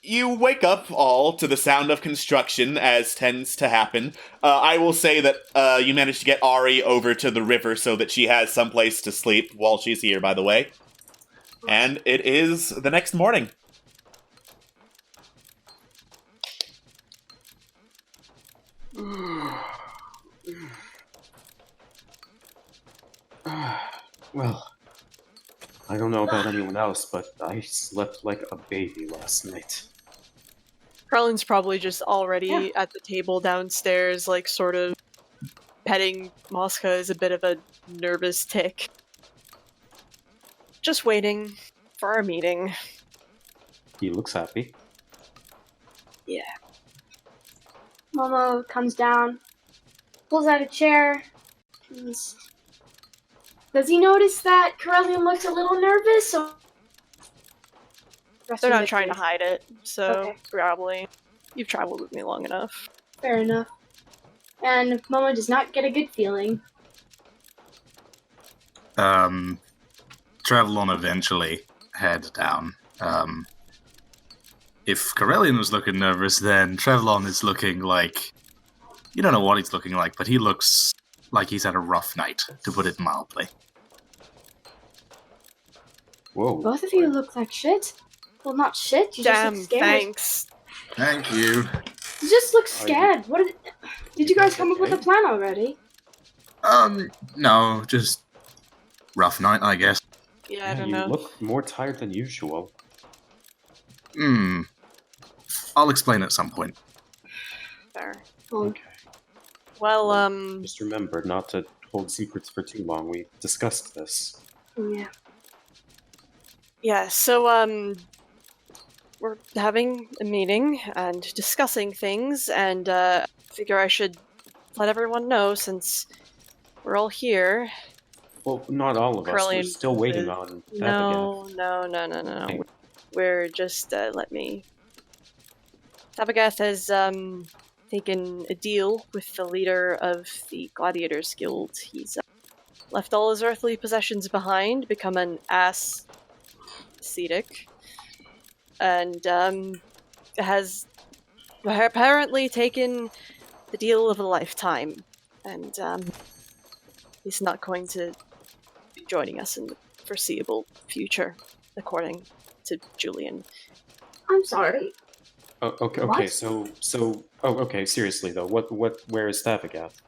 You wake up all to the sound of construction, as tends to happen. I will say that you managed to get Ari over to the river so that she has someplace to sleep while she's here, by the way. And it is the next morning. Well, I don't know about anyone else, but I slept like a baby last night. Krellin's probably just already at the table downstairs, like, sort of petting Mosca as a bit of a nervous tick. Just waiting for our meeting. He looks happy. Yeah. Momo comes down, pulls out a chair. Does he notice that Corellian looks a little nervous? Or... They're not trying to hide it, so Okay. probably. You've traveled with me long enough. Fair enough. And Momo does not get a good feeling. Travelon eventually head down. If Corellian was looking nervous, then Travelon is looking like... You don't know what he's looking like, but he looks like he's had a rough night, to put it mildly. Whoa. Both of you look like shit. Well, not shit, you just look scared. Thanks. Thank you. You just look scared. What did you guys come up with a plan already? No, just rough night, I guess. Yeah, I don't you know. look more tired than usual. I'll explain at some point. Fair. Okay. Well, Just remember not to hold secrets for too long. We discussed this. Yeah. Yeah, so, we're having a meeting and discussing things, and, figure I should let everyone know since we're all here. Well, not all of us. We're Corellian still waiting on Fabagath. No. We're just, let me... Fabagath has, taken a deal with the leader of the Gladiators Guild. He's left all his earthly possessions behind, become an ascetic, and has apparently taken the deal of a lifetime, and he's not going to be joining us in the foreseeable future, according to Julian. I'm sorry. Oh, okay. What? Okay. Seriously though, where is Fabagath?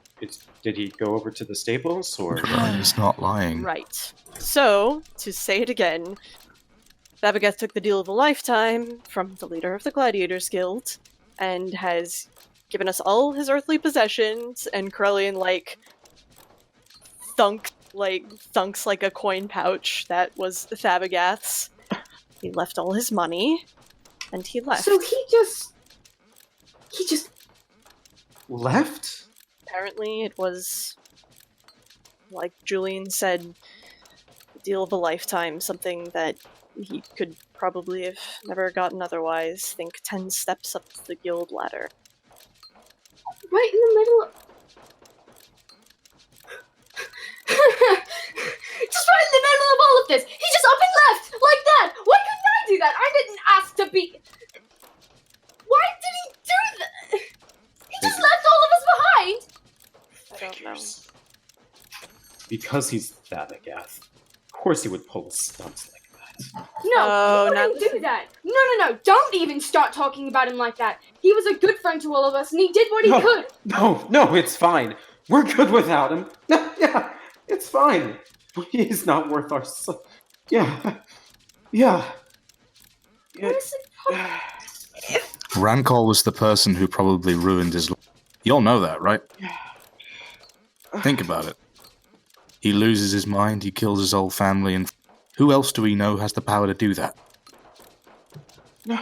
Did he go over to the stables, or? He's not lying. Right. So, to say it again, Fabagath took the deal of a lifetime from the leader of the Gladiators Guild, and has given us all his earthly possessions, and Corellian, thunks like a coin pouch that was Fabagath's. He left all his money, and he left. So he just Left? Apparently it was, like Julian said, the deal of a lifetime, something that he could probably have never gotten otherwise. Think 10 steps up the guild ladder. right in the middle of... just right in the middle of all of this! He just up and left! Like that! Why couldn't I do that? I didn't ask to be... Why did he do that? He just left all of us behind! I don't know. Because he's Fabagath. Of course he would pull a stunt like that. No, Oh, he not- wouldn't do that! No, don't even start talking about him like that! He was a good friend to all of us, and he did what he could! No, it's fine. We're good without him. Yeah, it's fine. He's not worth our... Yeah. What is it? Rancol was the person who probably ruined his life. You all know that, right? Think about it. He loses his mind, he kills his whole family, and who else do we know has the power to do that? No,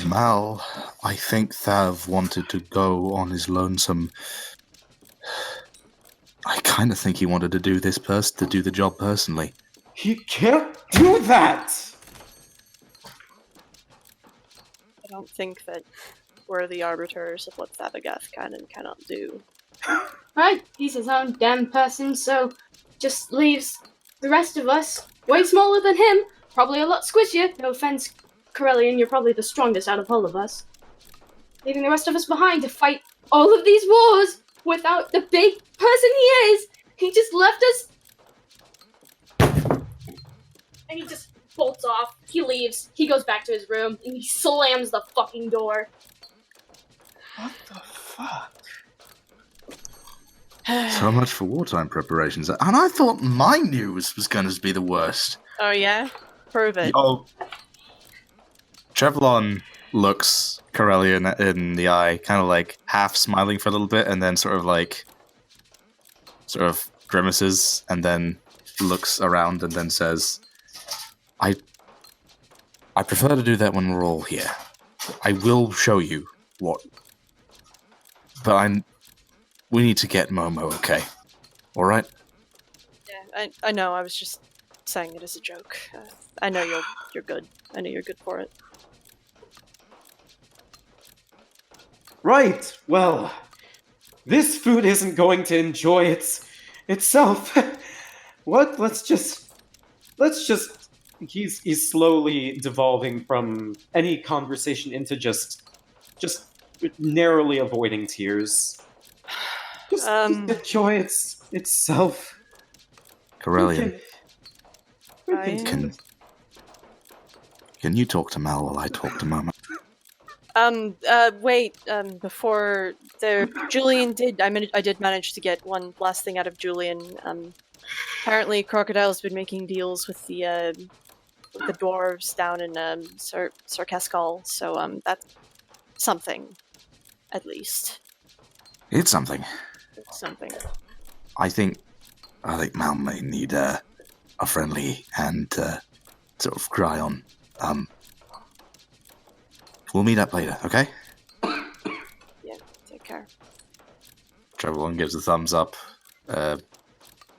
Mal, I think Thav wanted to go on his lonesome. I kind of think he wanted to do to do the job personally. He can't do that! I don't think that we're the arbiters of what Thabagath can and cannot do. Right, he's his own damn person, so just leaves the rest of us way smaller than him, probably a lot squishier. No offense, Corellian, you're probably the strongest out of all of us. Leaving the rest of us behind to fight all of these wars without the big person he is. He just left us. And he just bolts off. He leaves. He goes back to his room and he slams the fucking door. What the fuck? So much for wartime preparations. And I thought my news was going to be the worst. Oh yeah? Prove it. Oh. Trevlon looks Corellian in the eye, kind of like half smiling for a little bit, and then sort of grimaces, and then looks around and then says, I prefer to do that when we're all here. I will show you what. But we need to get Momo, okay? Alright? Yeah, I know, I was just saying it as a joke. I know you're good. I know you're good for it. Right, well, this food isn't going to enjoy itself. What? Let's just... He's slowly devolving from any conversation into just narrowly avoiding tears. Just enjoy itself. Corellian, Okay. can you talk to Mal while I talk to Mama? Wait, before there, Julian I did manage to get one last thing out of Julian. Apparently Crocodile's been making deals with the dwarves down in, Sarkeskal, so, that's something, at least. It's something. It's something. I think Mal may need a friendly hand to sort of cry on. We'll meet up later, okay? Yeah, take care. Trevelyan gives a thumbs up,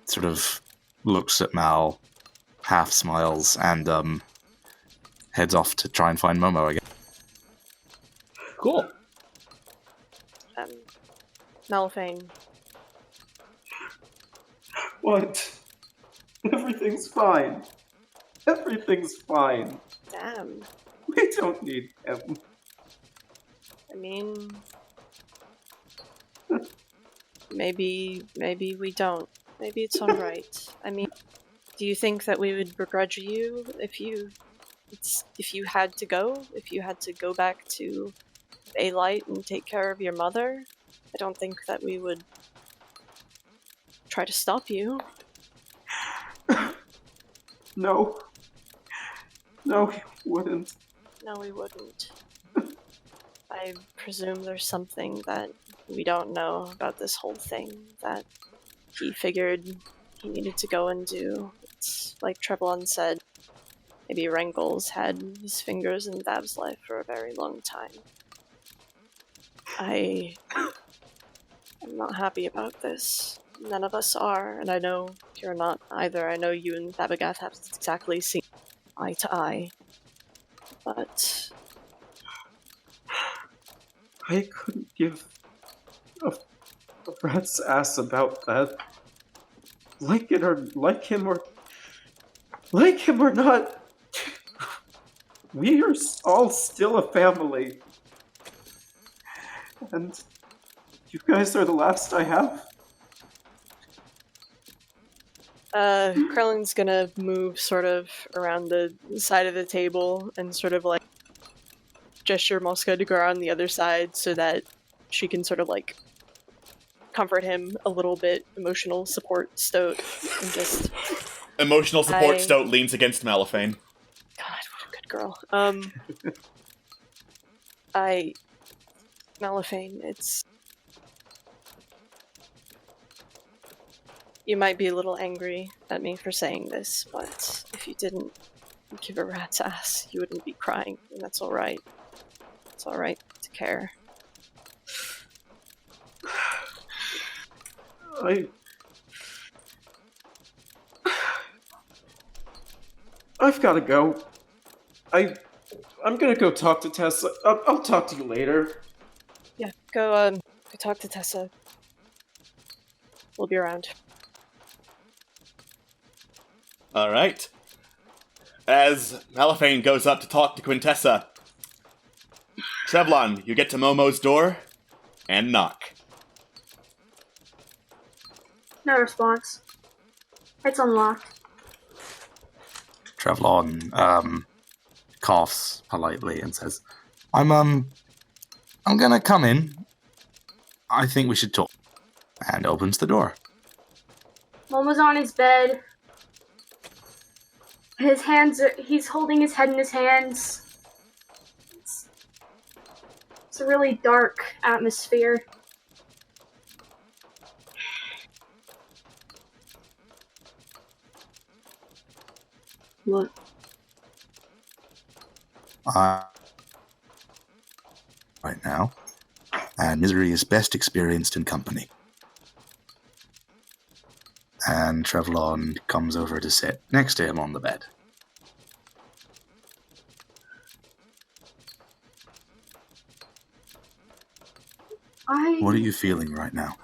sort of looks at Mal, half smiles, and heads off to try and find Momo again. Cool. Malphane. What? Everything's fine. Everything's fine. Damn. We don't need him. I mean... maybe we don't. Maybe it's alright. I mean, do you think that we would begrudge you if you had to go? If you had to go back to A-Light and take care of your mother? I don't think that we would try to stop you. No. No, he wouldn't. No, we wouldn't. I presume there's something that we don't know about this whole thing that he figured he needed to go and do. It's like Treblon said, maybe Rangel's had his fingers in Thav's life for a very long time. I'm not happy about this. None of us are, and I know you're not either. I know you and Thabagath have exactly seen eye to eye. But I couldn't give a rat's ass about that. Like him or not, we are all still a family. And you guys are the last I have. Krellin's gonna move sort of around the side of the table and sort of like gesture Mosca to go around the other side so that she can sort of like comfort him a little bit. Emotional support Stoat and just... Emotional support Stoat leans against Malphane. God, what a good girl. Malifane, it's... You might be a little angry at me for saying this, but if you didn't give a rat's ass, you wouldn't be crying, and that's alright. It's alright to care. I've gotta go. I'm gonna go talk to Tessa. I'll talk to you later. Yeah, go talk to Tessa. We'll be around. Alright. As Malifane goes up to talk to Quintessa, Trevlon, you get to Momo's door and knock. No response. It's unlocked. Trevlon coughs politely and says, I'm gonna come in. I think we should talk. And opens the door. Momo's on his bed. He's holding his head in his hands. It's a really dark atmosphere. What? Right now, and misery is best experienced in company. And Trevlon comes over to sit next to him on the bed. What are you feeling right now?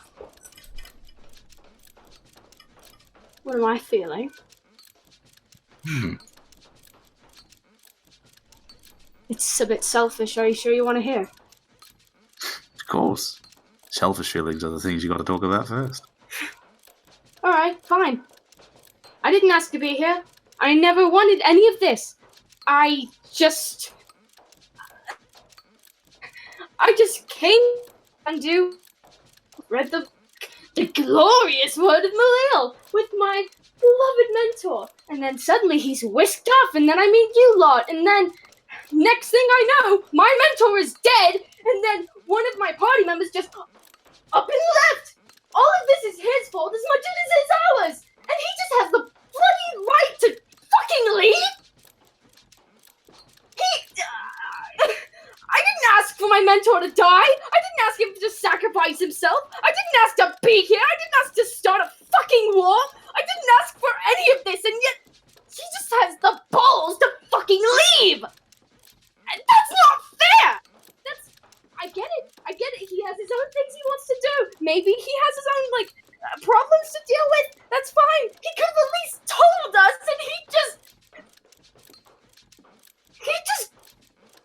What am I feeling? It's a bit selfish. Are you sure you want to hear? Of course. Selfish feelings are the things you got to talk about first. Alright, fine. I didn't ask to be here. I never wanted any of this. I just came and read the glorious word of Malil with my beloved mentor. And then suddenly he's whisked off, and then I meet you lot, and then next thing I know, my mentor is dead, and then one of my party members just up and left. All of this is his fault as much as it is ours, and he just has the bloody right to fucking leave? I didn't ask for my mentor to die. I didn't ask him to sacrifice himself. I didn't ask to be here. I didn't ask to start a fucking war. I didn't ask for any of this, and yet he just has the balls to fucking leave. And that's not fair. I get it. He has his own things he wants to do. Maybe he has his own, problems to deal with. That's fine. He could have at least told us, and he just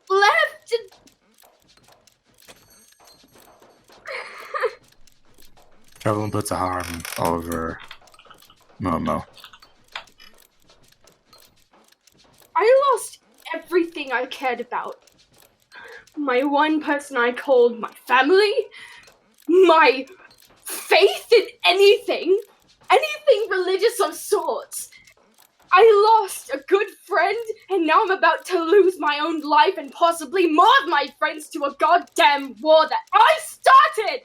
left and... Trevlon puts a arm over Momo. I lost everything I cared about. My one person I called my family, my faith in anything religious of sorts. I lost a good friend, and now I'm about to lose my own life and possibly more of my friends to a goddamn war that I started!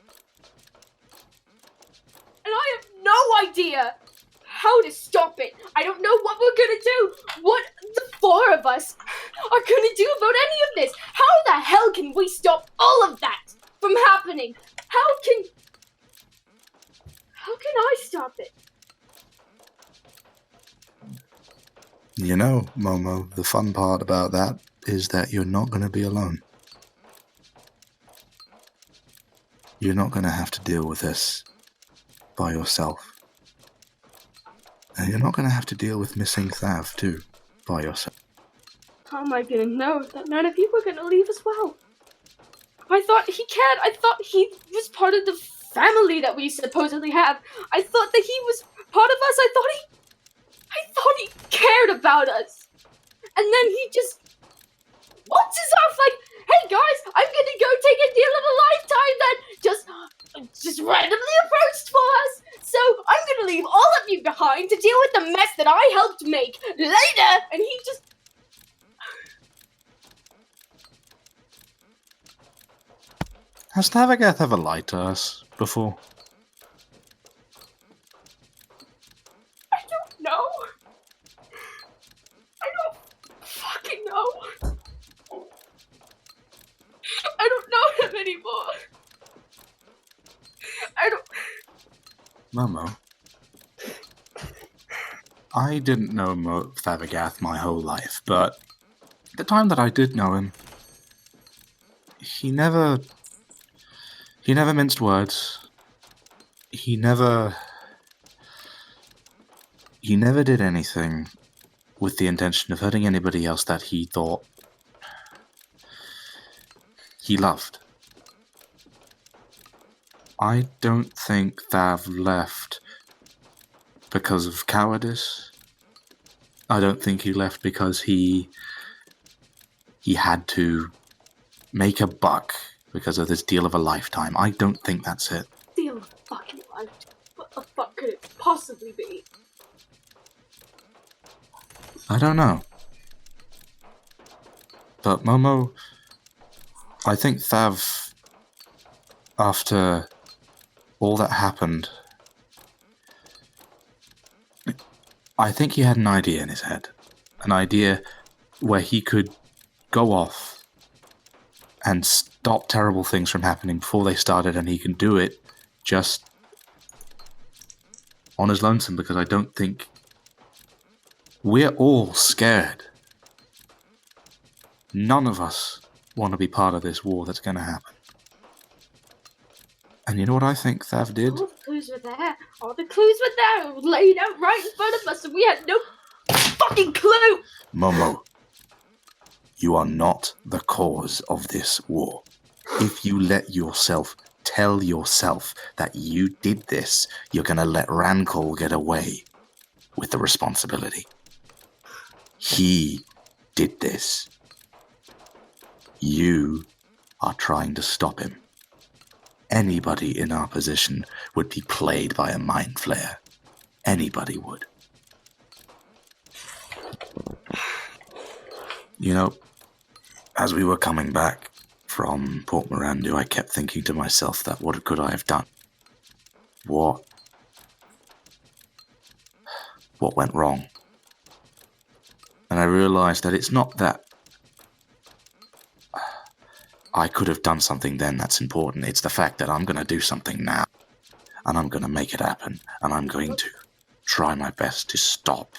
And I have no idea how to stop it. I don't know what we're gonna do, what the four of us are gonna do about any of this. How the hell can we stop all of that from happening? How can I stop it? You know, Momo, the fun part about that is that you're not going to be alone. You're not going to have to deal with this by yourself. And you're not going to have to deal with missing Thav, too, by yourself. How am I gonna know that none of you were gonna leave as well? I thought he cared. I thought he was part of the family that we supposedly have. I thought that he was part of us. I thought he cared about us. And then he just walks us off like, hey guys, I'm gonna go take a deal of a lifetime that just randomly approached for us. So I'm gonna leave all of you behind to deal with the mess that I helped make later. And he just... Has Thavagath ever lied to us before? I don't know. I don't fucking know. I don't know him anymore. I don't... Momo. I didn't know Thavagath my whole life, but the time that I did know him, he never minced words. He never did anything with the intention of hurting anybody else that he thought he loved. I don't think Thav left because of cowardice. I don't think he left because he had to make a buck because of this deal of a lifetime. I don't think that's it. Deal of fucking life. What the fuck could it possibly be? I don't know. But Momo, I think Thav, after all that happened, I think he had an idea in his head. An idea where he could go off and stop terrible things from happening before they started, and he can do it just on his lonesome, because I don't think... We're all scared. None of us want to be part of this war that's going to happen. And you know what I think Thav did? All the clues were there. All the clues were there. It was laid out right in front of us, and we had no fucking clue. Momo, you are not the cause of this war. If you let yourself tell yourself that you did this, you're going to let Rankol get away with the responsibility. He did this. You are trying to stop him. Anybody in our position would be played by a mind flare. Anybody would. You know, as we were coming back from Port Mirandu, I kept thinking to myself that what could I have done? What went wrong? And I realized that it's not that I could have done something then that's important. It's the fact that I'm going to do something now, and I'm going to make it happen, and I'm going to try my best to stop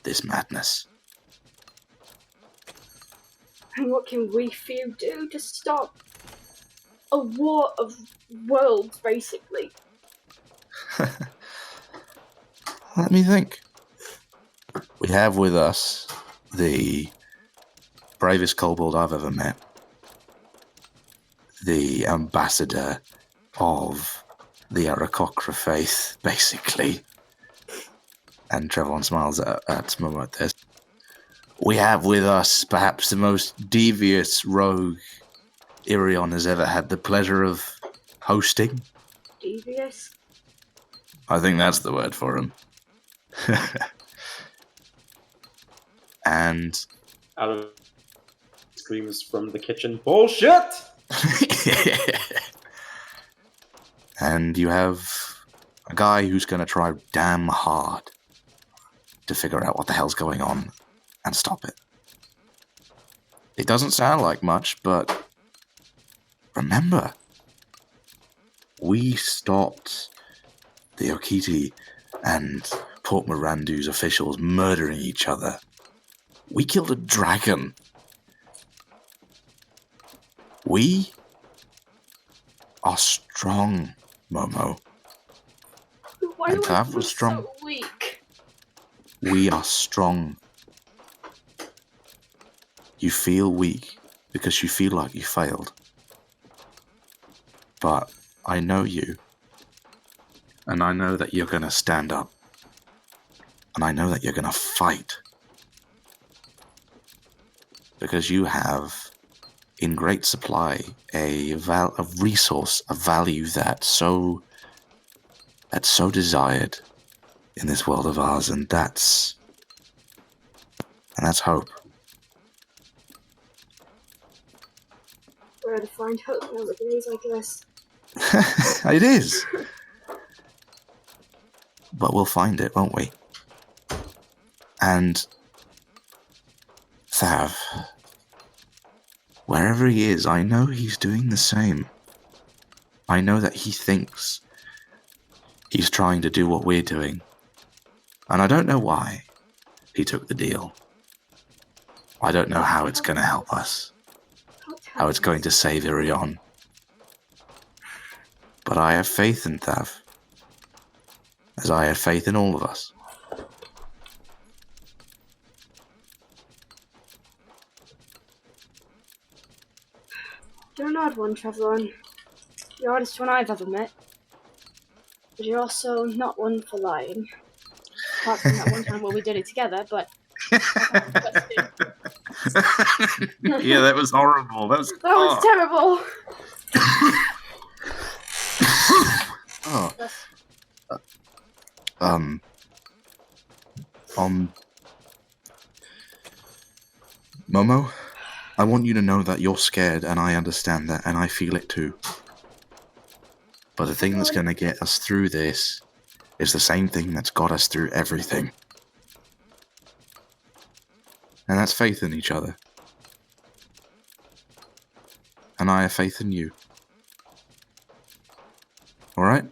this madness. And what can we few do to stop a war of worlds, basically? Let me think. We have with us the bravest kobold I've ever met, the ambassador of the Arakokra faith, basically. And Trevon smiles at Momo at this. We have with us perhaps the most devious rogue Irion has ever had the pleasure of hosting. Devious? I think that's the word for him. And out of screams from the kitchen, bullshit! And you have a guy who's going to try damn hard to figure out what the hell's going on and stop it. It doesn't sound like much, but remember, we stopped the Okiti and Port Mirandu's officials murdering each other. We killed a dragon. We are strong, Momo. Why And do I Thav feel was strong. so weak? We are strong. You feel weak because you feel like you failed. But I know you. And I know that you're going to stand up. And I know that you're going to fight. Because you have, in great supply, a resource, a value that's so desired in this world of ours, and that's hope. rare to find hope nowadays, I guess. It is. But we'll find it, won't we? And Thav, wherever he is, I know he's doing the same. I know that he thinks he's trying to do what we're doing. And I don't know why he took the deal. I don't know how it's going to help us. How it's going to save Irion. But I have faith in Thav. As I have faith in all of us. You're an odd one, Trevlon. The oddest one I've ever met. But you're also not one for lying. Apart from that one time where we did it together, but... Yeah, that was horrible. That was terrible. Momo, I want you to know that you're scared, and I understand that, and I feel it too. But the thing that's going to get us through this is the same thing that's got us through everything. And that's faith in each other. And I have faith in you. Alright?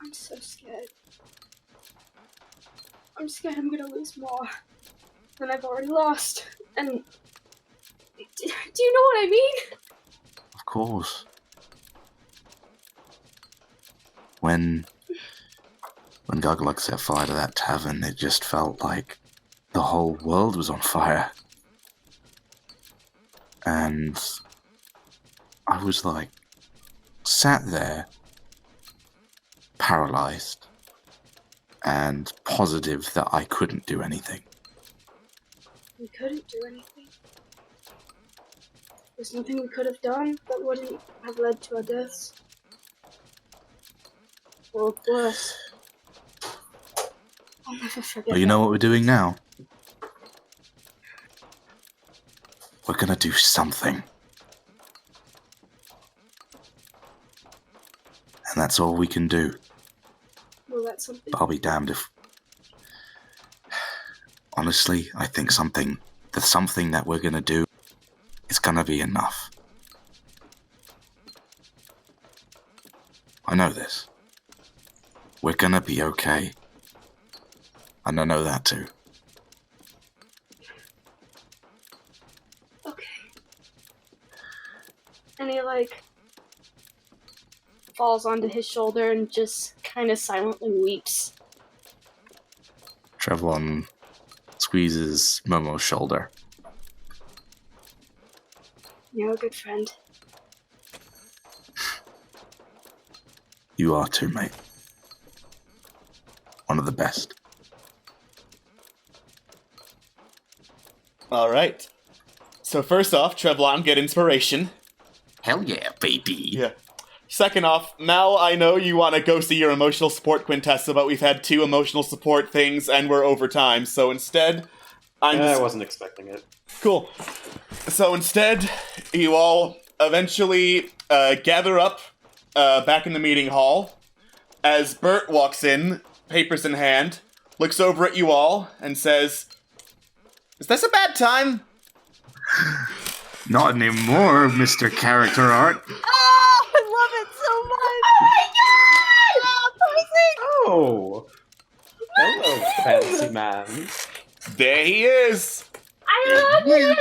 I'm so scared. I'm scared I'm gonna lose more than I've already lost. And... do you know what I mean? Of course. When Gugluk set fire to that tavern, it just felt like the whole world was on fire. And I was like, sat there, paralyzed, and positive that I couldn't do anything. We couldn't do anything. There's nothing we could have done that wouldn't have led to our deaths. Or worse. I'll never forget. But you know what we're doing now? We're gonna do something. And that's all we can do. Well, that's something. But I'll be damned if... Honestly, I think the something that we're gonna do is gonna be enough. I know this. We're gonna be okay. And I know that too. Okay. And he, falls onto his shoulder and just kind of silently weeps. Trevlon squeezes Momo's shoulder. You're a good friend. You are too, mate. One of the best. Alright. So first off, Trevlon, get inspiration. Hell yeah, baby. Yeah. Second off, Mel, I know you want to go see your emotional support Quintessa, but we've had 2 emotional support things and we're over time, so instead, I wasn't expecting it. Cool. So instead, you all eventually gather up back in the meeting hall as Bert walks in, papers in hand, looks over at you all, and says, "Is this a bad time?" Not anymore, Mr. Character Art. Oh, I love it so much! Oh! Hello, fancy man. There he is! I love him!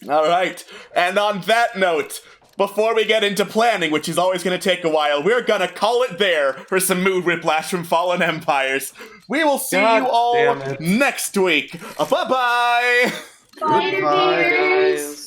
Alright, and on that note, before we get into planning, which is always going to take a while, we're going to call it there for some mood whiplash from Fallen Empires. We will see you all next week. Bye-bye! Bye, guys!